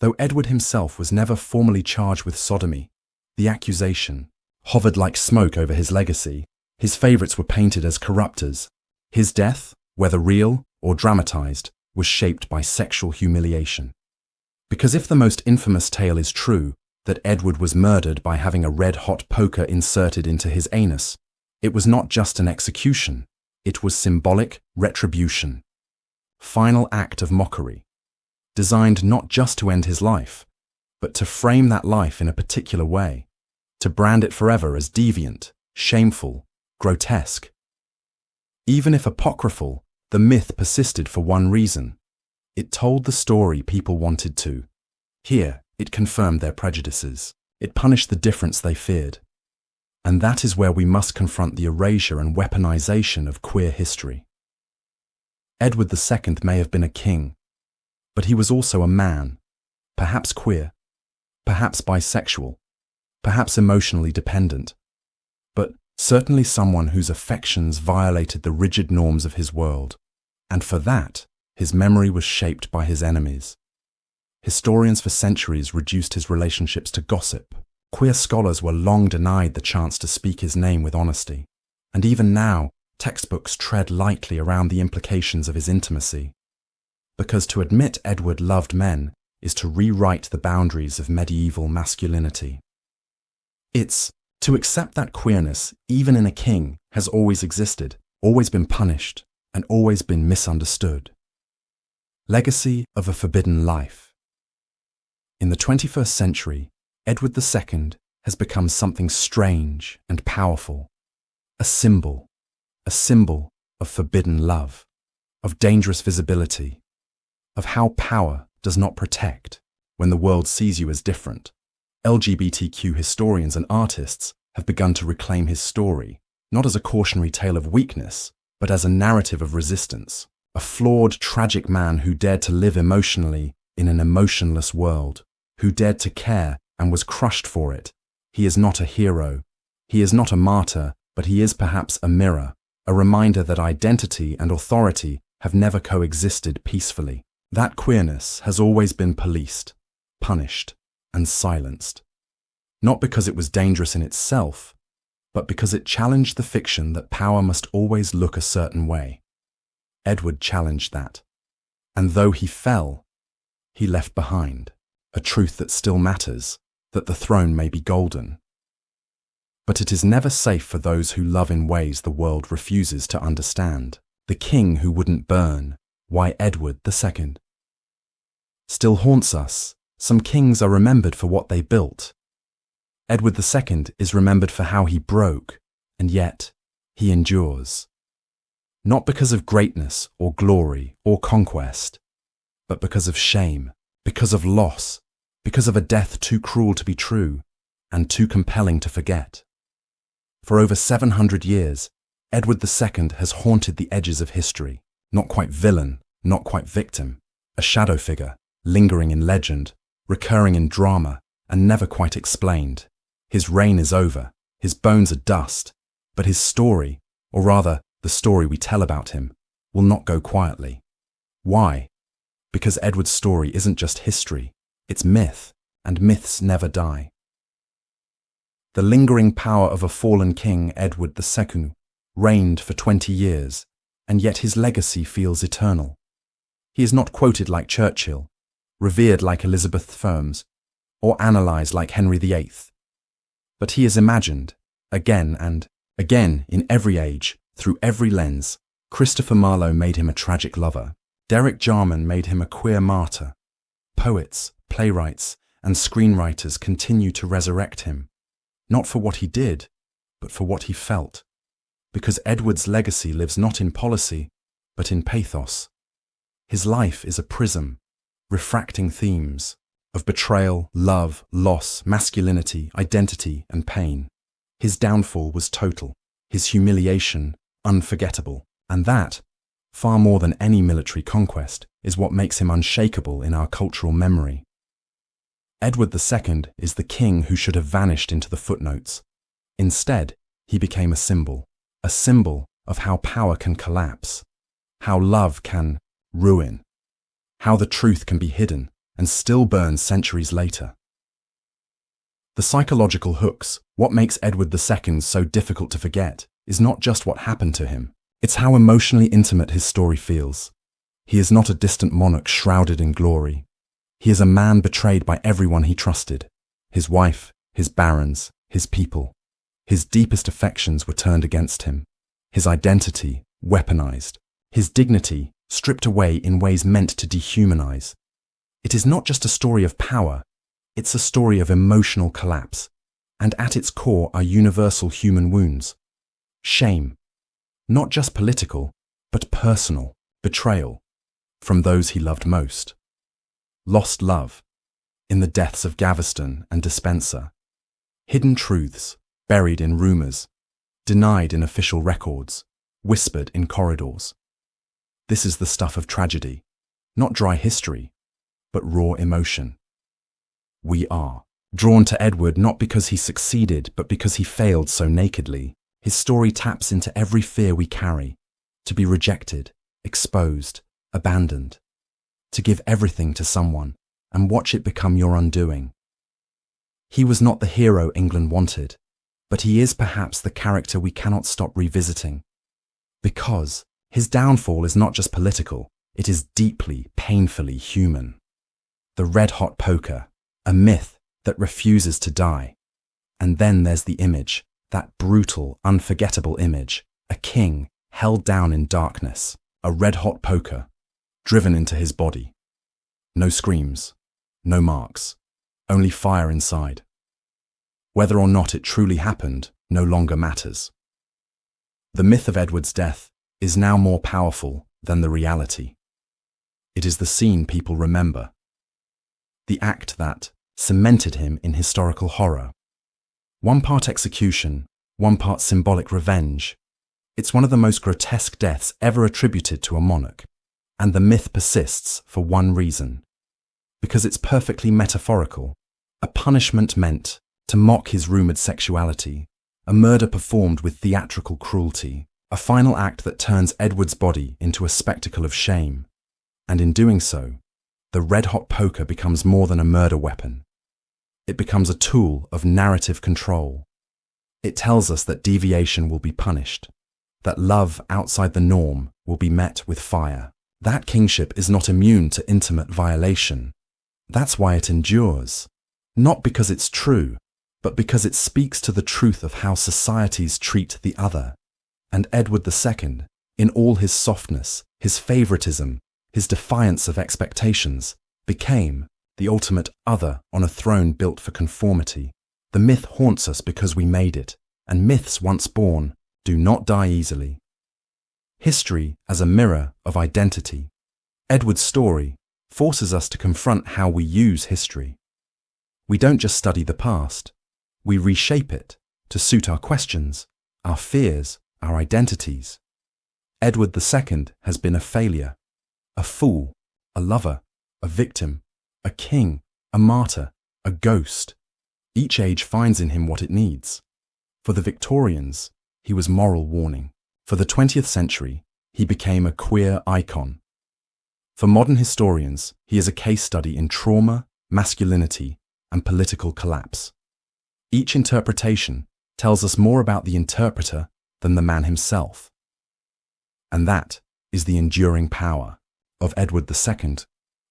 Though Edward himself was never formally charged with sodomy, the accusation hovered like smoke over his legacy. His favourites were painted as corrupters. His death, whether real or dramatized, was shaped by sexual humiliation. Because if the most infamous tale is true, that Edward was murdered by having a red-hot poker inserted into his anus, it was not just an execution, it was symbolic retribution. Final act of mockery, designed not just to end his life, but to frame that life in a particular way, to brand it forever as deviant, shameful, grotesque. Even if apocryphal, the myth persisted for one reason. It told the story people wanted to hear. It confirmed their prejudices. It punished the difference they feared. And that is where we must confront the erasure and weaponization of queer history. Edward II may have been a king, but he was also a man, perhaps queer, perhaps bisexual, perhaps emotionally dependent, but certainly someone whose affections violated the rigid norms of his world. And for that, his memory was shaped by his enemies. Historians for centuries reduced his relationships to gossip. Queer scholars were long denied the chance to speak his name with honesty. And even now, textbooks tread lightly around the implications of his intimacy. Because to admit Edward loved men is to rewrite the boundaries of medieval masculinity. It's to accept that queerness, even in a king, has always existed, always been punished, and always been misunderstood. Legacy of a forbidden life. In the 21st century, Edward II has become something strange and powerful, a symbol of forbidden love, of dangerous visibility, of how power does not protect when the world sees you as different. LGBTQ historians and artists have begun to reclaim his story, not as a cautionary tale of weakness, but as a narrative of resistance, a flawed, tragic man who dared to live emotionally in an emotionless world, who dared to care and was crushed for it. He is not a hero. He is not a martyr, but he is perhaps a mirror, a reminder that identity and authority have never coexisted peacefully. That queerness has always been policed, punished, and silenced. Not because it was dangerous in itself, but because it challenged the fiction that power must always look a certain way. Edward challenged that. And though he fell, he left behind a truth that still matters, that the throne may be golden, But it is never safe for those who love in ways the world refuses to understand. The king who wouldn't burn, why Edward II, still haunts us. Some kings are remembered for what they built. Edward II is remembered for how he broke, and yet he endures. Not because of greatness or glory or conquest, but because of shame, because of loss, because of a death too cruel to be true and too compelling to forget. For over 700 years, Edward II has haunted the edges of history, not quite villain, not quite victim, a shadow figure, lingering in legend, recurring in drama, and never quite explained. His reign is over, his bones are dust, but his story, or rather, the story we tell about him, will not go quietly. Why? Because Edward's story isn't just history, it's myth, and myths never die. The lingering power of a fallen king, Edward II, reigned for 20 years, and yet his legacy feels eternal. He is not quoted like Churchill, revered like Elizabeth Firms, or analysed like Henry VIII. But he is imagined, again and again in every age, through every lens. Christopher Marlowe made him a tragic lover. Derek Jarman made him a queer martyr. Poets, playwrights, and screenwriters continue to resurrect him, not for what he did, but for what he felt. Because Edward's legacy lives not in policy, but in pathos. His life is a prism, refracting themes of betrayal, love, loss, masculinity, identity, and pain. His downfall was total, his humiliation unforgettable, and that, far more than any military conquest, is what makes him unshakable in our cultural memory. Edward II is the king who should have vanished into the footnotes. Instead, he became a symbol of how power can collapse, how love can ruin, how the truth can be hidden and still burn centuries later. The psychological hooks, what makes Edward II so difficult to forget, is not just what happened to him, it's how emotionally intimate his story feels. He is not a distant monarch shrouded in glory. He is a man betrayed by everyone he trusted, his wife, his barons, his people. His deepest affections were turned against him, his identity weaponized, his dignity stripped away in ways meant to dehumanize. It is not just a story of power, it's a story of emotional collapse, and at its core are universal human wounds. Shame, not just political, but personal, betrayal, from those he loved most. Lost love, in the deaths of Gaveston and Despenser. Hidden truths, buried in rumours, denied in official records, whispered in corridors. This is the stuff of tragedy, not dry history, but raw emotion. We are drawn to Edward not because he succeeded, but because he failed so nakedly. His story taps into every fear we carry, to be rejected, exposed, abandoned, to give everything to someone and watch it become your undoing. He was not the hero England wanted, but he is perhaps the character we cannot stop revisiting. Because his downfall is not just political, it is deeply, painfully human. The red-hot poker, a myth that refuses to die. And then there's the image, that brutal, unforgettable image, a king held down in darkness, a red-hot poker, driven into his body. No screams, no marks, only fire inside. Whether or not it truly happened no longer matters. The myth of Edward's death is now more powerful than the reality. It is the scene people remember, the act that cemented him in historical horror. One part execution, one part symbolic revenge. It's one of the most grotesque deaths ever attributed to a monarch, and the myth persists for one reason. Because it's perfectly metaphorical, a punishment meant to mock his rumoured sexuality, a murder performed with theatrical cruelty, a final act that turns Edward's body into a spectacle of shame. And in doing so, the red-hot poker becomes more than a murder weapon. It becomes a tool of narrative control. It tells us that deviation will be punished, that love outside the norm will be met with fire. That kingship is not immune to intimate violation. That's why it endures. Not because it's true, but because it speaks to the truth of how societies treat the other. And Edward II, in all his softness, his favoritism, his defiance of expectations, became the ultimate other on a throne built for conformity. The myth haunts us because we made it, and myths once born do not die easily. History as a mirror of identity. Edward's story forces us to confront how we use history. We don't just study the past, we reshape it to suit our questions, our fears, our identities. Edward II has been a failure, a fool, a lover, a victim, a king, a martyr, a ghost. Each age finds in him what it needs. For the Victorians, he was moral warning. For the 20th century, he became a queer icon. For modern historians, he is a case study in trauma, masculinity, and political collapse. Each interpretation tells us more about the interpreter than the man himself. And that is the enduring power of Edward II.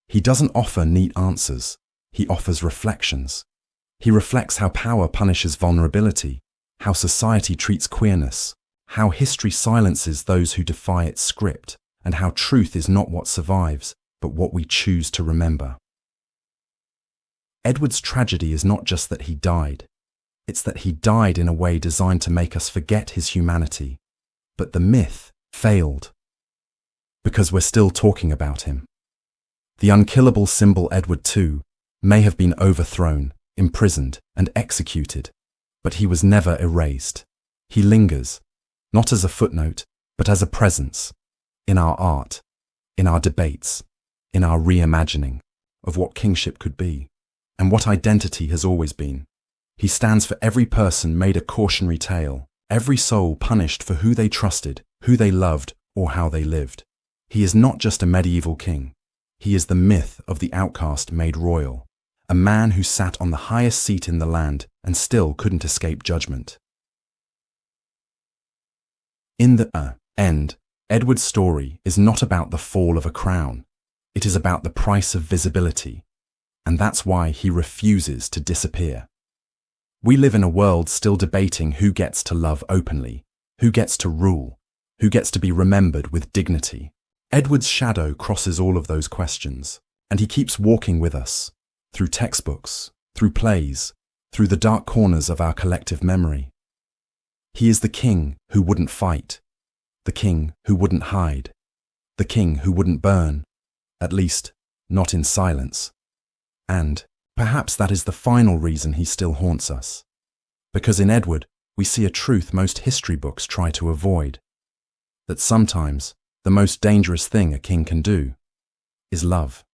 He doesn't offer neat answers, he offers reflections. He reflects how power punishes vulnerability, how society treats queerness, how history silences those who defy its script, and how truth is not what survives, but what we choose to remember. Edward's tragedy is not just that he died, it's that he died in a way designed to make us forget his humanity. But the myth failed, because we're still talking about him. The unkillable symbol Edward II may have been overthrown, imprisoned, and executed, but he was never erased. He lingers, not as a footnote, but as a presence, in our art, in our debates, in our reimagining of what kingship could be, and what identity has always been. He stands for every person made a cautionary tale, every soul punished for who they trusted, who they loved, or how they lived. He is not just a medieval king. He is the myth of the outcast made royal, a man who sat on the highest seat in the land and still couldn't escape judgment. In the end, Edward's story is not about the fall of a crown. It is about the price of visibility, and that's why he refuses to disappear. We live in a world still debating who gets to love openly, who gets to rule, who gets to be remembered with dignity. Edward's shadow crosses all of those questions, and he keeps walking with us, through textbooks, through plays, through the dark corners of our collective memory. He is the king who wouldn't fight, the king who wouldn't hide, the king who wouldn't burn, at least not in silence. And perhaps that is the final reason he still haunts us. Because in Edward, we see a truth most history books try to avoid, that sometimes the most dangerous thing a king can do is love.